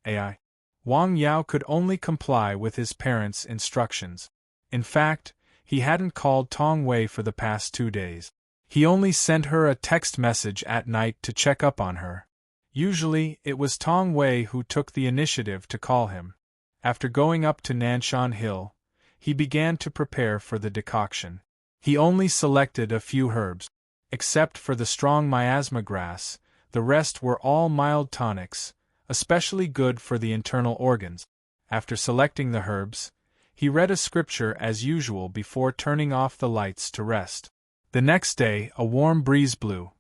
AI. Wang Yao could only comply with his parents' instructions. In fact, he hadn't called Tong Wei for the past 2 days. He only sent her a text message at night to check up on her. Usually, it was Tong Wei who took the initiative to call him. After going up to Nanshan Hill, he began to prepare for the decoction. He only selected a few herbs. Except for the strong miasma grass, the rest were all mild tonics, especially good for the internal organs. After selecting the herbs, he read a scripture as usual before turning off the lights to rest. The next day, a warm breeze blew.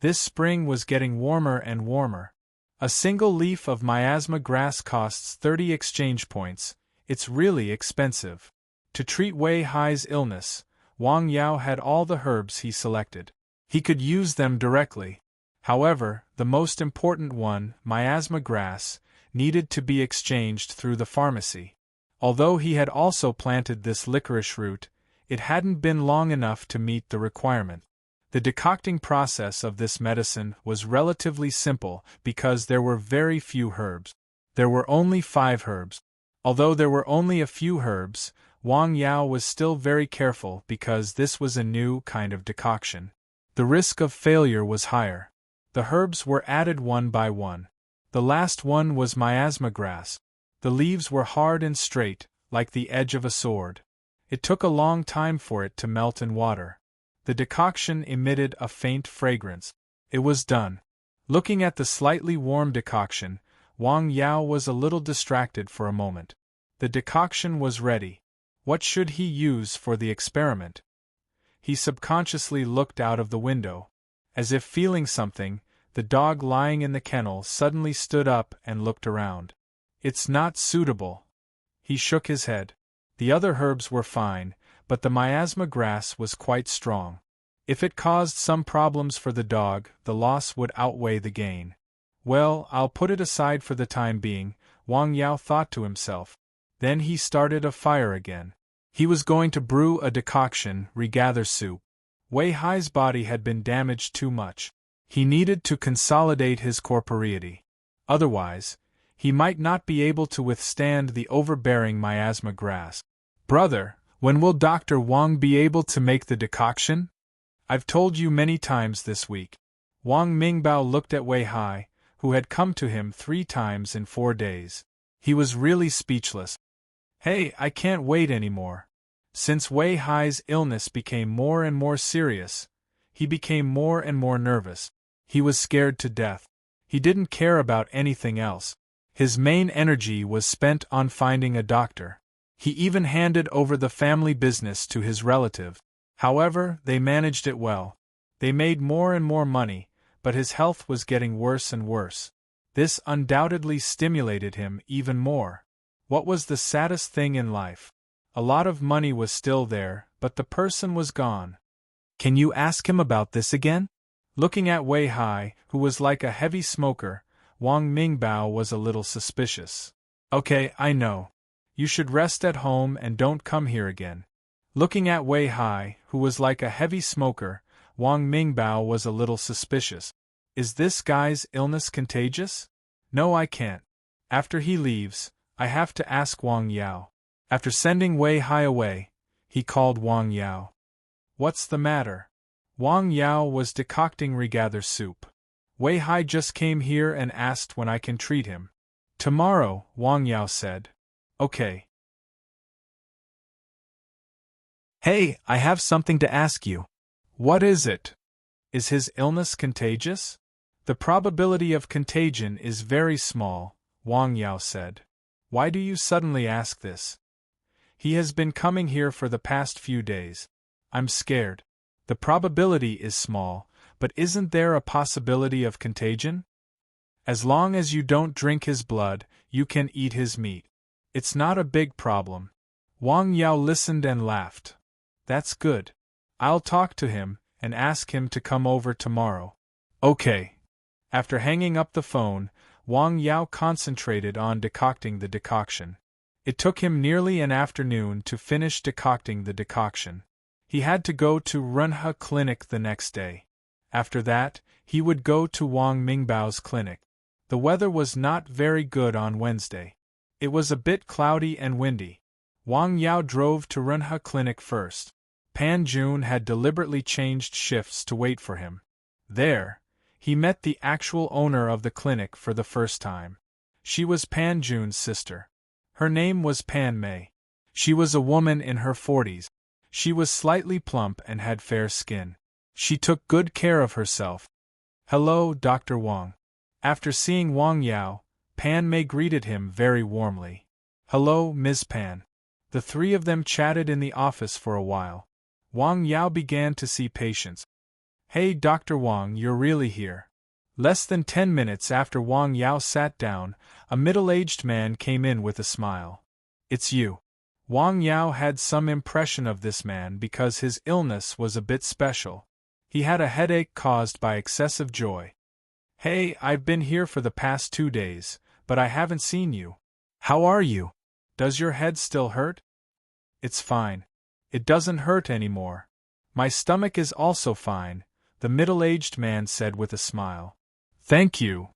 This spring was getting warmer and warmer. A single leaf of miasma grass costs 30 exchange points. It's really expensive. To treat Wei Hai's illness, Wang Yao had all the herbs he selected. He could use them directly. However, the most important one, miasma grass, needed to be exchanged through the pharmacy. Although he had also planted this licorice root, it hadn't been long enough to meet the requirement. The decocting process of this medicine was relatively simple because there were very few herbs. There were only 5 herbs. Although there were only a few herbs, Wang Yao was still very careful because this was a new kind of decoction. The risk of failure was higher. The herbs were added one by one. The last one was miasma grass. The leaves were hard and straight, like the edge of a sword. It took a long time for it to melt in water. The decoction emitted a faint fragrance. It was done. Looking at the slightly warm decoction, Wang Yao was a little distracted for a moment. The decoction was ready. What should he use for the experiment? He subconsciously looked out of the window. As if feeling something, the dog lying in the kennel suddenly stood up and looked around. It's not suitable. He shook his head. The other herbs were fine, but the miasma grass was quite strong. If it caused some problems for the dog, the loss would outweigh the gain. Well, I'll put it aside for the time being, Wang Yao thought to himself. Then he started a fire again. He was going to brew a decoction, regather soup. Wei Hai's body had been damaged too much. He needed to consolidate his corporeity. Otherwise, he might not be able to withstand the overbearing miasma grass. Brother, when will Dr. Wang be able to make the decoction? I've told you many times this week. Wang Mingbao looked at Wei Hai, who had come to him 3 times in 4 days. He was really speechless. Hey, I can't wait anymore. Since Wei Hai's illness became more and more serious, he became more and more nervous. He was scared to death. He didn't care about anything else. His main energy was spent on finding a doctor. He even handed over the family business to his relative. However, they managed it well. They made more and more money, but his health was getting worse and worse. This undoubtedly stimulated him even more. What was the saddest thing in life? A lot of money was still there, but the person was gone. Can you ask him about this again? Looking at Wei Hai, who was like a heavy smoker, Wang Mingbao was a little suspicious. Okay, I know. You should rest at home and don't come here again. Looking at Wei Hai, who was like a heavy smoker, Wang Mingbao was a little suspicious. Is this guy's illness contagious? No, I can't. After he leaves, I have to ask Wang Yao. After sending Wei Hai away, he called Wang Yao. What's the matter? Wang Yao was decocting regather soup. Wei Hai just came here and asked when I can treat him. Tomorrow, Wang Yao said. Okay. Hey, I have something to ask you. What is it? Is his illness contagious? The probability of contagion is very small, Wang Yao said. Why do you suddenly ask this? He has been coming here for the past few days. I'm scared. The probability is small, but isn't there a possibility of contagion? As long as you don't drink his blood, you can eat his meat. It's not a big problem. Wang Yao listened and laughed. That's good. I'll talk to him and ask him to come over tomorrow. Okay. After hanging up the phone, Wang Yao concentrated on decocting the decoction. It took him nearly an afternoon to finish decocting the decoction. He had to go to Runhe Clinic the next day. After that, he would go to Wang Mingbao's clinic. The weather was not very good on Wednesday. It was a bit cloudy and windy. Wang Yao drove to Runhe Clinic first. Pan Jun had deliberately changed shifts to wait for him. There, he met the actual owner of the clinic for the first time. She was Pan Jun's sister. Her name was Pan Mei. She was a woman in her 40s. She was slightly plump and had fair skin. She took good care of herself. Hello, Dr. Wang. After seeing Wang Yao, Pan Mei greeted him very warmly. Hello, Ms. Pan. The 3 of them chatted in the office for a while. Wang Yao began to see patients. Hey, Dr. Wang, you're really here. Less than 10 minutes after Wang Yao sat down, a middle-aged man came in with a smile. It's you. Wang Yao had some impression of this man because his illness was a bit special. He had a headache caused by excessive joy. Hey, I've been here for the past 2 days, but I haven't seen you. How are you? Does your head still hurt? It's fine. It doesn't hurt anymore. My stomach is also fine, the middle-aged man said with a smile. Thank you.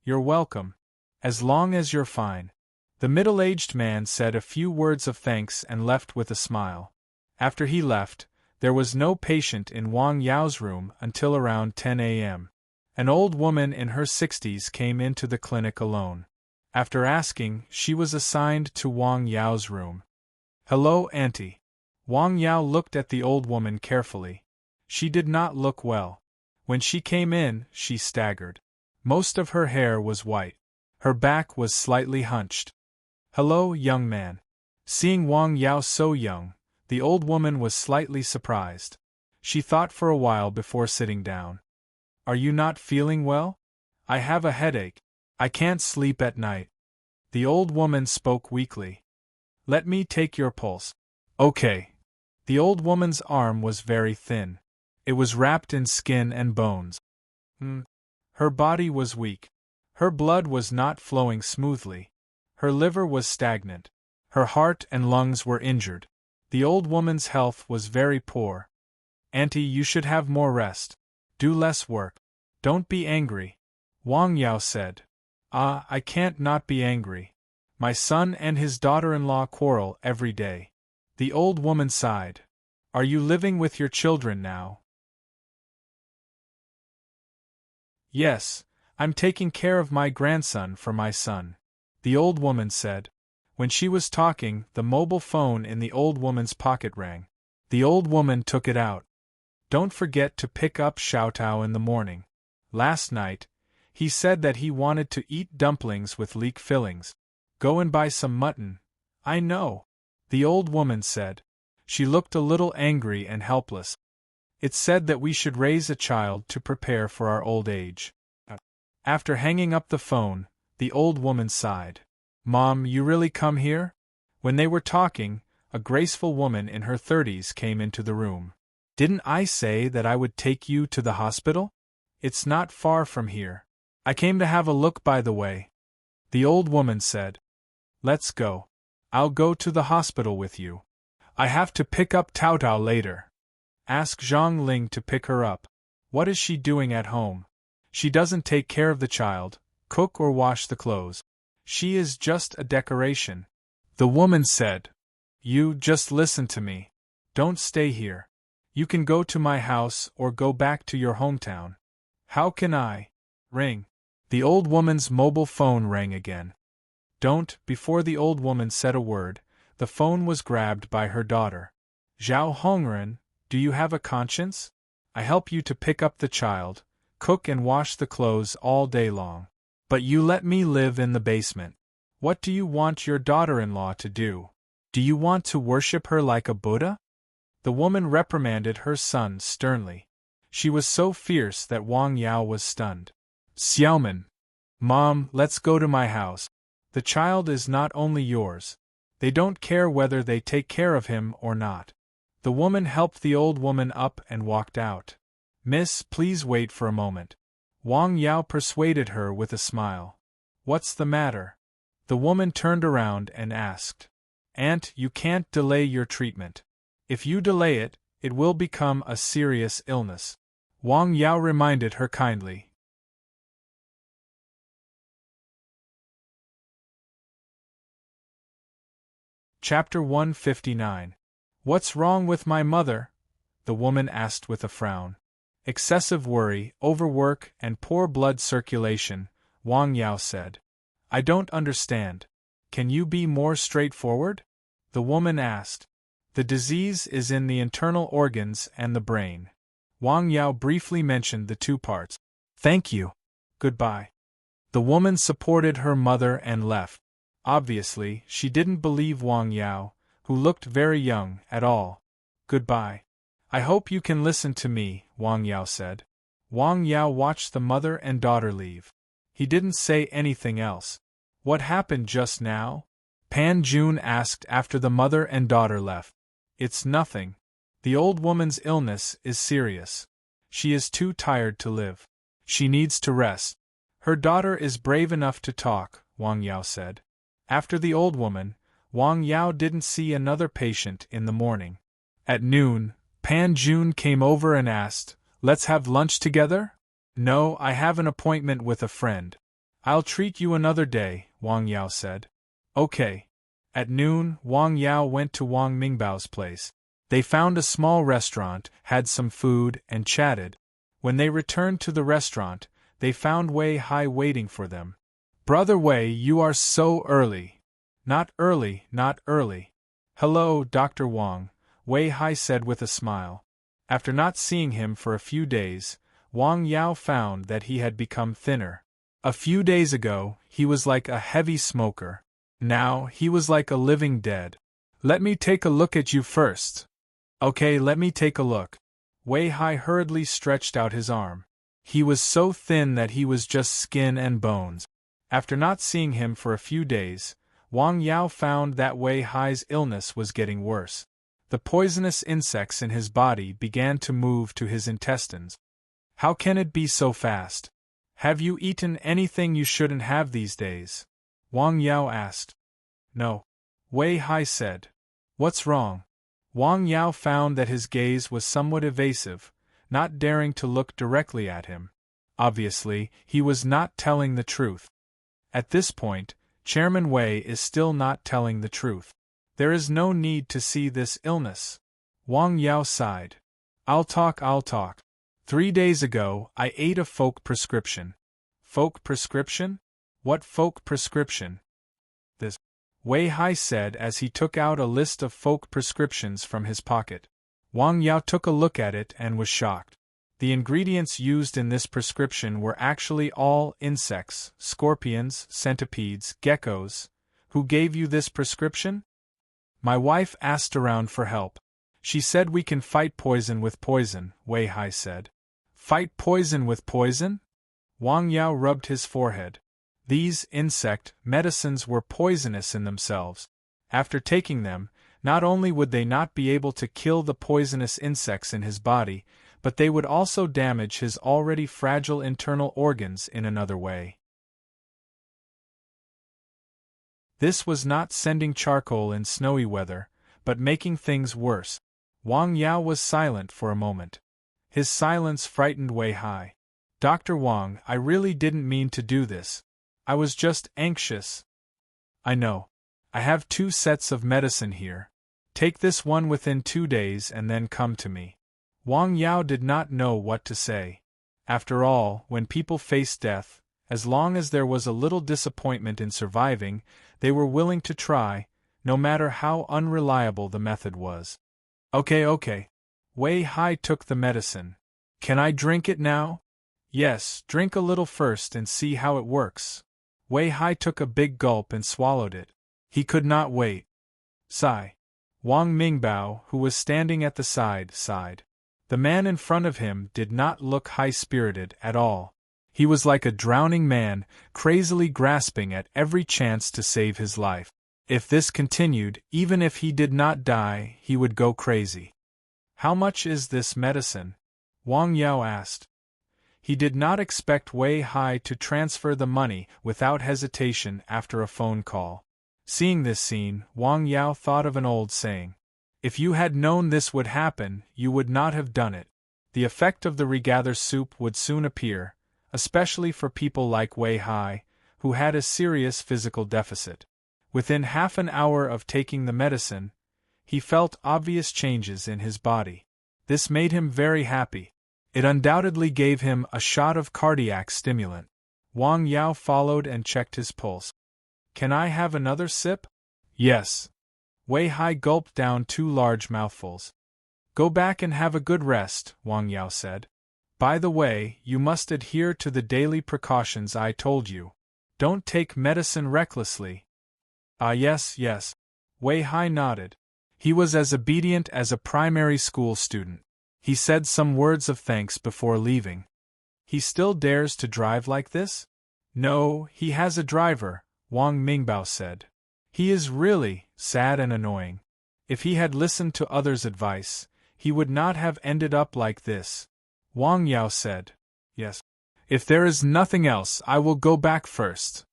You're welcome. As long as you're fine. The middle-aged man said a few words of thanks and left with a smile. After he left, there was no patient in Wang Yao's room until around 10 a.m. An old woman in her 60s came into the clinic alone. After asking, she was assigned to Wang Yao's room. "Hello, Auntie." Wang Yao looked at the old woman carefully. She did not look well. When she came in, she staggered. Most of her hair was white. Her back was slightly hunched. "Hello, young man." Seeing Wang Yao so young, the old woman was slightly surprised. She thought for a while before sitting down. "Are you not feeling well?" "I have a headache. I can't sleep at night." The old woman spoke weakly. "Let me take your pulse." "Okay." The old woman's arm was very thin. It was wrapped in skin and bones. Her body was weak. Her blood was not flowing smoothly. Her liver was stagnant. Her heart and lungs were injured. The old woman's health was very poor. "Auntie, you should have more rest. Do less work. Don't be angry," Wang Yao said. "Ah, I can't not be angry. My son and his daughter-in-law quarrel every day." The old woman sighed. "Are you living with your children now?" "Yes, I'm taking care of my grandson for my son," the old woman said. When she was talking, the mobile phone in the old woman's pocket rang. The old woman took it out. "Don't forget to pick up Xiaotao in the morning. Last night, he said that he wanted to eat dumplings with leek fillings. Go and buy some mutton." "I know," the old woman said. She looked a little angry and helpless. "It's said that we should raise a child to prepare for our old age." After hanging up the phone, the old woman sighed. "Mom, you really come here?" When they were talking, a graceful woman in her 30s came into the room. "Didn't I say that I would take you to the hospital? It's not far from here. I came to have a look by the way," the old woman said. "Let's go. I'll go to the hospital with you. I have to pick up Taotao later. Ask Zhang Ling to pick her up. What is she doing at home? She doesn't take care of the child, cook or wash the clothes. She is just a decoration," the woman said. "You just listen to me. Don't stay here. You can go to my house or go back to your hometown." "How can I?" Ring. The old woman's mobile phone rang again. "Don't," before the old woman said a word, the phone was grabbed by her daughter. "Zhao Hongren, do you have a conscience? I help you to pick up the child, cook and wash the clothes all day long. But you let me live in the basement. What do you want your daughter-in-law to do? Do you want to worship her like a Buddha?" The woman reprimanded her son sternly. She was so fierce that Wang Yao was stunned. "Xiaoman! Mom, let's go to my house. The child is not only yours. They don't care whether they take care of him or not." The woman helped the old woman up and walked out. "Miss, please wait for a moment." Wang Yao persuaded her with a smile. "What's the matter?" The woman turned around and asked. "Aunt, you can't delay your treatment. If you delay it, it will become a serious illness," Wang Yao reminded her kindly. Chapter 159. "What's wrong with my mother?" the woman asked with a frown. "Excessive worry, overwork, and poor blood circulation," Wang Yao said. "I don't understand. Can you be more straightforward?" the woman asked. "The disease is in the internal organs and the brain." Wang Yao briefly mentioned the two parts. "Thank you. Goodbye." The woman supported her mother and left. Obviously, she didn't believe Wang Yao, who looked very young, at all. "Goodbye. I hope you can listen to me," Wang Yao said. Wang Yao watched the mother and daughter leave. He didn't say anything else. "What happened just now?" Pan Jun asked after the mother and daughter left. "It's nothing. The old woman's illness is serious. She is too tired to live. She needs to rest." "Her daughter is brave enough to talk," Wang Yao said. After the old woman, Wang Yao didn't see another patient in the morning. At noon, Pan Jun came over and asked, "Let's have lunch together?" "No, I have an appointment with a friend. I'll treat you another day," Wang Yao said. "Okay." At noon, Wang Yao went to Wang Mingbao's place. They found a small restaurant, had some food, and chatted. When they returned to the restaurant, they found Wei Hai waiting for them. Brother Wei, you are so early. Not early, not early. Hello, Dr. Wang, Wei Hai said with a smile. After not seeing him for a few days, Wang Yao found that he had become thinner. A few days ago, he was like a heavy smoker. Now, he was like a living dead. Let me take a look at you first. Okay, let me take a look. Wei Hai hurriedly stretched out his arm. He was so thin that he was just skin and bones. After not seeing him for a few days, Wang Yao found that Wei Hai's illness was getting worse. The poisonous insects in his body began to move to his intestines. How can it be so fast? Have you eaten anything you shouldn't have these days? Wang Yao asked. No. Wei Hai said. What's wrong? Wang Yao found that his gaze was somewhat evasive, not daring to look directly at him. Obviously, he was not telling the truth. At this point, Chairman Wei is still not telling the truth. There is no need to see this illness. Wang Yao sighed. I'll talk. 3 days ago, I ate a folk prescription. Folk prescription? What folk prescription? This, Wei Hai said as he took out a list of folk prescriptions from his pocket. Wang Yao took a look at it and was shocked. The ingredients used in this prescription were actually all insects, scorpions, centipedes, geckos. Who gave you this prescription? My wife asked around for help. She said we can fight poison with poison, Wei Hai said. Fight poison with poison? Wang Yao rubbed his forehead. These insect medicines were poisonous in themselves. After taking them, not only would they not be able to kill the poisonous insects in his body, but they would also damage his already fragile internal organs in another way. This was not sending charcoal in snowy weather, but making things worse. Wang Yao was silent for a moment. His silence frightened Wei Hai. Dr. Wang, I really didn't mean to do this. I was just anxious. I know. I have 2 sets of medicine here. Take this one within 2 days and then come to me. Wang Yao did not know what to say. After all, when people face death, as long as there was a little disappointment in surviving, they were willing to try, no matter how unreliable the method was. Okay. Wei Hai took the medicine. Can I drink it now? Yes, drink a little first and see how it works. Wei Hai took a big gulp and swallowed it. He could not wait. Sigh. Wang Mingbao, who was standing at the side, sighed. The man in front of him did not look high-spirited at all. He was like a drowning man, crazily grasping at every chance to save his life. If this continued, even if he did not die, he would go crazy. How much is this medicine? Wang Yao asked. He did not expect Wei Hai to transfer the money without hesitation after a phone call. Seeing this scene, Wang Yao thought of an old saying. If you had known this would happen, you would not have done it. The effect of the regather soup would soon appear, especially for people like Wei Hai, who had a serious physical deficit. Within half an hour of taking the medicine, he felt obvious changes in his body. This made him very happy. It undoubtedly gave him a shot of cardiac stimulant. Wang Yao followed and checked his pulse. Can I have another sip? Yes. Wei Hai gulped down 2 large mouthfuls. Go back and have a good rest, Wang Yao said. By the way, you must adhere to the daily precautions I told you. Don't take medicine recklessly. Ah yes. Wei Hai nodded. He was as obedient as a primary school student. He said some words of thanks before leaving. He still dares to drive like this? No, he has a driver, Wang Mingbao said. He is really sad and annoying. If he had listened to others' advice, he would not have ended up like this. Wang Yao said. Yes. If there is nothing else, I will go back first.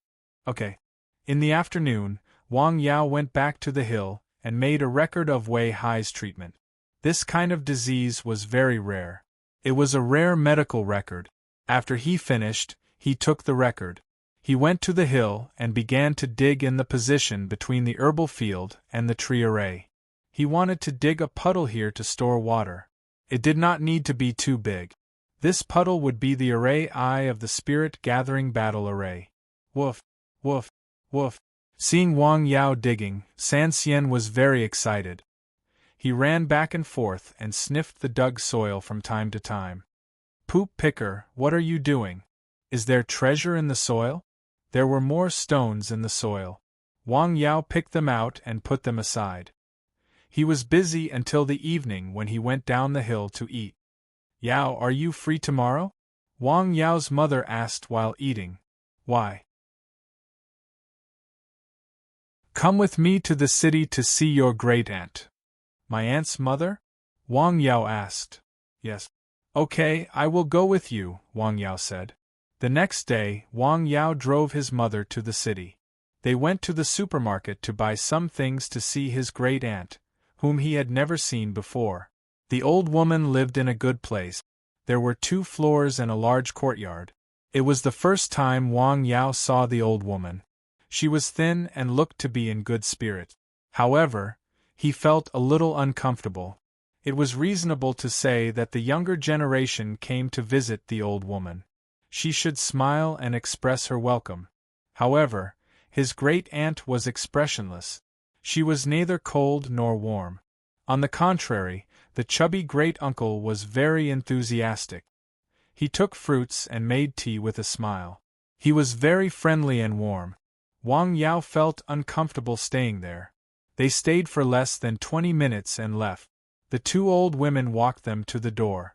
Okay. In the afternoon, Wang Yao went back to the hill and made a record of Wei Hai's treatment. This kind of disease was very rare. It was a rare medical record. After he finished, he took the record. He went to the hill and began to dig in the position between the herbal field and the tree array. He wanted to dig a puddle here to store water. It did not need to be too big. This puddle would be the array eye of the spirit gathering battle array. Woof! Woof, woof. Seeing Wang Yao digging, San Xian was very excited. He ran back and forth and sniffed the dug soil from time to time. Poop picker, what are you doing? Is there treasure in the soil? There were more stones in the soil. Wang Yao picked them out and put them aside. He was busy until the evening when he went down the hill to eat. Yao, are you free tomorrow? Wang Yao's mother asked while eating. Why? Come with me to the city to see your great-aunt. My aunt's mother? Wang Yao asked. Yes. Okay, I will go with you, Wang Yao said. The next day, Wang Yao drove his mother to the city. They went to the supermarket to buy some things to see his great-aunt, whom he had never seen before. The old woman lived in a good place. There were 2 floors and a large courtyard. It was the first time Wang Yao saw the old woman. She was thin and looked to be in good spirits. However, he felt a little uncomfortable. It was reasonable to say that the younger generation came to visit the old woman. She should smile and express her welcome. However, his great-aunt was expressionless. She was neither cold nor warm. On the contrary, the chubby great-uncle was very enthusiastic. He took fruits and made tea with a smile. He was very friendly and warm. Wang Yao felt uncomfortable staying there. They stayed for less than 20 minutes and left. The 2 old women walked them to the door.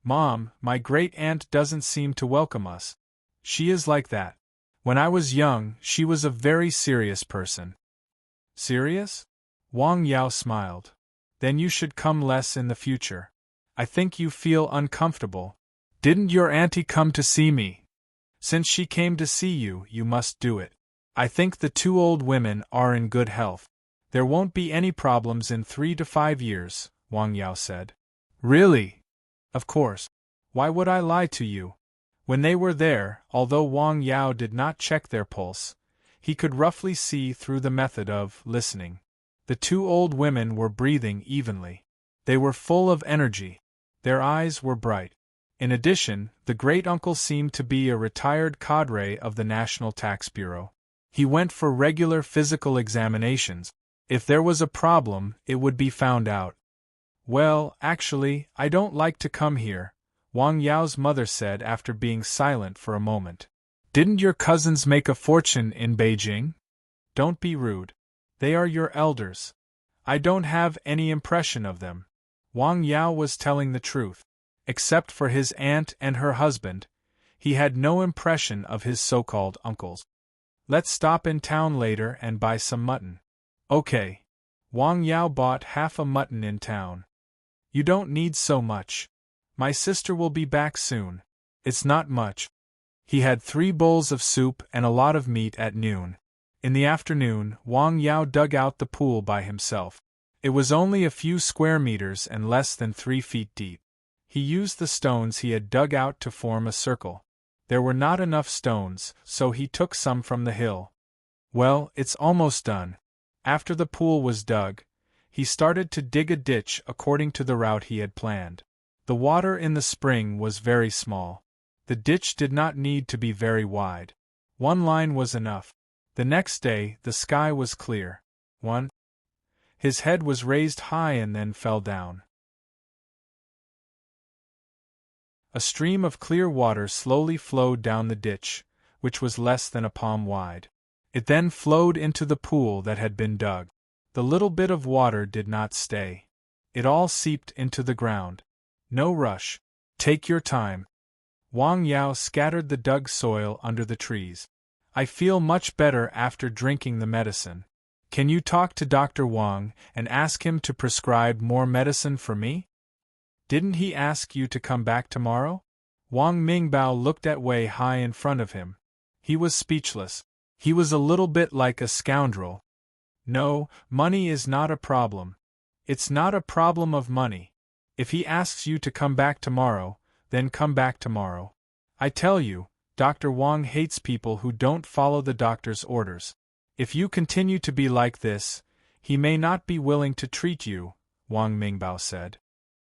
Mom, my great-aunt doesn't seem to welcome us. She is like that. When I was young, she was a very serious person. Serious? Wang Yao smiled. Then you should come less in the future. I think you feel uncomfortable. Didn't your auntie come to see me? Since she came to see you, you must do it. I think the 2 old women are in good health. There won't be any problems in 3 to 5 years, Wang Yao said. Really? Of course. Why would I lie to you? When they were there, although Wang Yao did not check their pulse, he could roughly see through the method of listening. The 2 old women were breathing evenly. They were full of energy. Their eyes were bright. In addition, the great-uncle seemed to be a retired cadre of the National Tax Bureau. He went for regular physical examinations. If there was a problem, it would be found out. Well, actually, I don't like to come here, Wang Yao's mother said after being silent for a moment. Didn't your cousins make a fortune in Beijing? Don't be rude. They are your elders. I don't have any impression of them. Wang Yao was telling the truth. Except for his aunt and her husband, he had no impression of his so-called uncles. Let's stop in town later and buy some mutton. Okay. Wang Yao bought half a mutton in town. You don't need so much. My sister will be back soon. It's not much. He had 3 bowls of soup and a lot of meat at noon. In the afternoon, Wang Yao dug out the pool by himself. It was only a few square meters and less than 3 feet deep. He used the stones he had dug out to form a circle. There were not enough stones, so he took some from the hill. Well, it's almost done. After the pool was dug, he started to dig a ditch according to the route he had planned. The water in the spring was very small. The ditch did not need to be very wide. 1 line was enough. The next day, the sky was clear. His head was raised high and then fell down. A stream of clear water slowly flowed down the ditch, which was less than a palm wide. It then flowed into the pool that had been dug. The little bit of water did not stay. It all seeped into the ground. No rush. Take your time. Wang Yao scattered the dug soil under the trees. I feel much better after drinking the medicine. Can you talk to Dr. Wang and ask him to prescribe more medicine for me? Didn't he ask you to come back tomorrow? Wang Mingbao looked at Wei Hai in front of him. He was speechless. He was a little bit like a scoundrel. No, money is not a problem. It's not a problem of money. If he asks you to come back tomorrow, then come back tomorrow. I tell you, Dr. Wang hates people who don't follow the doctor's orders. If you continue to be like this, he may not be willing to treat you, Wang Mingbao said.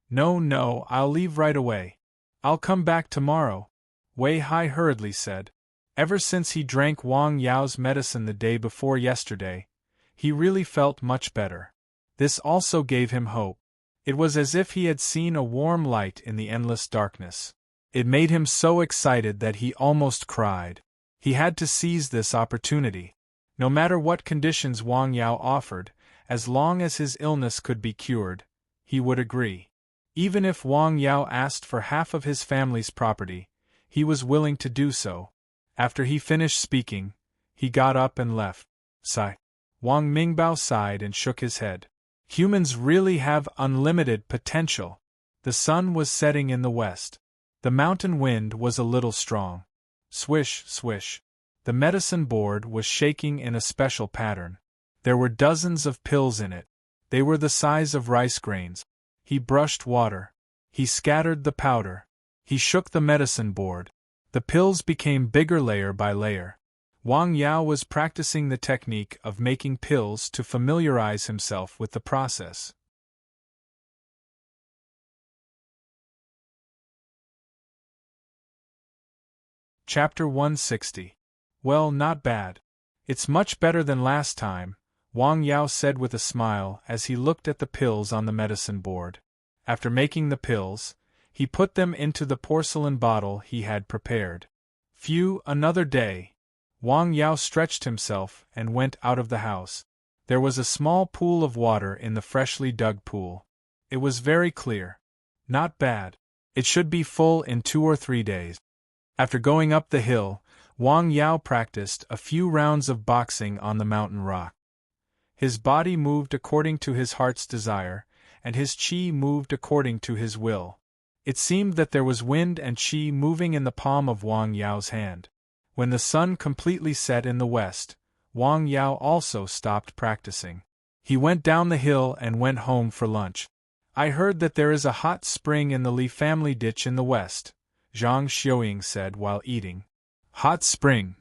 No, I'll leave right away. I'll come back tomorrow, Wei Hai hurriedly said. Ever since he drank Wang Yao's medicine the day before yesterday, he really felt much better. This also gave him hope. It was as if he had seen a warm light in the endless darkness. It made him so excited that he almost cried. He had to seize this opportunity. No matter what conditions Wang Yao offered, as long as his illness could be cured, he would agree. Even if Wang Yao asked for half of his family's property, he was willing to do so. After he finished speaking, he got up and left. Sigh. Wang Mingbao sighed and shook his head. Humans really have unlimited potential. The sun was setting in the west. The mountain wind was a little strong. Swish, swish. The medicine board was shaking in a special pattern. There were dozens of pills in it. They were the size of rice grains. He brushed water. He scattered the powder. He shook the medicine board. The pills became bigger layer by layer. Wang Yao was practicing the technique of making pills to familiarize himself with the process. Chapter 160. Well, not bad. It's much better than last time, Wang Yao said with a smile as he looked at the pills on the medicine board. After making the pills, he put them into the porcelain bottle he had prepared. Phew, another day. Wang Yao stretched himself and went out of the house. There was a small pool of water in the freshly dug pool. It was very clear. Not bad. It should be full in 2 or 3 days. After going up the hill, Wang Yao practiced a few rounds of boxing on the mountain rock. His body moved according to his heart's desire, and his qi moved according to his will. It seemed that there was wind and qi moving in the palm of Wang Yao's hand. When the sun completely set in the west, Wang Yao also stopped practicing. He went down the hill and went home for lunch. I heard that there is a hot spring in the Li family ditch in the west, Zhang Xiuying said while eating. Hot spring?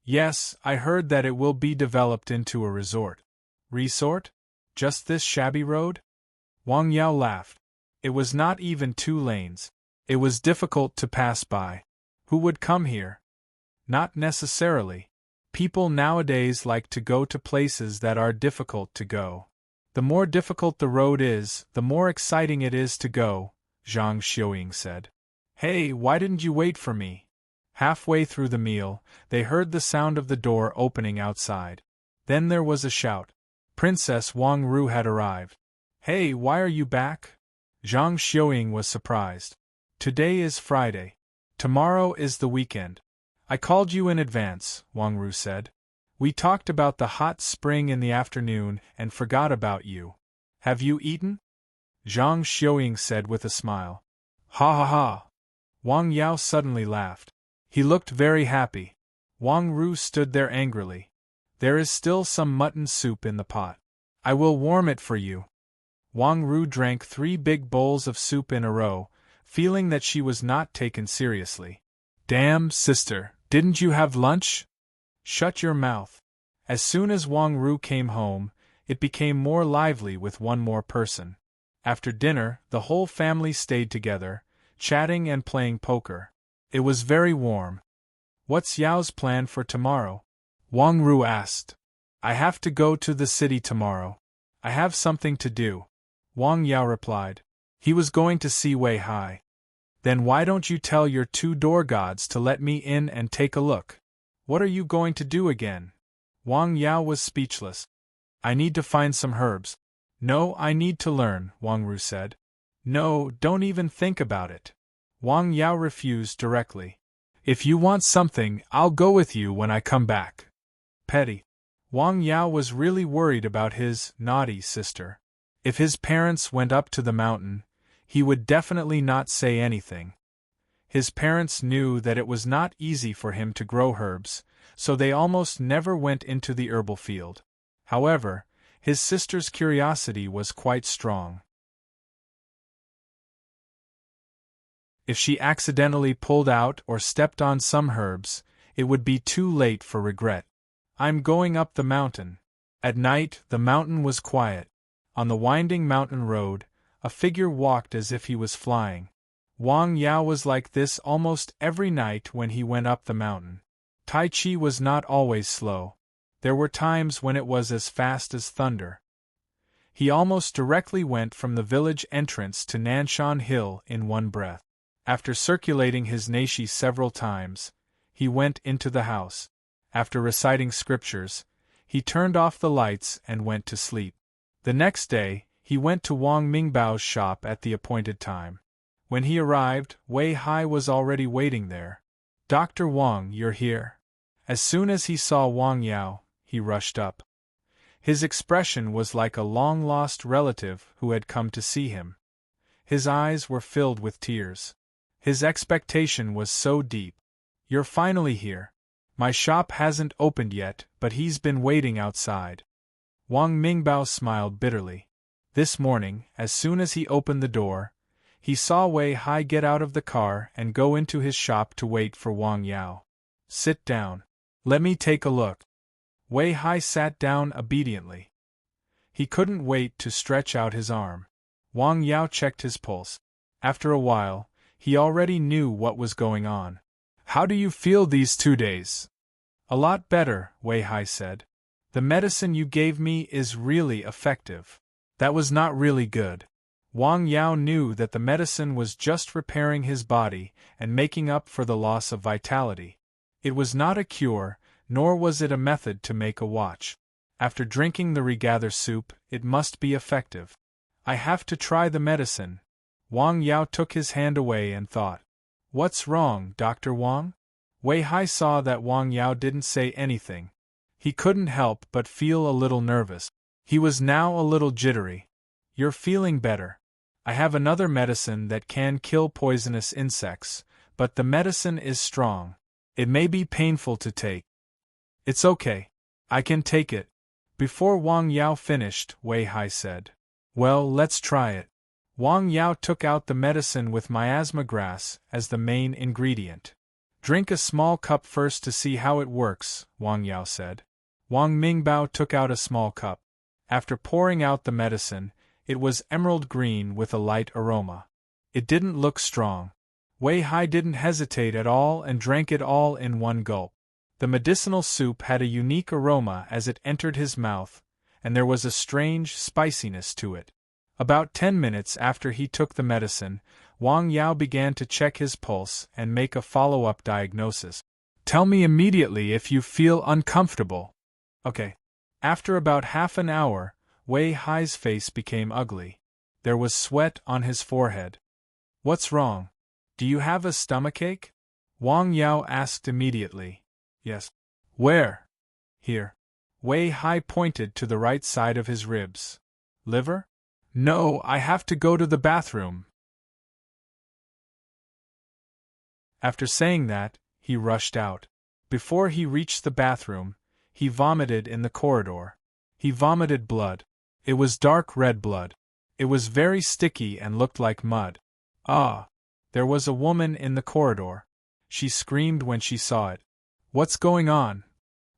Yes, I heard that it will be developed into a resort. Resort? Just this shabby road? Wang Yao laughed. It was not even 2 lanes. It was difficult to pass by. Who would come here? Not necessarily. People nowadays like to go to places that are difficult to go. The more difficult the road is, the more exciting it is to go, Zhang Xiuying said. Hey, why didn't you wait for me? Halfway through the meal, they heard the sound of the door opening outside. Then there was a shout. Princess Wang Ru had arrived. Hey, why are you back? Zhang Xiuying was surprised. Today is Friday. Tomorrow is the weekend. I called you in advance, Wang Ru said. We talked about the hot spring in the afternoon and forgot about you. Have you eaten? Zhang Xiuying said with a smile. Ha ha ha. Wang Yao suddenly laughed. He looked very happy. Wang Ru stood there angrily. There is still some mutton soup in the pot. I will warm it for you. Wang Ru drank 3 big bowls of soup in a row, feeling that she was not taken seriously. Damn, sister, didn't you have lunch? Shut your mouth. As soon as Wang Ru came home, it became more lively with one more person. After dinner, the whole family stayed together, chatting and playing poker. It was very warm. What's Yao's plan for tomorrow? Wang Ru asked. I have to go to the city tomorrow. I have something to do. Wang Yao replied. He was going to see Wei Hai. Then why don't you tell your 2 door gods to let me in and take a look? What are you going to do again? Wang Yao was speechless. I need to find some herbs. No, I need to learn, Wang Ru said. No, don't even think about it. Wang Yao refused directly. If you want something, I'll go with you when I come back. Petty. Wang Yao was really worried about his naughty sister. If his parents went up to the mountain, he would definitely not say anything. His parents knew that it was not easy for him to grow herbs, so they almost never went into the herbal field. However, his sister's curiosity was quite strong. If she accidentally pulled out or stepped on some herbs, it would be too late for regret. I'm going up the mountain. At night, the mountain was quiet. On the winding mountain road, a figure walked as if he was flying. Wang Yao was like this almost every night when he went up the mountain. Tai Chi was not always slow. There were times when it was as fast as thunder. He almost directly went from the village entrance to Nanshan Hill in one breath. After circulating his nashi several times, he went into the house. After reciting scriptures, he turned off the lights and went to sleep. The next day, he went to Wang Mingbao's shop at the appointed time. When he arrived, Wei Hai was already waiting there. "Dr. Wang, you're here." As soon as he saw Wang Yao, he rushed up. His expression was like a long-lost relative who had come to see him. His eyes were filled with tears. His expectation was so deep. "You're finally here. My shop hasn't opened yet, but he's been waiting outside." Wang Mingbao smiled bitterly. This morning, as soon as he opened the door, he saw Wei Hai get out of the car and go into his shop to wait for Wang Yao. "Sit down. Let me take a look." Wei Hai sat down obediently. He couldn't wait to stretch out his arm. Wang Yao checked his pulse. After a while, he already knew what was going on. "How do you feel these 2 days?" "A lot better," Wei Hai said. "The medicine you gave me is really effective." "That was not really good." Wang Yao knew that the medicine was just repairing his body and making up for the loss of vitality. It was not a cure, nor was it a method to make a watch. After drinking the regather soup, it must be effective. "I have to try the medicine." Wang Yao took his hand away and thought. "What's wrong, Dr. Wang?" Wei Hai saw that Wang Yao didn't say anything. He couldn't help but feel a little nervous. He was now a little jittery. "You're feeling better. I have another medicine that can kill poisonous insects, but the medicine is strong. It may be painful to take." "It's okay. I can take it." Before Wang Yao finished, Wei Hai said, "Well, let's try it." Wang Yao took out the medicine with miasma grass as the main ingredient. "Drink a small cup first to see how it works," Wang Yao said. Wang Mingbao took out a small cup. After pouring out the medicine, it was emerald green with a light aroma. It didn't look strong. Wei Hai didn't hesitate at all and drank it all in one gulp. The medicinal soup had a unique aroma as it entered his mouth, and there was a strange spiciness to it. About 10 minutes after he took the medicine, Wang Yao began to check his pulse and make a follow-up diagnosis. "Tell me immediately if you feel uncomfortable." "Okay." After about half an hour, Wei Hai's face became ugly. There was sweat on his forehead. "What's wrong? Do you have a stomachache?" Wang Yao asked immediately. "Yes." "Where?" "Here." Wei Hai pointed to the right side of his ribs. "Liver?" "No, I have to go to the bathroom." After saying that, he rushed out. Before he reached the bathroom, he vomited in the corridor. He vomited blood. It was dark red blood. It was very sticky and looked like mud. "Ah!" There was a woman in the corridor. She screamed when she saw it. "What's going on?"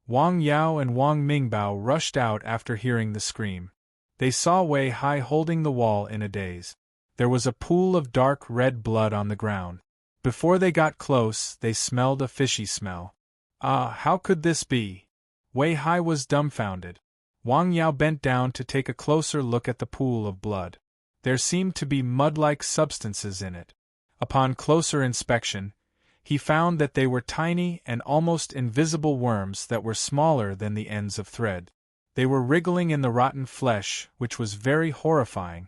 Wang Yao and Wang Mingbao rushed out after hearing the scream. They saw Wei Hai holding the wall in a daze. There was a pool of dark red blood on the ground. Before they got close, they smelled a fishy smell. "Ah, how could this be?" Wei Hai was dumbfounded. Wang Yao bent down to take a closer look at the pool of blood. There seemed to be mud-like substances in it. Upon closer inspection, he found that they were tiny and almost invisible worms that were smaller than the ends of thread. They were wriggling in the rotten flesh, which was very horrifying.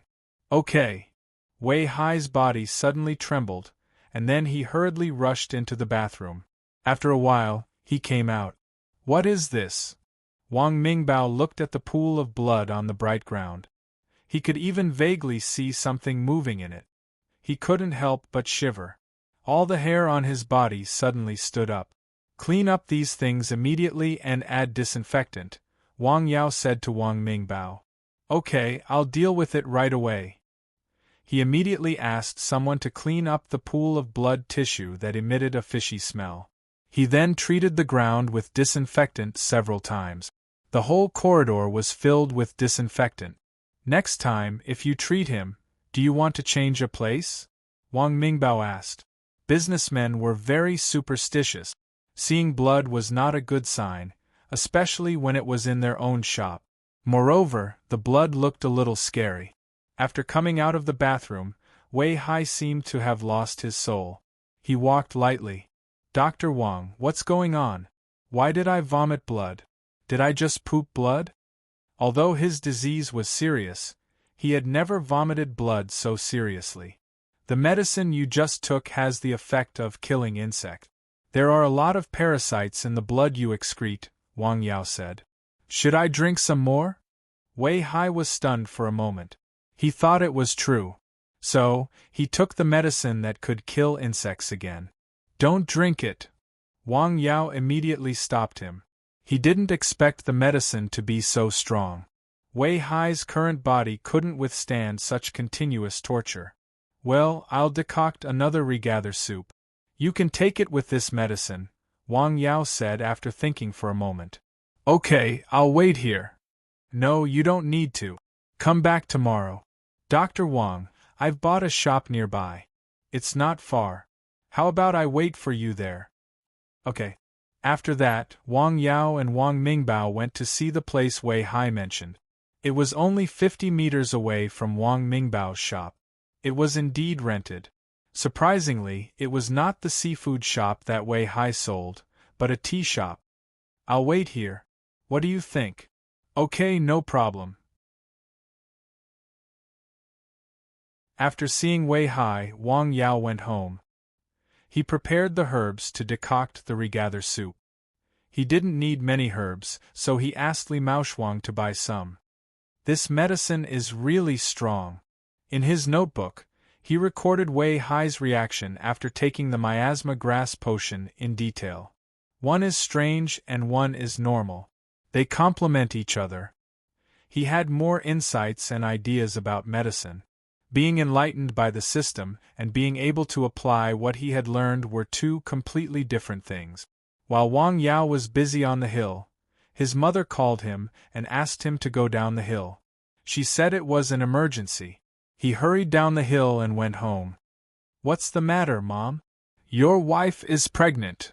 "Okay." Wei Hai's body suddenly trembled, and then he hurriedly rushed into the bathroom. After a while, he came out. "What is this?" Wang Mingbao looked at the pool of blood on the bright ground. He could even vaguely see something moving in it. He couldn't help but shiver. All the hair on his body suddenly stood up. "Clean up these things immediately and add disinfectant," Wang Yao said to Wang Mingbao. "Okay, I'll deal with it right away." He immediately asked someone to clean up the pool of blood tissue that emitted a fishy smell. He then treated the ground with disinfectant several times. The whole corridor was filled with disinfectant. "Next time, if you treat him, do you want to change a place?" Wang Mingbao asked. Businessmen were very superstitious. Seeing blood was not a good sign, especially when it was in their own shop. Moreover, the blood looked a little scary. After coming out of the bathroom, Wei Hai seemed to have lost his soul. He walked lightly. Dr. Wang, what's going on? Why did I vomit blood? Did I just poop blood? Although his disease was serious, he had never vomited blood so seriously. The medicine you just took has the effect of killing insect. There are a lot of parasites in the blood you excrete, Wang Yao said. Should I drink some more? Wei Hai was stunned for a moment. He thought it was true. So, he took the medicine that could kill insects again. Don't drink it. Wang Yao immediately stopped him. He didn't expect the medicine to be so strong. Wei Hai's current body couldn't withstand such continuous torture. Well, I'll decoct another regather soup. You can take it with this medicine, Wang Yao said after thinking for a moment. Okay, I'll wait here. No, you don't need to. Come back tomorrow. Dr. Wang, I've bought a shop nearby. It's not far. How about I wait for you there? Okay. After that, Wang Yao and Wang Mingbao went to see the place Wei Hai mentioned. It was only 50 meters away from Wang Mingbao's shop. It was indeed rented. Surprisingly, it was not the seafood shop that Wei Hai sold, but a tea shop. I'll wait here. What do you think? Okay, no problem. After seeing Wei Hai, Wang Yao went home. He prepared the herbs to decoct the regather soup. He didn't need many herbs, so he asked Li Maoshuang to buy some. This medicine is really strong. In his notebook, he recorded Wei Hai's reaction after taking the miasma grass potion in detail. One is strange and one is normal. They complement each other. He had more insights and ideas about medicine. Being enlightened by the system and being able to apply what he had learned were two completely different things. While Wang Yao was busy on the hill, his mother called him and asked him to go down the hill. She said it was an emergency. He hurried down the hill and went home. What's the matter, Mom? Your wife is pregnant.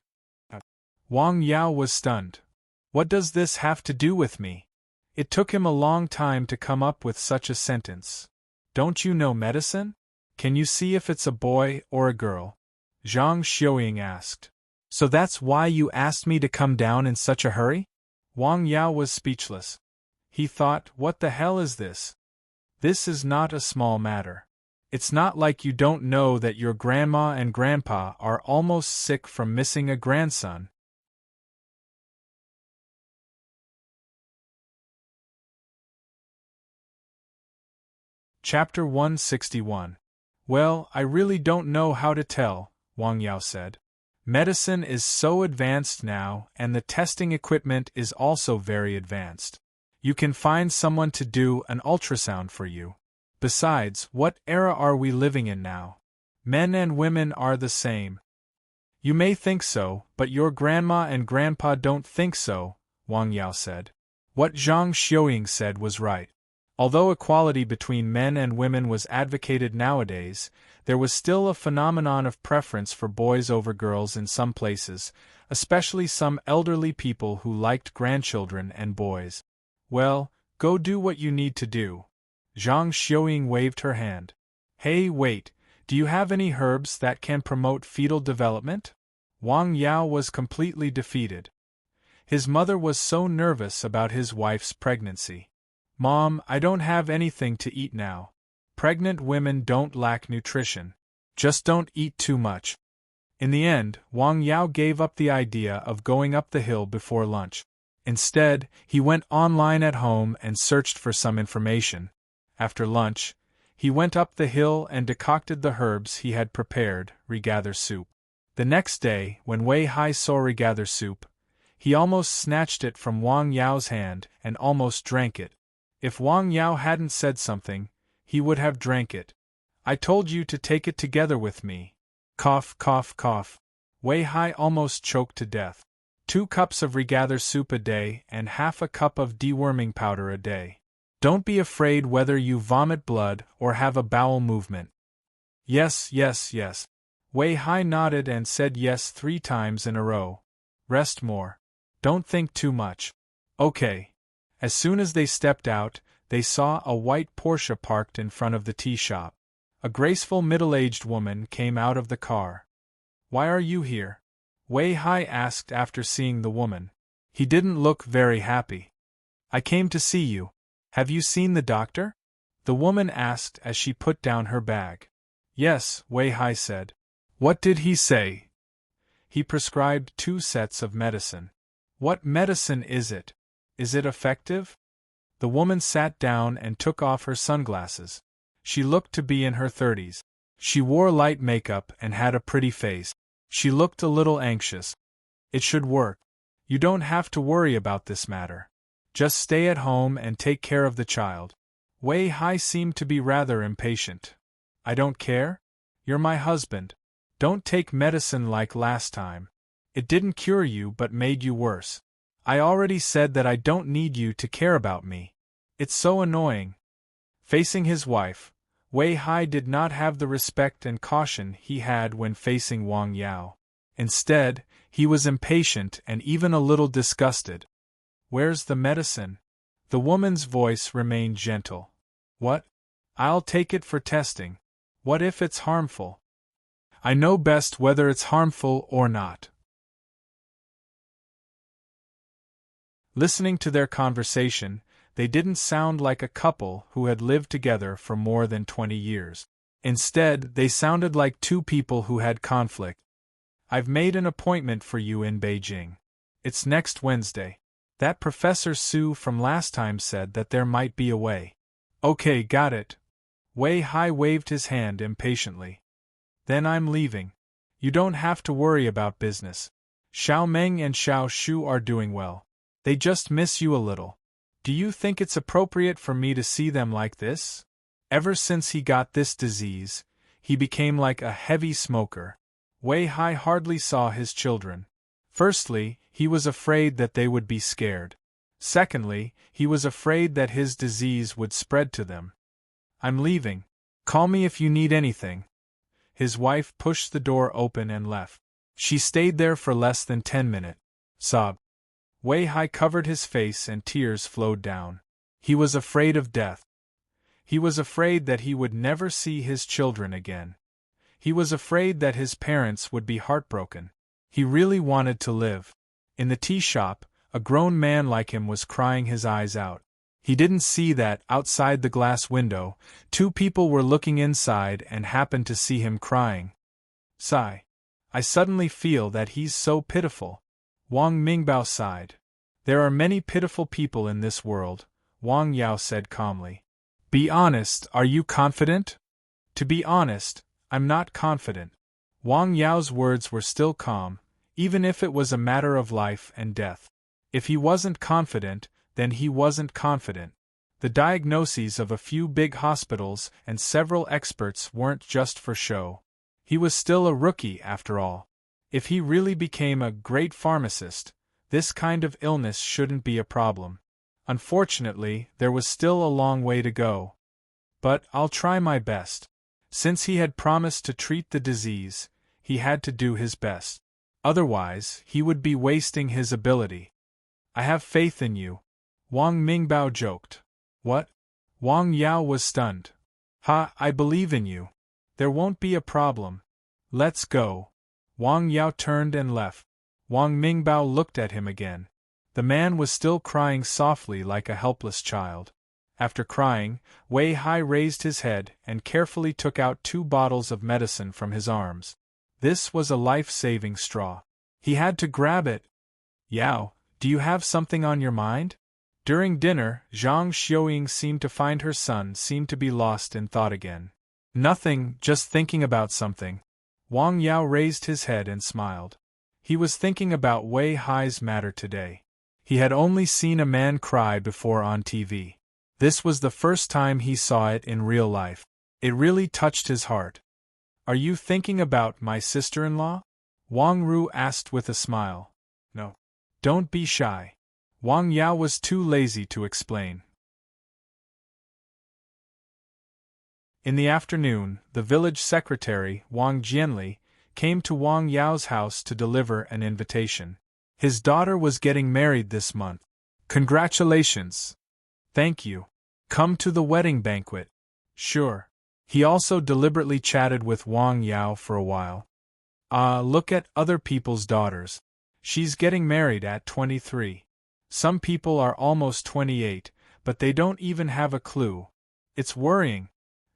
Wang Yao was stunned. What does this have to do with me? It took him a long time to come up with such a sentence. Don't you know medicine? Can you see if it's a boy or a girl? Zhang Xiuying asked. So that's why you asked me to come down in such a hurry? Wang Yao was speechless. He thought, what the hell is this? This is not a small matter. It's not like you don't know that your grandma and grandpa are almost sick from missing a grandson. Chapter 161. Well, I really don't know how to tell, Wang Yao said. Medicine is so advanced now, and the testing equipment is also very advanced. You can find someone to do an ultrasound for you. Besides, what era are we living in now? Men and women are the same. You may think so, but your grandma and grandpa don't think so, Wang Yao said. What Zhang Xiuying said was right. Although equality between men and women was advocated nowadays, there was still a phenomenon of preference for boys over girls in some places, especially some elderly people who liked grandchildren and boys. Well, go do what you need to do. Zhang Xiuying waved her hand. Hey, wait, do you have any herbs that can promote fetal development? Wang Yao was completely defeated. His mother was so nervous about his wife's pregnancy. Mom, I don't have anything to eat now. Pregnant women don't lack nutrition. Just don't eat too much. In the end, Wang Yao gave up the idea of going up the hill before lunch. Instead, he went online at home and searched for some information. After lunch, he went up the hill and decocted the herbs he had prepared, regather soup. The next day, when Wei Hai saw regather soup, he almost snatched it from Wang Yao's hand and almost drank it. If Wang Yao hadn't said something, he would have drank it. I told you to take it together with me. Cough, cough, cough. Wei Hai almost choked to death. 2 cups of regather soup a day and half a cup of deworming powder a day. Don't be afraid whether you vomit blood or have a bowel movement. Yes, yes, yes. Wei Hai nodded and said yes 3 times in a row. Rest more. Don't think too much. Okay. As soon as they stepped out, they saw a white Porsche parked in front of the tea shop. A graceful middle-aged woman came out of the car. Why are you here? Wei Hai asked after seeing the woman. He didn't look very happy. I came to see you. Have you seen the doctor? The woman asked as she put down her bag. Yes, Wei Hai said. What did he say? He prescribed 2 sets of medicine. What medicine is it? Is it effective? The woman sat down and took off her sunglasses. She looked to be in her 30s. She wore light makeup and had a pretty face. She looked a little anxious. It should work. You don't have to worry about this matter. Just stay at home and take care of the child. Wei Hai seemed to be rather impatient. I don't care. You're my husband. Don't take medicine like last time. It didn't cure you but made you worse. I already said that I don't need you to care about me. It's so annoying. Facing his wife, Wei Hai did not have the respect and caution he had when facing Wang Yao. Instead, he was impatient and even a little disgusted. Where's the medicine? The woman's voice remained gentle. What? I'll take it for testing. What if it's harmful? I know best whether it's harmful or not. Listening to their conversation, they didn't sound like a couple who had lived together for more than 20 years. Instead, they sounded like 2 people who had conflict. I've made an appointment for you in Beijing. It's next Wednesday. That Professor Su from last time said that there might be a way. Okay, got it. Wei Hai waved his hand impatiently. Then I'm leaving. You don't have to worry about business. Xiao Meng and Xiao Shu are doing well. They just miss you a little. Do you think it's appropriate for me to see them like this? Ever since he got this disease, he became like a heavy smoker. Wei Hai hardly saw his children. Firstly, he was afraid that they would be scared. Secondly, he was afraid that his disease would spread to them. I'm leaving. Call me if you need anything. His wife pushed the door open and left. She stayed there for less than 10 minutes. Sobbed. Wei Hai covered his face and tears flowed down. He was afraid of death. He was afraid that he would never see his children again. He was afraid that his parents would be heartbroken. He really wanted to live. In the tea shop, a grown man like him was crying his eyes out. He didn't see that, outside the glass window, 2 people were looking inside and happened to see him crying. Sigh. I suddenly feel that he's so pitiful. Wang Mingbao sighed. There are many pitiful people in this world, Wang Yao said calmly. Be honest, are you confident? To be honest, I'm not confident. Wang Yao's words were still calm, even if it was a matter of life and death. If he wasn't confident, then he wasn't confident. The diagnoses of a few big hospitals and several experts weren't just for show. He was still a rookie after all. If he really became a great pharmacist, this kind of illness shouldn't be a problem. Unfortunately, there was still a long way to go. But I'll try my best. Since he had promised to treat the disease, he had to do his best. Otherwise, he would be wasting his ability. I have faith in you. Wang Mingbao joked. What? Wang Yao was stunned. Ha, I believe in you. There won't be a problem. Let's go. Wang Yao turned and left. Wang Mingbao looked at him again. The man was still crying softly like a helpless child. After crying, Wei Hai raised his head and carefully took out 2 bottles of medicine from his arms. This was a life-saving straw. He had to grab it. Yao, do you have something on your mind? During dinner, Zhang Xiuying seemed to find her son seemed to be lost in thought again. Nothing, just thinking about something. Wang Yao raised his head and smiled. He was thinking about Wei Hai's matter today. He had only seen a man cry before on TV. This was the first time he saw it in real life. It really touched his heart. Are you thinking about my sister-in-law? Wang Ru asked with a smile. No. Don't be shy. Wang Yao was too lazy to explain. In the afternoon, the village secretary, Wang Jianli, came to Wang Yao's house to deliver an invitation. His daughter was getting married this month. Congratulations. Thank you. Come to the wedding banquet. Sure. He also deliberately chatted with Wang Yao for a while. Look at other people's daughters. She's getting married at 23. Some people are almost 28, but they don't even have a clue. It's worrying.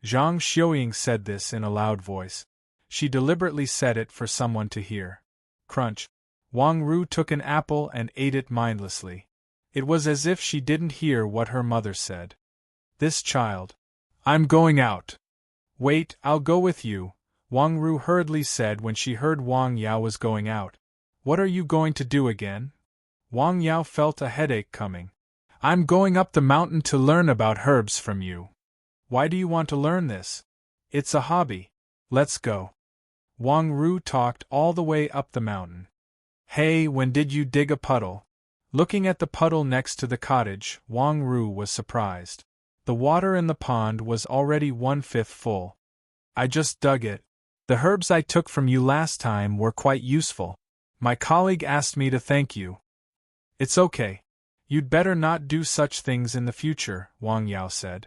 Zhang Xiuying said this in a loud voice. She deliberately said it for someone to hear. Crunch. Wang Ru took an apple and ate it mindlessly. It was as if she didn't hear what her mother said. This child. I'm going out. Wait, I'll go with you, Wang Ru hurriedly said when she heard Wang Yao was going out. What are you going to do again? Wang Yao felt a headache coming. I'm going up the mountain to learn about herbs from you. Why do you want to learn this? It's a hobby. Let's go. Wang Ru talked all the way up the mountain. Hey, when did you dig a puddle? Looking at the puddle next to the cottage, Wang Ru was surprised. The water in the pond was already 1/5 full. I just dug it. The herbs I took from you last time were quite useful. My colleague asked me to thank you. It's okay. You'd better not do such things in the future, Wang Yao said.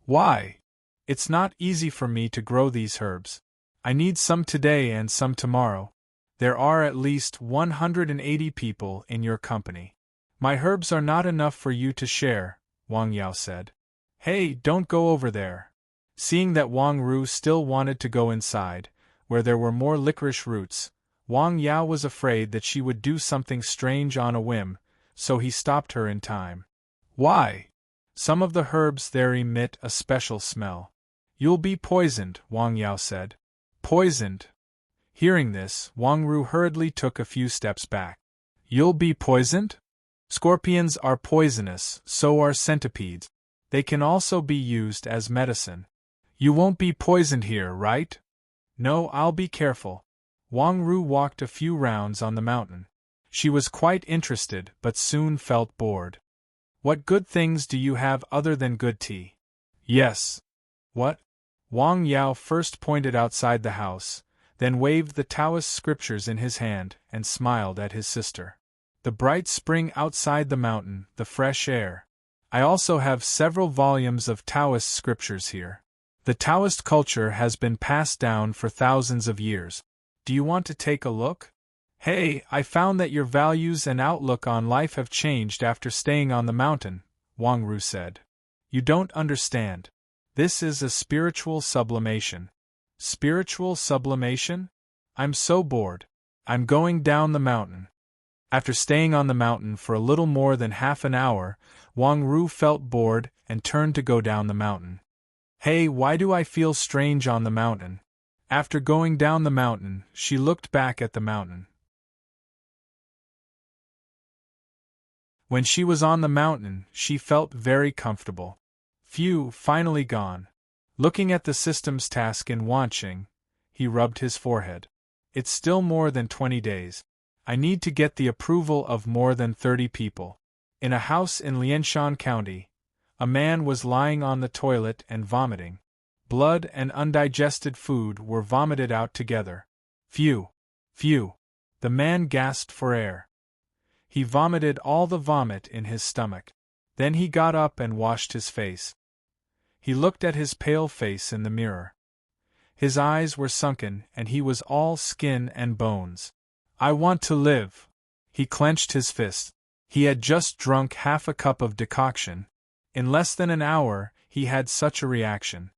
Why? It's not easy for me to grow these herbs. I need some today and some tomorrow. There are at least 180 people in your company. My herbs are not enough for you to share, Wang Yao said. Hey, don't go over there. Seeing that Wang Ru still wanted to go inside, where there were more licorice roots, Wang Yao was afraid that she would do something strange on a whim, so he stopped her in time. Why? Some of the herbs there emit a special smell. You'll be poisoned, Wang Yao said. Poisoned? Hearing this, Wang Ru hurriedly took a few steps back. You'll be poisoned? Scorpions are poisonous, so are centipedes. They can also be used as medicine. You won't be poisoned here, right? No, I'll be careful. Wang Ru walked a few rounds on the mountain. She was quite interested but soon felt bored. What good things do you have other than good tea? Yes. What? Wang Yao first pointed outside the house, then waved the Taoist scriptures in his hand and smiled at his sister. The bright spring outside the mountain, the fresh air. I also have several volumes of Taoist scriptures here. The Taoist culture has been passed down for thousands of years. Do you want to take a look? Hey, I found that your values and outlook on life have changed after staying on the mountain, Wang Ru said. You don't understand. This is a spiritual sublimation. Spiritual sublimation? I'm so bored. I'm going down the mountain. After staying on the mountain for a little more than half an hour, Wang Ru felt bored and turned to go down the mountain. Hey, why do I feel strange on the mountain? After going down the mountain, she looked back at the mountain. When she was on the mountain, she felt very comfortable. Phew, finally gone. Looking at the system's task in Wanqing, he rubbed his forehead. It's still more than 20 days. I need to get the approval of more than 30 people. In a house in Lianshan County, a man was lying on the toilet and vomiting. Blood and undigested food were vomited out together. Phew! Phew! The man gasped for air. He vomited all the vomit in his stomach. Then he got up and washed his face. He looked at his pale face in the mirror. His eyes were sunken and he was all skin and bones. I want to live. He clenched his fist. He had just drunk half a cup of decoction. In less than an hour, he had such a reaction.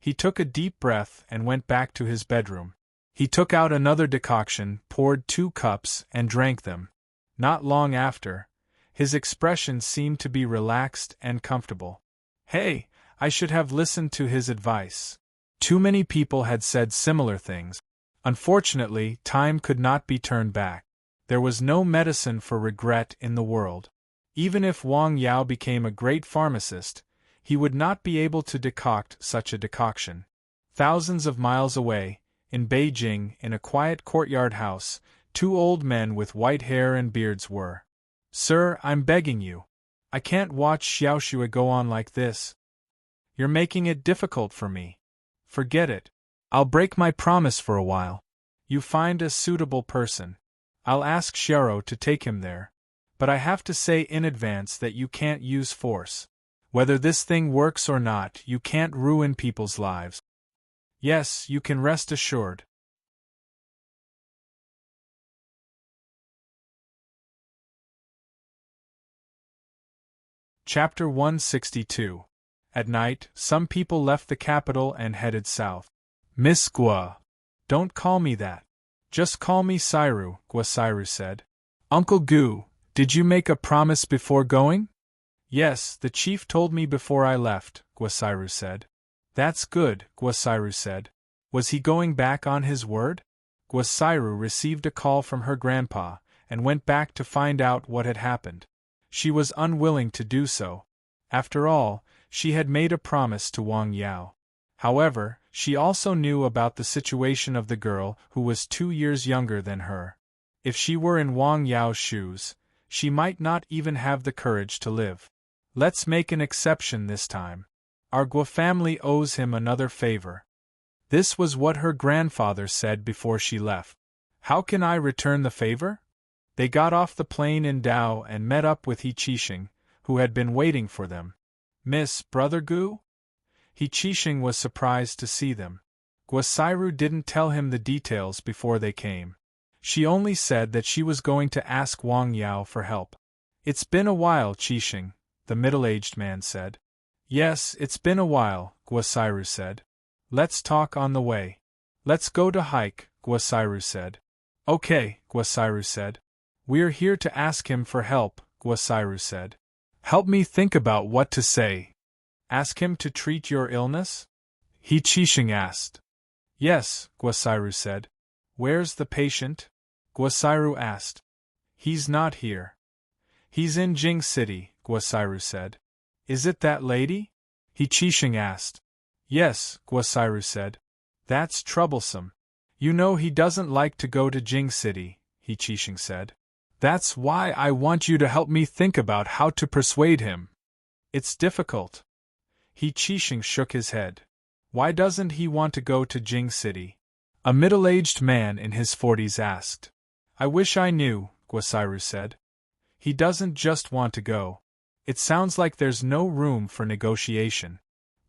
He took a deep breath and went back to his bedroom. He took out another decoction, poured 2 cups, and drank them. Not long after, his expression seemed to be relaxed and comfortable. Hey, I should have listened to his advice. Too many people had said similar things. Unfortunately, time could not be turned back. There was no medicine for regret in the world. Even if Wang Yao became a great pharmacist, he would not be able to decoct such a decoction. Thousands of miles away, in Beijing, in a quiet courtyard house, 2 old men with white hair and beards were. Sir, I'm begging you. I can't watch Xiaoxue go on like this. You're making it difficult for me. Forget it. I'll break my promise for a while. You find a suitable person. I'll ask Xiao to take him there. But I have to say in advance that you can't use force. Whether this thing works or not, you can't ruin people's lives. Yes, you can rest assured. Chapter 162. At night, some people left the capital and headed south. Miss Gua. Don't call me that. Just call me Sairu, Sairu said. Uncle Gu, did you make a promise before going? Yes, the chief told me before I left, Sairu said. That's good, Sairu said. Was he going back on his word? Sairu received a call from her grandpa, and went back to find out what had happened. She was unwilling to do so. After all, she had made a promise to Wang Yao. However, she also knew about the situation of the girl who was 2 years younger than her. If she were in Wang Yao's shoes, she might not even have the courage to live. Let's make an exception this time. Our Gua family owes him another favor. This was what her grandfather said before she left. How can I return the favor? They got off the plane in Dao and met up with He Qixing, who had been waiting for them. Miss Brother Gu? He Qixing was surprised to see them. Sairu didn't tell him the details before they came. She only said that she was going to ask Wang Yao for help. It's been a while, Qixing, the middle-aged man said. Yes, it's been a while, Sairu said. Let's talk on the way. Let's go to hike, Sairu said. Okay, Sairu said. We're here to ask him for help, Sairu said. Help me think about what to say. Ask him to treat your illness? He Qixing asked. Yes, Sairu said. Where's the patient? Sairu asked. He's not here. He's in Jing City, Sairu said. Is it that lady? He Qixing asked. Yes, Sairu said. That's troublesome. You know he doesn't like to go to Jing City, He Qixing said. That's why I want you to help me think about how to persuade him. It's difficult. He Qixing shook his head. Why doesn't he want to go to Jing City? A middle-aged man in his 40s asked. I wish I knew, Sairu said. He doesn't just want to go. It sounds like there's no room for negotiation.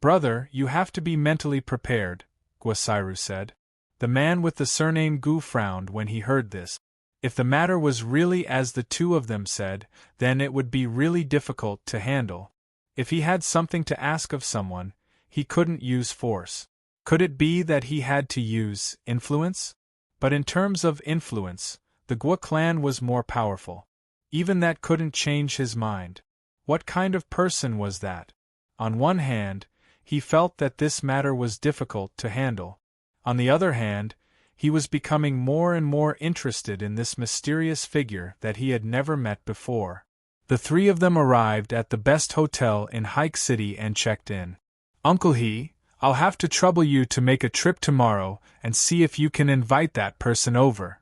Brother, you have to be mentally prepared, Sairu said. The man with the surname Gu frowned when he heard this. If the matter was really as the two of them said, then it would be really difficult to handle. If he had something to ask of someone, he couldn't use force. Could it be that he had to use influence? But in terms of influence, the Gua clan was more powerful. Even that couldn't change his mind. What kind of person was that? On one hand, he felt that this matter was difficult to handle. On the other hand, he was becoming more and more interested in this mysterious figure that he had never met before. The three of them arrived at the best hotel in Hike City and checked in. Uncle He, I'll have to trouble you to make a trip tomorrow and see if you can invite that person over.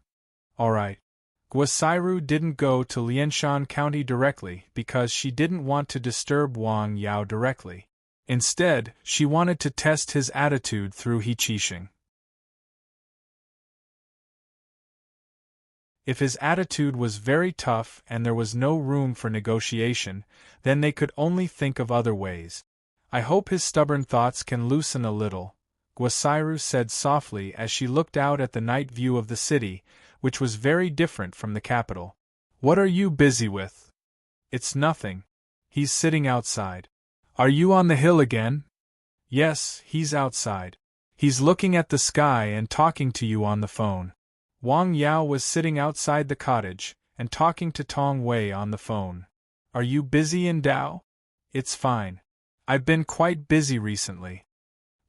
All right. Sairu didn't go to Lianshan County directly because she didn't want to disturb Wang Yao directly. Instead, she wanted to test his attitude through He Qixing. If his attitude was very tough and there was no room for negotiation, then they could only think of other ways. I hope his stubborn thoughts can loosen a little, Sairu said softly as she looked out at the night view of the city, which was very different from the capital. What are you busy with? It's nothing. He's sitting outside. Are you on the hill again? Yes, he's outside. He's looking at the sky and talking to you on the phone. Wang Yao was sitting outside the cottage, and talking to Tong Wei on the phone. Are you busy in Dao? It's fine. I've been quite busy recently.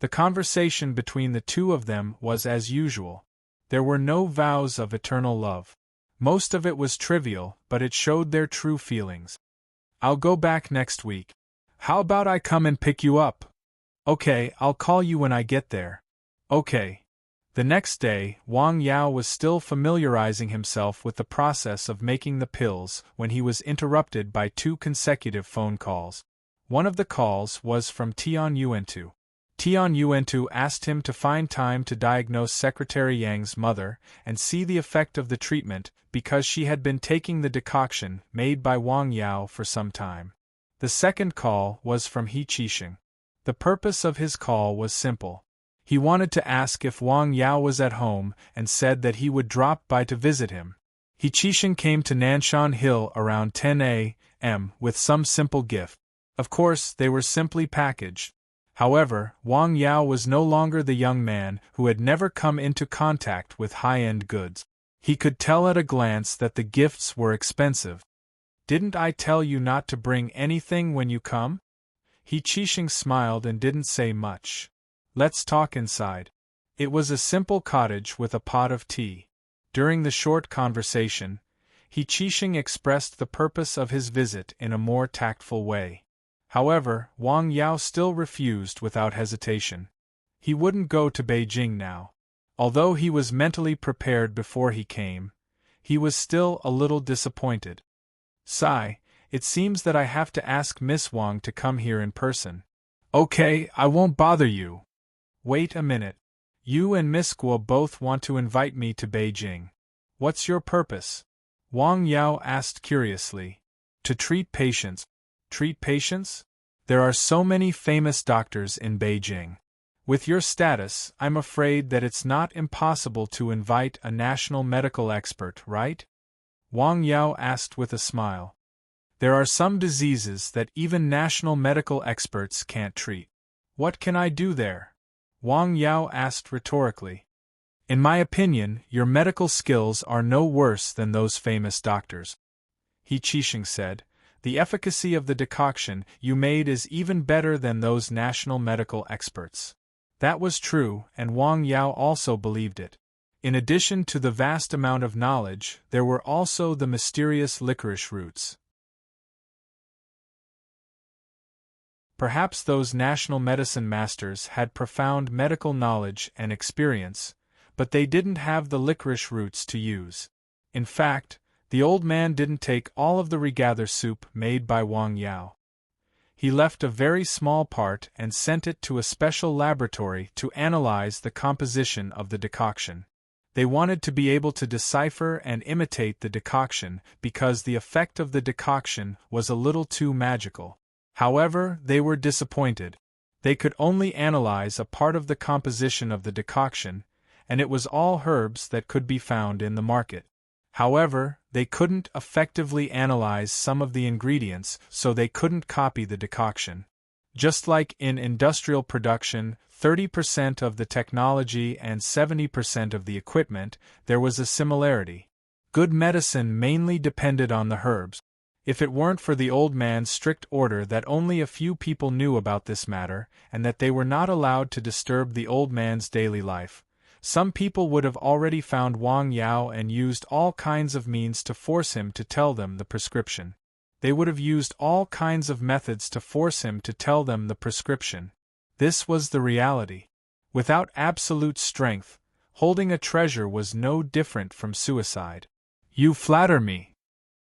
The conversation between the two of them was as usual. There were no vows of eternal love. Most of it was trivial, but it showed their true feelings. I'll go back next week. How about I come and pick you up? Okay, I'll call you when I get there. Okay. The next day, Wang Yao was still familiarizing himself with the process of making the pills when he was interrupted by 2 consecutive phone calls. One of the calls was from Tian Yuantu. Tian Yuantu asked him to find time to diagnose Secretary Yang's mother and see the effect of the treatment because she had been taking the decoction made by Wang Yao for some time. The second call was from He Qixing. The purpose of his call was simple. He wanted to ask if Wang Yao was at home and said that he would drop by to visit him. He Qixing came to Nanshan Hill around 10 a.m. with some simple gift. Of course, they were simply packaged. However, Wang Yao was no longer the young man who had never come into contact with high-end goods. He could tell at a glance that the gifts were expensive. "Didn't I tell you not to bring anything when you come?" He Qixing smiled and didn't say much. "Let's talk inside." It was a simple cottage with a pot of tea. During the short conversation, He Qixing expressed the purpose of his visit in a more tactful way. However, Wang Yao still refused without hesitation. He wouldn't go to Beijing now. Although he was mentally prepared before he came, he was still a little disappointed. "Sigh, it seems that I have to ask Miss Wang to come here in person." "Okay, I won't bother you." "Wait a minute. You and Miss Guo both want to invite me to Beijing. What's your purpose?" Wang Yao asked curiously. "To treat patients." "Treat patients? There are so many famous doctors in Beijing. With your status, I'm afraid that it's not impossible to invite a national medical expert, right?" Wang Yao asked with a smile. "There are some diseases that even national medical experts can't treat. What can I do there?" Wang Yao asked rhetorically. "In my opinion, your medical skills are no worse than those famous doctors," He Qixing said. "The efficacy of the decoction you made is even better than those national medical experts." That was true, and Wang Yao also believed it. In addition to the vast amount of knowledge, there were also the mysterious licorice roots. Perhaps those national medicine masters had profound medical knowledge and experience, but they didn't have the licorice roots to use. In fact, the old man didn't take all of the regather soup made by Wang Yao. He left a very small part and sent it to a special laboratory to analyze the composition of the decoction. They wanted to be able to decipher and imitate the decoction because the effect of the decoction was a little too magical. However, they were disappointed. They could only analyze a part of the composition of the decoction, and it was all herbs that could be found in the market. However, they couldn't effectively analyze some of the ingredients, so they couldn't copy the decoction. Just like in industrial production, 30% of the technology and 70% of the equipment, there was a similarity. Good medicine mainly depended on the herbs. If it weren't for the old man's strict order that only a few people knew about this matter, and that they were not allowed to disturb the old man's daily life, some people would have already found Wang Yao and used all kinds of means to force him to tell them the prescription. They would have used all kinds of methods to force him to tell them the prescription. This was the reality. Without absolute strength, holding a treasure was no different from suicide. "You flatter me.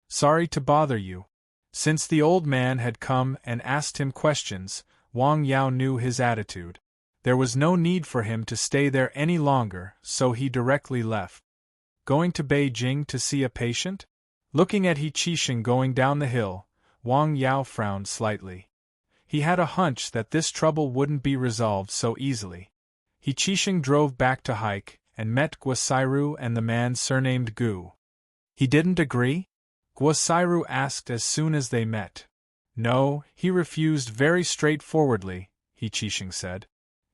Sorry to bother you." Since the old man had come and asked him questions, Wang Yao knew his attitude. There was no need for him to stay there any longer, so he directly left. Going to Beijing to see a patient? Looking at He Qixing going down the hill, Wang Yao frowned slightly. He had a hunch that this trouble wouldn't be resolved so easily. He Qixing drove back to hike and met Guosairu and the man surnamed Gu. He didn't agree? Guosairu asked as soon as they met. "No, he refused very straightforwardly," He Qixing said.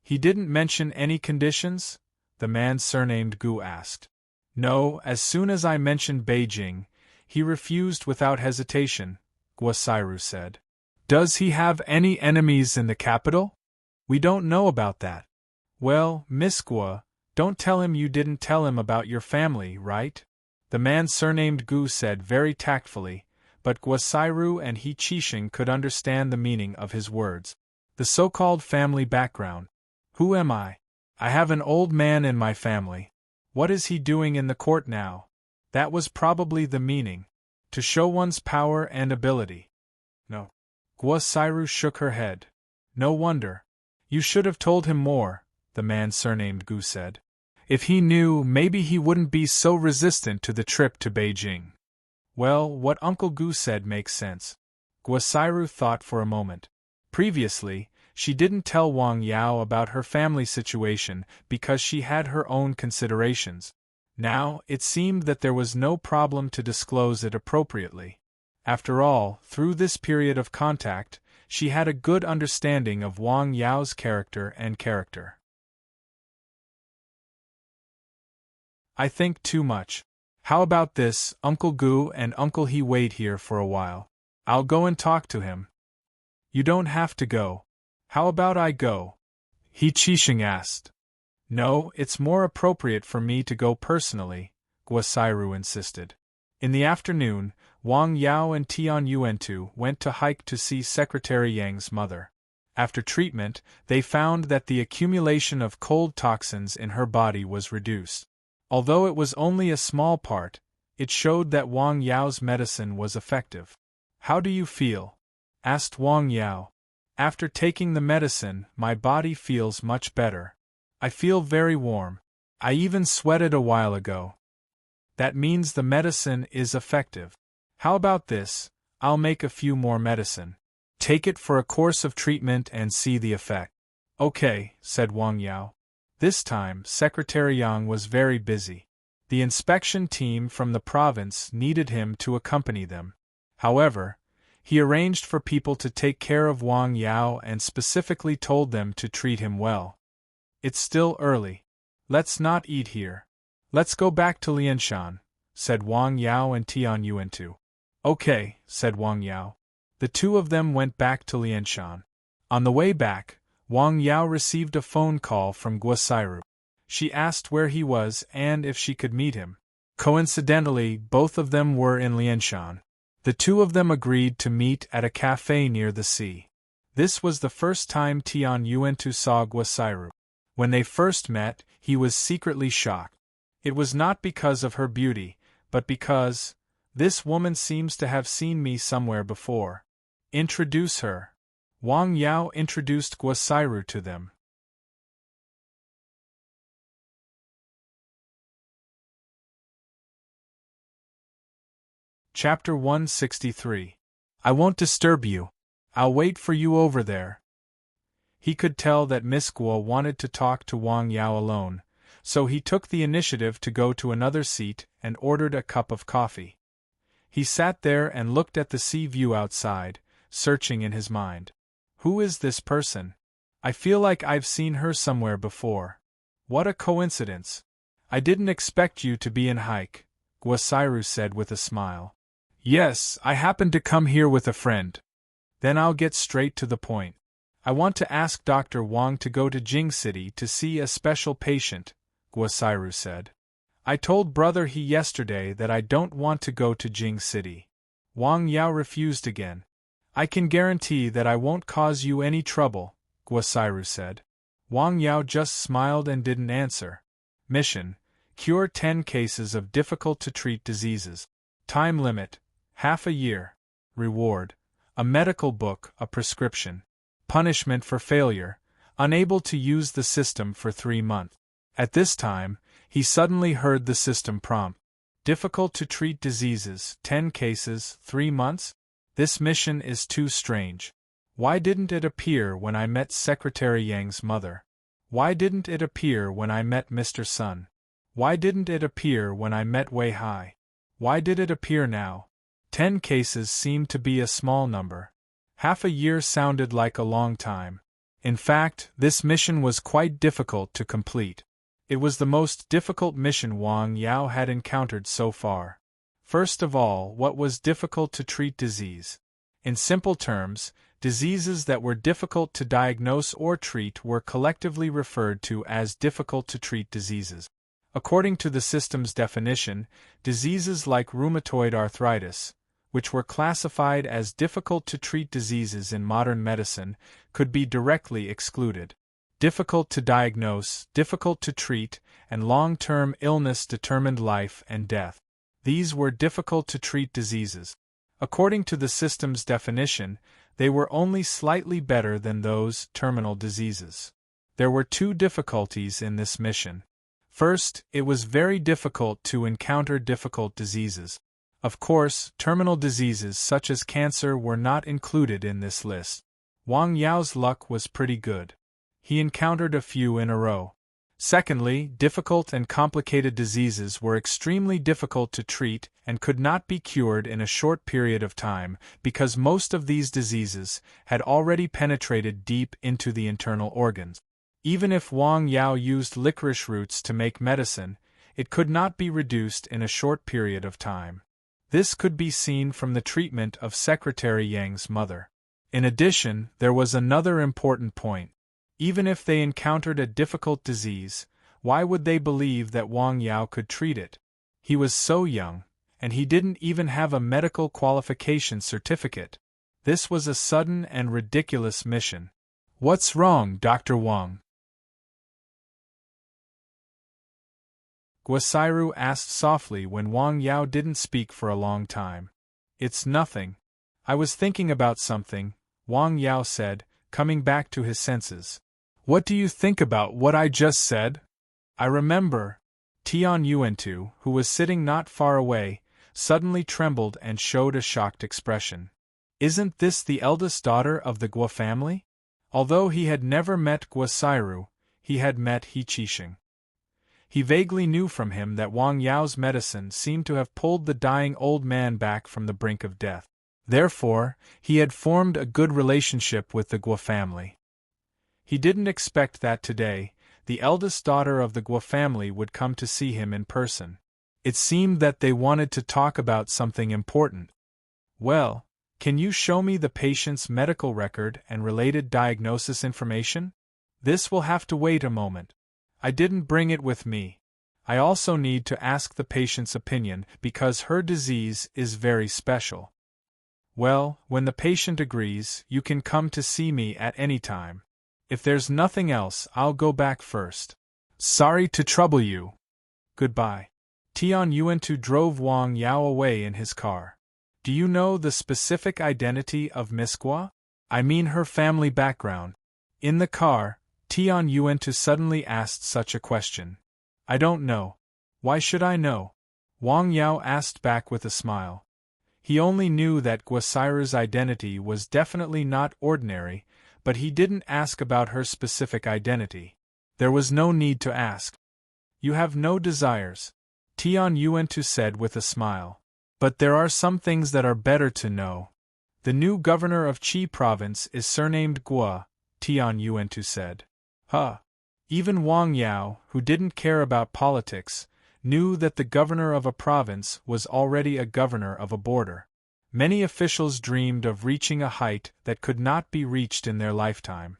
"He didn't mention any conditions?" the man surnamed Gu asked. "No, as soon as I mentioned Beijing, he refused without hesitation," Guosairu said. "Does he have any enemies in the capital?" "We don't know about that." "Well, Miss Guo, don't tell him you didn't tell him about your family, right?" the man surnamed Gu said very tactfully, but Guosairu and He Qixing could understand the meaning of his words. The so-called family background. Who am I? I have an old man in my family. What is he doing in the court now? That was probably the meaning. To show one's power and ability. No. Guosairu shook her head. No wonder. You should have told him more, the man surnamed Gu said. If he knew, maybe he wouldn't be so resistant to the trip to Beijing. Well, what Uncle Gu said makes sense. Guosairu thought for a moment. Previously, she didn't tell Wang Yao about her family situation because she had her own considerations. Now, it seemed that there was no problem to disclose it appropriately. After all, through this period of contact, she had a good understanding of Wang Yao's character. I think too much. How about this, Uncle Gu and Uncle He wait here for a while. I'll go and talk to him. You don't have to go. How about I go? He Qixing asked. No, it's more appropriate for me to go personally, Guosairu insisted. In the afternoon, Wang Yao and Tian Yuantu went to hike to see Secretary Yang's mother. After treatment, they found that the accumulation of cold toxins in her body was reduced. Although it was only a small part, it showed that Wang Yao's medicine was effective. How do you feel? Asked Wang Yao. After taking the medicine, my body feels much better. I feel very warm. I even sweated a while ago. That means the medicine is effective. How about this? I'll make a few more medicine. Take it for a course of treatment and see the effect. Okay, said Wang Yao. This time, Secretary Yang was very busy. The inspection team from the province needed him to accompany them. However, he arranged for people to take care of Wang Yao and specifically told them to treat him well. It's still early. Let's not eat here. Let's go back to Lianshan, said Wang Yao and Tian Yuantu. Okay, said Wang Yao. The two of them went back to Lianshan. On the way back, Wang Yao received a phone call from Guosairu. She asked where he was and if she could meet him. Coincidentally, both of them were in Lianshan. The two of them agreed to meet at a cafe near the sea. This was the first time Tian Yuantu saw Guosairu. When they first met, he was secretly shocked. It was not because of her beauty, but because, this woman seems to have seen me somewhere before. Introduce her. Wang Yao introduced Guosairu to them. Chapter 163. I won't disturb you. I'll wait for you over there. He could tell that Miss Guo wanted to talk to Wang Yao alone, so he took the initiative to go to another seat and ordered a cup of coffee. He sat there and looked at the sea view outside, searching in his mind. Who is this person? I feel like I've seen her somewhere before. What a coincidence. I didn't expect you to be in hike, Guosairu said with a smile. Yes, I happened to come here with a friend. Then I'll get straight to the point. I want to ask Dr. Wang to go to Jing City to see a special patient, Guosairu said. I told Brother He yesterday that I don't want to go to Jing City. Wang Yao refused again. I can guarantee that I won't cause you any trouble, Guosairu said. Wang Yao just smiled and didn't answer. Mission: cure 10 cases of difficult-to-treat diseases. Time limit: half a year. Reward: a medical book, a prescription. Punishment for failure: unable to use the system for 3 months. At this time, he suddenly heard the system prompt. Difficult-to-treat diseases, 10 cases, 3 months? This mission is too strange. Why didn't it appear when I met Secretary Yang's mother? Why didn't it appear when I met Mr. Sun? Why didn't it appear when I met Wei Hai? Why did it appear now? 10 cases seemed to be a small number. Half a year sounded like a long time. In fact, this mission was quite difficult to complete. It was the most difficult mission Wang Yao had encountered so far. First of all, what was difficult-to-treat disease? In simple terms, diseases that were difficult to diagnose or treat were collectively referred to as difficult-to-treat diseases. According to the system's definition, diseases like rheumatoid arthritis, which were classified as difficult-to-treat diseases in modern medicine, could be directly excluded. Difficult to diagnose, difficult to treat, and long-term illness determined life and death. These were difficult-to-treat diseases. According to the system's definition, They were only slightly better than those terminal diseases. There were two difficulties in this mission. First, it was very difficult to encounter difficult diseases. Of course, terminal diseases such as cancer were not included in this list. Wang Yao's luck was pretty good. He encountered a few in a row. Secondly, difficult and complicated diseases were extremely difficult to treat and could not be cured in a short period of time because most of these diseases had already penetrated deep into the internal organs. Even if Wang Yao used licorice roots to make medicine, it could not be reduced in a short period of time. This could be seen from the treatment of Secretary Yang's mother. In addition, there was another important point. Even if they encountered a difficult disease, why would they believe that Wang Yao could treat it? He was so young, and he didn't even have a medical qualification certificate. This was a sudden and ridiculous mission. What's wrong, Dr. Wang? Guosairu asked softly when Wang Yao didn't speak for a long time. It's nothing. I was thinking about something, Wang Yao said, coming back to his senses. What do you think about what I just said? I remember. Tian Yuantu, who was sitting not far away, suddenly trembled and showed a shocked expression. Isn't this the eldest daughter of the Guo family? Although he had never met Guosairu, he had met He Qixing. He vaguely knew from him that Wang Yao's medicine seemed to have pulled the dying old man back from the brink of death. Therefore, he had formed a good relationship with the Guo family. He didn't expect that today, the eldest daughter of the Guo family would come to see him in person. It seemed that they wanted to talk about something important. Well, can you show me the patient's medical record and related diagnosis information? This will have to wait a moment. I didn't bring it with me. I also need to ask the patient's opinion because her disease is very special. Well, when the patient agrees, you can come to see me at any time. If there's nothing else, I'll go back first. Sorry to trouble you. Goodbye. Tian Yuantu drove Wang Yao away in his car. Do you know the specific identity of Miss Guo? I mean her family background. In the car, Tian Yuantu suddenly asked such a question. I don't know. Why should I know? Wang Yao asked back with a smile. He only knew that Guosairu's identity was definitely not ordinary, but he didn't ask about her specific identity. There was no need to ask. You have no desires, Tian Yuantu said with a smile. But there are some things that are better to know. The new governor of Qi province is surnamed Guo, Tian Yuantu said. Huh. Even Wang Yao, who didn't care about politics, knew that the governor of a province was already a governor of a border. Many officials dreamed of reaching a height that could not be reached in their lifetime.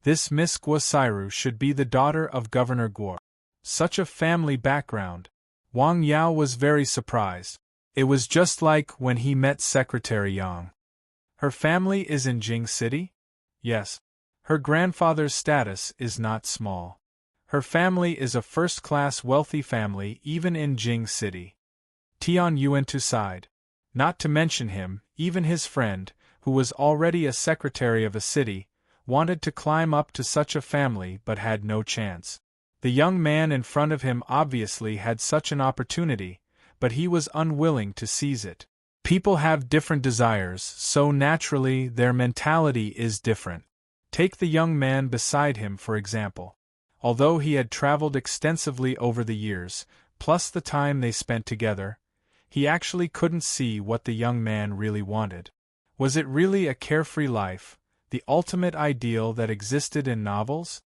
This Miss Guosairu should be the daughter of Governor Guo. Such a family background. Wang Yao was very surprised. It was just like when he met Secretary Yang. Her family is in Jing City? Yes. Her grandfather's status is not small. Her family is a first-class wealthy family even in Jing City. Tian Yuantu sighed. Not to mention him, even his friend, who was already a secretary of a city, wanted to climb up to such a family but had no chance. The young man in front of him obviously had such an opportunity, but he was unwilling to seize it. People have different desires, so naturally their mentality is different. Take the young man beside him for example. Although he had traveled extensively over the years, plus the time they spent together, he actually couldn't see what the young man really wanted. Was it really a carefree life, the ultimate ideal that existed in novels?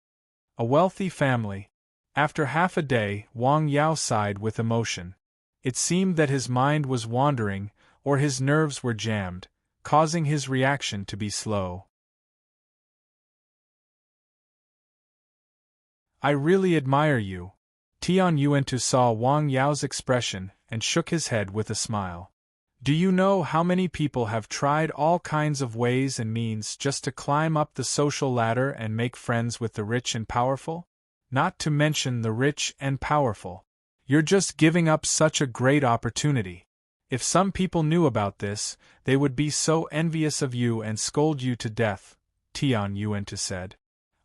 A wealthy family. After half a day, Wang Yao sighed with emotion. It seemed that his mind was wandering, or his nerves were jammed, causing his reaction to be slow. I really admire you. Tian Yuantu saw Wang Yao's expression and shook his head with a smile. Do you know how many people have tried all kinds of ways and means just to climb up the social ladder and make friends with the rich and powerful? Not to mention the rich and powerful. You're just giving up such a great opportunity. If some people knew about this, they would be so envious of you and scold you to death, Tian Yuantu said.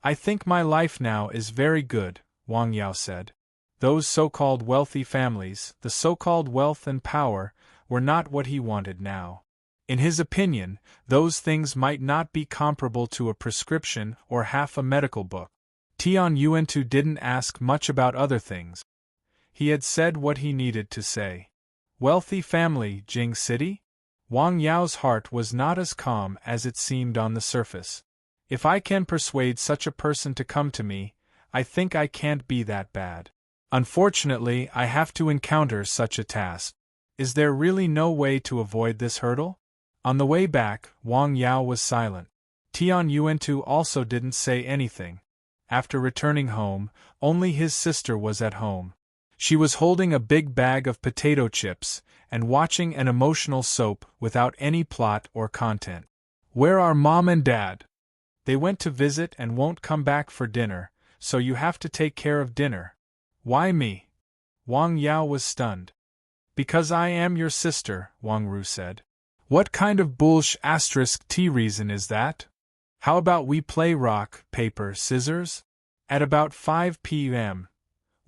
I think my life now is very good, Wang Yao said. Those so-called wealthy families, the so-called wealth and power, were not what he wanted now. In his opinion, those things might not be comparable to a prescription or half a medical book. Tian Yuantu didn't ask much about other things. He had said what he needed to say. Wealthy family, Jing City? Wang Yao's heart was not as calm as it seemed on the surface. If I can persuade such a person to come to me, I think I can't be that bad. Unfortunately, I have to encounter such a task. Is there really no way to avoid this hurdle? On the way back, Wang Yao was silent. Tian Yuantu also didn't say anything. After returning home, only his sister was at home. She was holding a big bag of potato chips and watching an emotional soap without any plot or content. Where are Mom and Dad? They went to visit and won't come back for dinner, so you have to take care of dinner. Why me? Wang Yao was stunned. Because I am your sister, Wang Ru said. What kind of **T reason is that? How about we play rock, paper, scissors? At about 5 p.m.,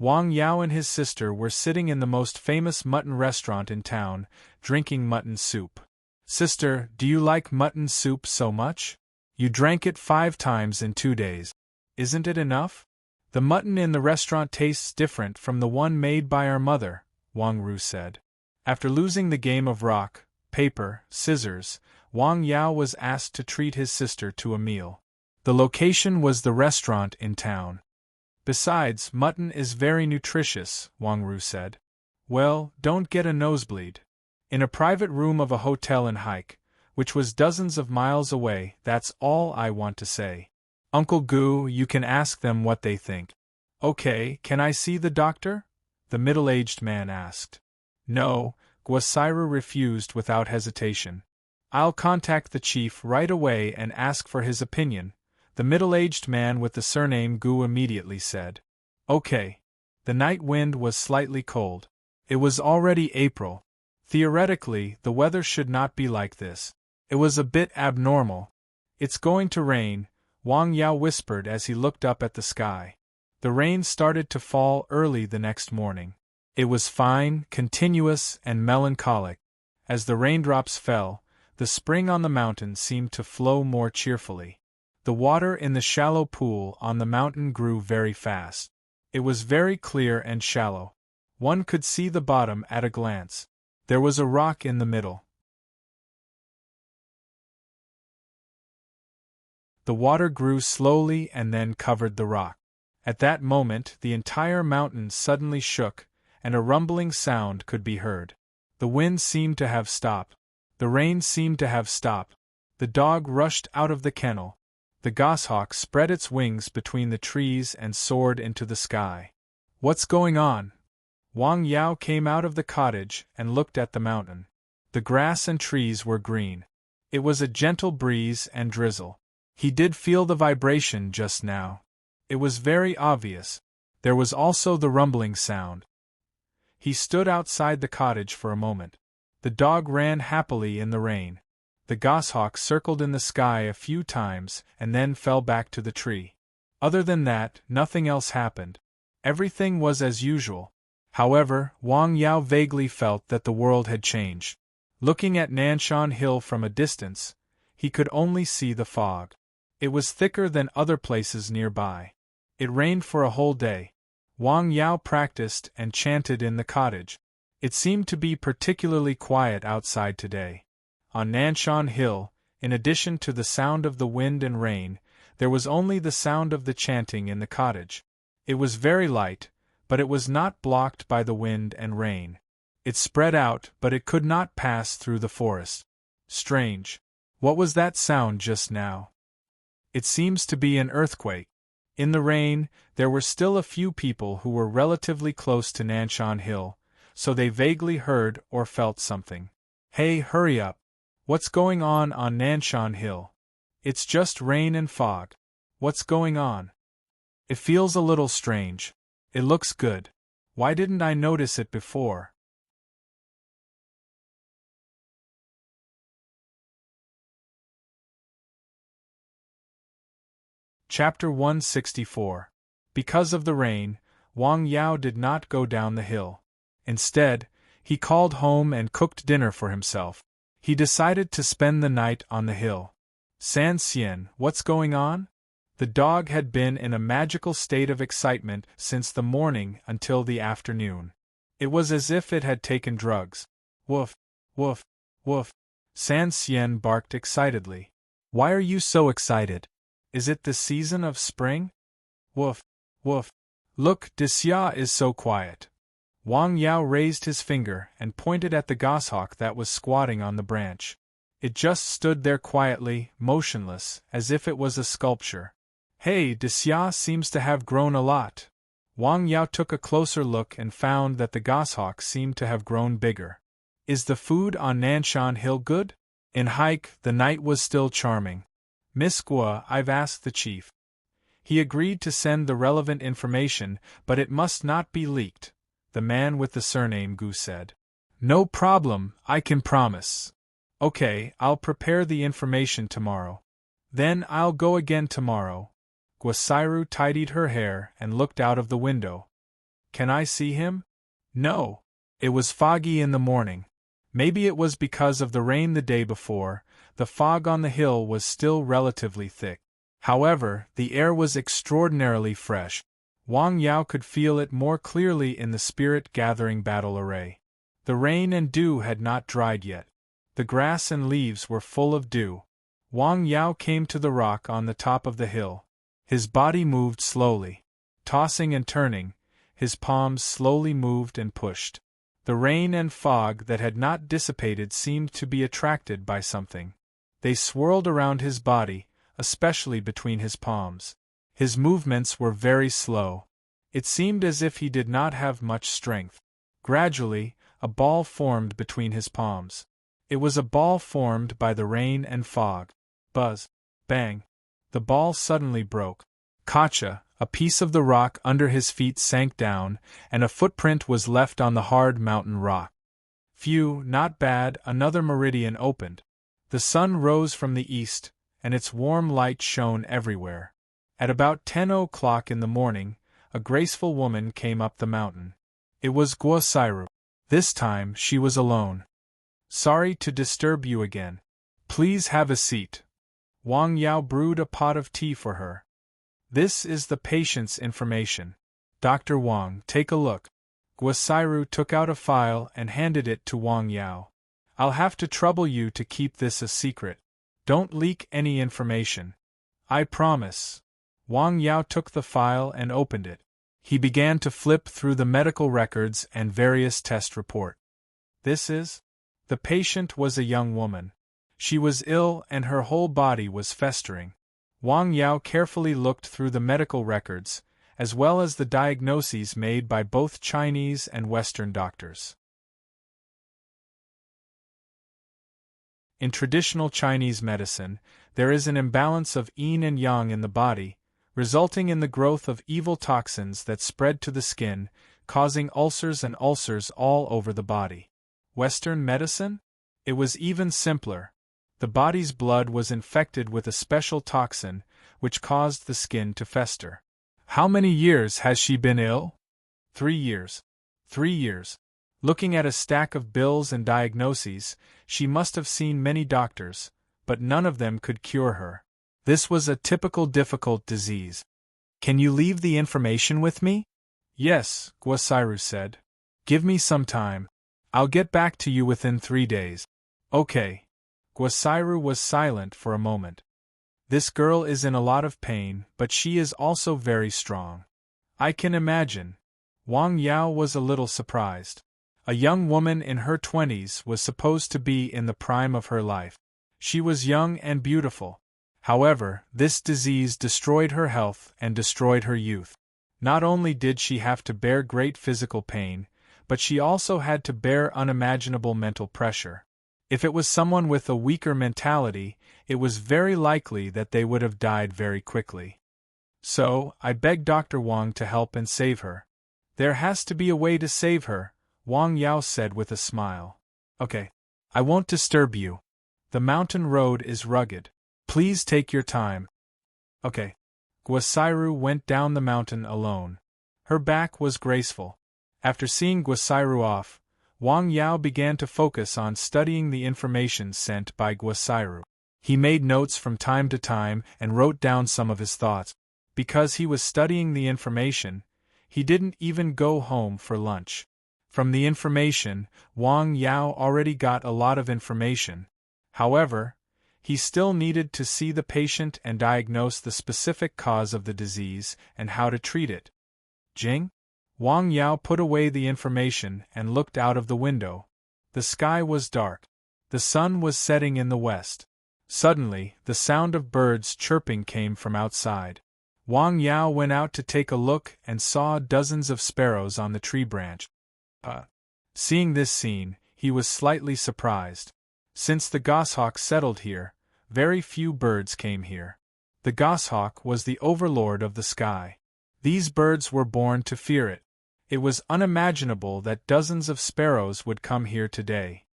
Wang Yao and his sister were sitting in the most famous mutton restaurant in town, drinking mutton soup. Sister, do you like mutton soup so much? You drank it 5 times in 2 days. Isn't it enough? The mutton in the restaurant tastes different from the one made by our mother, Wang Ru said. After losing the game of rock, paper, scissors, Wang Yao was asked to treat his sister to a meal. The location was the restaurant in town. Besides, mutton is very nutritious, Wang Ru said. Well, don't get a nosebleed. In a private room of a hotel in Hike, which was dozens of miles away, that's all I want to say. Uncle Gu, you can ask them what they think. Okay, can I see the doctor? The middle-aged man asked. No, Guasiru refused without hesitation. I'll contact the chief right away and ask for his opinion, the middle-aged man with the surname Gu immediately said. Okay. The night wind was slightly cold. It was already April. Theoretically, the weather should not be like this. It was a bit abnormal. It's going to rain, Wang Yao whispered as he looked up at the sky. The rain started to fall early the next morning. It was fine, continuous, and melancholic. As the raindrops fell, the spring on the mountain seemed to flow more cheerfully. The water in the shallow pool on the mountain grew very fast. It was very clear and shallow. One could see the bottom at a glance. There was a rock in the middle. The water grew slowly and then covered the rock. At that moment, the entire mountain suddenly shook, and a rumbling sound could be heard. The wind seemed to have stopped. The rain seemed to have stopped. The dog rushed out of the kennel. The goshawk spread its wings between the trees and soared into the sky. What's going on? Wang Yao came out of the cottage and looked at the mountain. The grass and trees were green. It was a gentle breeze and drizzle. He did feel the vibration just now. It was very obvious. There was also the rumbling sound. He stood outside the cottage for a moment. The dog ran happily in the rain. The goshawk circled in the sky a few times and then fell back to the tree. Other than that, nothing else happened. Everything was as usual. However, Wang Yao vaguely felt that the world had changed. Looking at Nanshan Hill from a distance, he could only see the fog. It was thicker than other places nearby. It rained for a whole day. Wang Yao practiced and chanted in the cottage. It seemed to be particularly quiet outside today. On Nanshan Hill, in addition to the sound of the wind and rain, there was only the sound of the chanting in the cottage. It was very light, but it was not blocked by the wind and rain. It spread out, but it could not pass through the forest. Strange. What was that sound just now? It seems to be an earthquake. In the rain, there were still a few people who were relatively close to Nanshan Hill, so they vaguely heard or felt something. Hey, hurry up. What's going on Nanshan Hill? It's just rain and fog. What's going on? It feels a little strange. It looks good. Why didn't I notice it before? Chapter 164. Because of the rain, Wang Yao did not go down the hill. Instead, he called home and cooked dinner for himself. He decided to spend the night on the hill. San Xian, what's going on? The dog had been in a magical state of excitement since the morning until the afternoon. It was as if it had taken drugs. Woof, woof, woof. San Xian barked excitedly. Why are you so excited? Is it the season of spring? Woof, woof. Look, Xia is so quiet. Wang Yao raised his finger and pointed at the goshawk that was squatting on the branch. It just stood there quietly, motionless, as if it was a sculpture. Hey, Xia seems to have grown a lot. Wang Yao took a closer look and found that the goshawk seemed to have grown bigger. Is the food on Nanshan Hill good? In hike, the night was still charming. Miss Guo, I've asked the chief. He agreed to send the relevant information, but it must not be leaked, the man with the surname Gu said. No problem, I can promise. Okay, I'll prepare the information tomorrow. Then I'll go again tomorrow. Guosairu tidied her hair and looked out of the window. Can I see him? No. It was foggy in the morning. Maybe it was because of the rain the day before. The fog on the hill was still relatively thick. However, the air was extraordinarily fresh. Wang Yao could feel it more clearly in the spirit-gathering battle array. The rain and dew had not dried yet. The grass and leaves were full of dew. Wang Yao came to the rock on the top of the hill. His body moved slowly. Tossing and turning, his palms slowly moved and pushed. The rain and fog that had not dissipated seemed to be attracted by something. They swirled around his body, especially between his palms. His movements were very slow. It seemed as if he did not have much strength. Gradually, a ball formed between his palms. It was a ball formed by the rain and fog. Buzz. Bang. The ball suddenly broke. Kacha, a piece of the rock under his feet sank down, and a footprint was left on the hard mountain rock. Phew, not bad, another meridian opened. The sun rose from the east, and its warm light shone everywhere. At about 10 o'clock in the morning, a graceful woman came up the mountain. It was Guosairu. This time she was alone. Sorry to disturb you again. Please have a seat. Wang Yao brewed a pot of tea for her. This is the patient's information. Dr. Wang, take a look. Guosairu took out a file and handed it to Wang Yao. I'll have to trouble you to keep this a secret. Don't leak any information. I promise. Wang Yao took the file and opened it. He began to flip through the medical records and various test reports. This is? The patient was a young woman. She was ill and her whole body was festering. Wang Yao carefully looked through the medical records, as well as the diagnoses made by both Chinese and Western doctors. In traditional Chinese medicine, there is an imbalance of yin and yang in the body, resulting in the growth of evil toxins that spread to the skin, causing ulcers and ulcers all over the body. Western medicine? It was even simpler. The body's blood was infected with a special toxin, which caused the skin to fester. How many years has she been ill? 3 years. 3 years. Looking at a stack of bills and diagnoses, she must have seen many doctors, but none of them could cure her. This was a typical difficult disease. Can you leave the information with me? Yes, Guosairu said. Give me some time. I'll get back to you within 3 days. Okay. Guosairu was silent for a moment. This girl is in a lot of pain, but she is also very strong. I can imagine. Wang Yao was a little surprised. A young woman in her 20s was supposed to be in the prime of her life. She was young and beautiful. However, this disease destroyed her health and destroyed her youth. Not only did she have to bear great physical pain, but she also had to bear unimaginable mental pressure. If it was someone with a weaker mentality, it was very likely that they would have died very quickly. So, I begged Dr. Wang to help and save her. There has to be a way to save her, Wang Yao said with a smile. Okay. I won't disturb you. The mountain road is rugged. Please take your time. Okay. Guosairu went down the mountain alone. Her back was graceful. After seeing Guosairu off, Wang Yao began to focus on studying the information sent by Guosairu. He made notes from time to time and wrote down some of his thoughts. Because he was studying the information, he didn't even go home for lunch. From the information, Wang Yao already got a lot of information. However, he still needed to see the patient and diagnose the specific cause of the disease and how to treat it. Jing? Wang Yao put away the information and looked out of the window. The sky was dark. The sun was setting in the west. Suddenly, the sound of birds chirping came from outside. Wang Yao went out to take a look and saw dozens of sparrows on the tree branch. Seeing this scene, he was slightly surprised. Since the goshawk settled here, very few birds came here. The goshawk was the overlord of the sky. These birds were born to fear it. It was unimaginable that dozens of sparrows would come here today.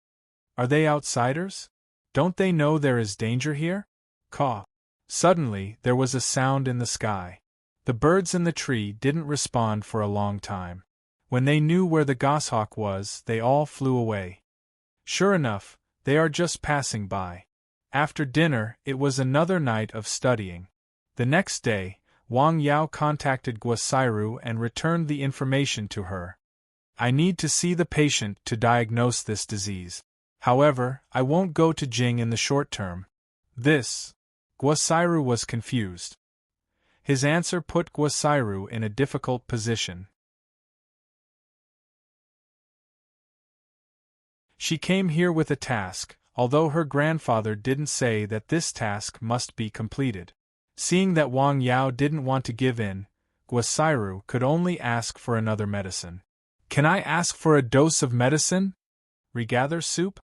Are they outsiders? Don't they know there is danger here? Caw. Suddenly, there was a sound in the sky. The birds in the tree didn't respond for a long time. When they knew where the goshawk was, they all flew away. Sure enough, they are just passing by. After dinner, it was another night of studying. The next day, Wang Yao contacted Guosairu and returned the information to her. I need to see the patient to diagnose this disease. However, I won't go to Jing in the short term. Guosairu was confused. His answer put Guosairu in a difficult position. She came here with a task, although her grandfather didn't say that this task must be completed. Seeing that Wang Yao didn't want to give in, Guosairu could only ask for another medicine. Can I ask for a dose of medicine? Regather soup?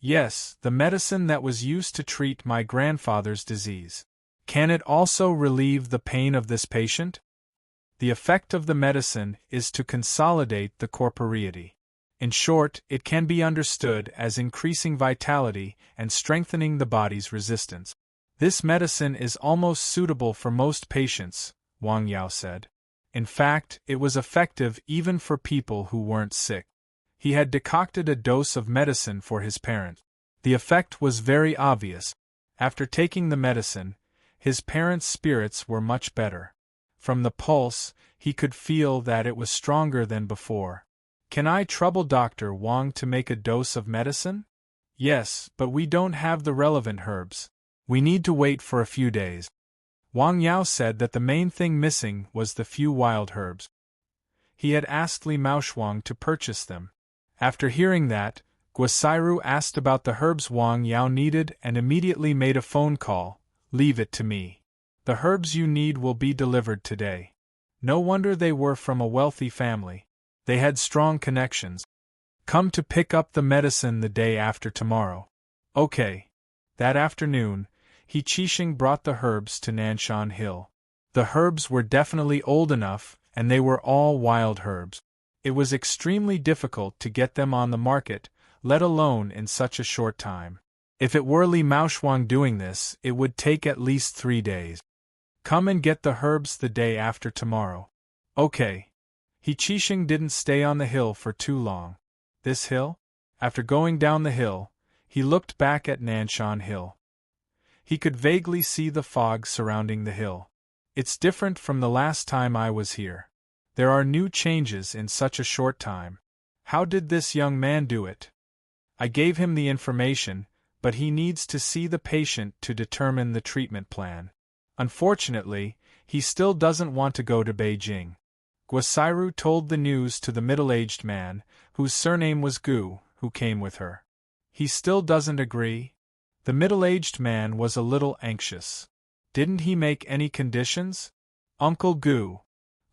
Yes, the medicine that was used to treat my grandfather's disease. Can it also relieve the pain of this patient? The effect of the medicine is to consolidate the corporeity. In short, it can be understood as increasing vitality and strengthening the body's resistance. This medicine is almost suitable for most patients, Wang Yao said. In fact, it was effective even for people who weren't sick. He had decocted a dose of medicine for his parent. The effect was very obvious. After taking the medicine, his parents' spirits were much better. From the pulse, he could feel that it was stronger than before. Can I trouble Dr. Wang to make a dose of medicine? Yes, but we don't have the relevant herbs. We need to wait for a few days. Wang Yao said that the main thing missing was the few wild herbs. He had asked Li Maoshuang to purchase them. After hearing that, Guosairu asked about the herbs Wang Yao needed and immediately made a phone call. Leave it to me. The herbs you need will be delivered today. No wonder they were from a wealthy family. They had strong connections. Come to pick up the medicine the day after tomorrow. Okay. That afternoon, He Qixing brought the herbs to Nanshan Hill. The herbs were definitely old enough, and they were all wild herbs. It was extremely difficult to get them on the market, let alone in such a short time. If it were Li Maoshuang doing this, it would take at least 3 days. Come and get the herbs the day after tomorrow. Okay. He Qixing didn't stay on the hill for too long. This hill? After going down the hill, he looked back at Nanshan Hill. He could vaguely see the fog surrounding the hill. It's different from the last time I was here. There are new changes in such a short time. How did this young man do it? I gave him the information, but he needs to see the patient to determine the treatment plan. Unfortunately, he still doesn't want to go to Beijing. Guosairu told the news to the middle-aged man, whose surname was Gu, who came with her. He still doesn't agree? The middle-aged man was a little anxious. Didn't he make any conditions? Uncle Gu.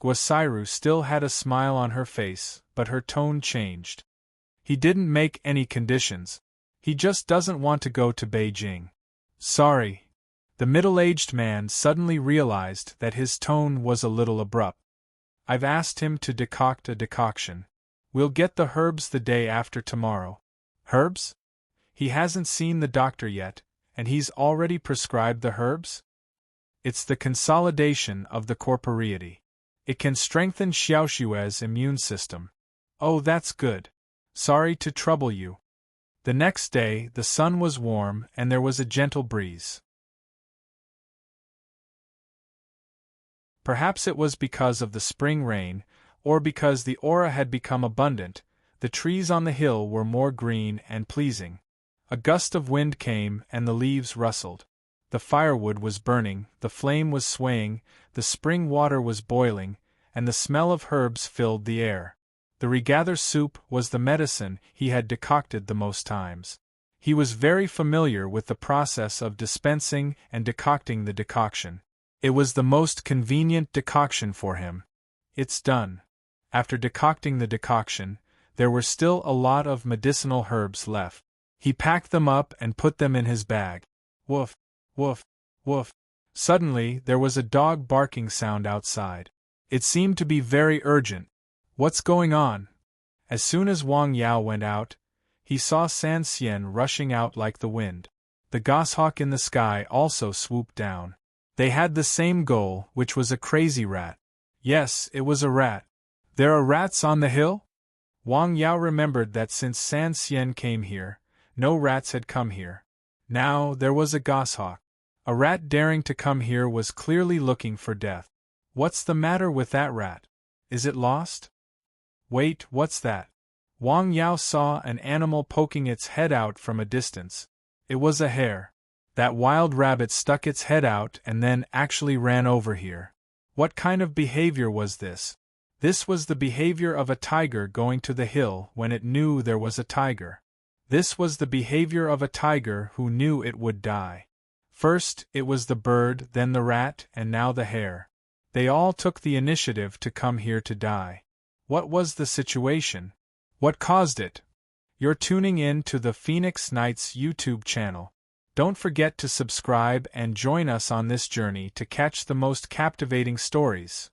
Guosairu still had a smile on her face, but her tone changed. He didn't make any conditions. He just doesn't want to go to Beijing. Sorry. The middle-aged man suddenly realized that his tone was a little abrupt. I've asked him to decoct a decoction. We'll get the herbs the day after tomorrow. Herbs? He hasn't seen the doctor yet, and he's already prescribed the herbs? It's the consolidation of the corporeity. It can strengthen Xiaoshue's immune system. Oh, that's good. Sorry to trouble you. The next day, the sun was warm and there was a gentle breeze. Perhaps it was because of the spring rain, or because the aura had become abundant, the trees on the hill were more green and pleasing. A gust of wind came and the leaves rustled. The firewood was burning, the flame was swaying, the spring water was boiling, and the smell of herbs filled the air. The regather soup was the medicine he had decocted the most times. He was very familiar with the process of dispensing and decocting the decoction. It was the most convenient decoction for him. It's done. After decocting the decoction, there were still a lot of medicinal herbs left. He packed them up and put them in his bag. Woof, woof, woof. Suddenly, there was a dog barking sound outside. It seemed to be very urgent. What's going on? As soon as Wang Yao went out, he saw San Xian rushing out like the wind. The goshawk in the sky also swooped down. They had the same goal, which was a crazy rat. Yes, it was a rat. There are rats on the hill? Wang Yao remembered that since San Xian came here, no rats had come here. Now there was a goshawk. A rat daring to come here was clearly looking for death. What's the matter with that rat? Is it lost? Wait, what's that? Wang Yao saw an animal poking its head out from a distance. It was a hare. That wild rabbit stuck its head out and then actually ran over here. What kind of behavior was this? This was the behavior of a tiger going to the hill when it knew there was a tiger. This was the behavior of a tiger who knew it would die. First, it was the bird, then the rat, and now the hare. They all took the initiative to come here to die. What was the situation? What caused it? You're tuning in to the Phoenix Nights YouTube channel. Don't forget to subscribe and join us on this journey to catch the most captivating stories.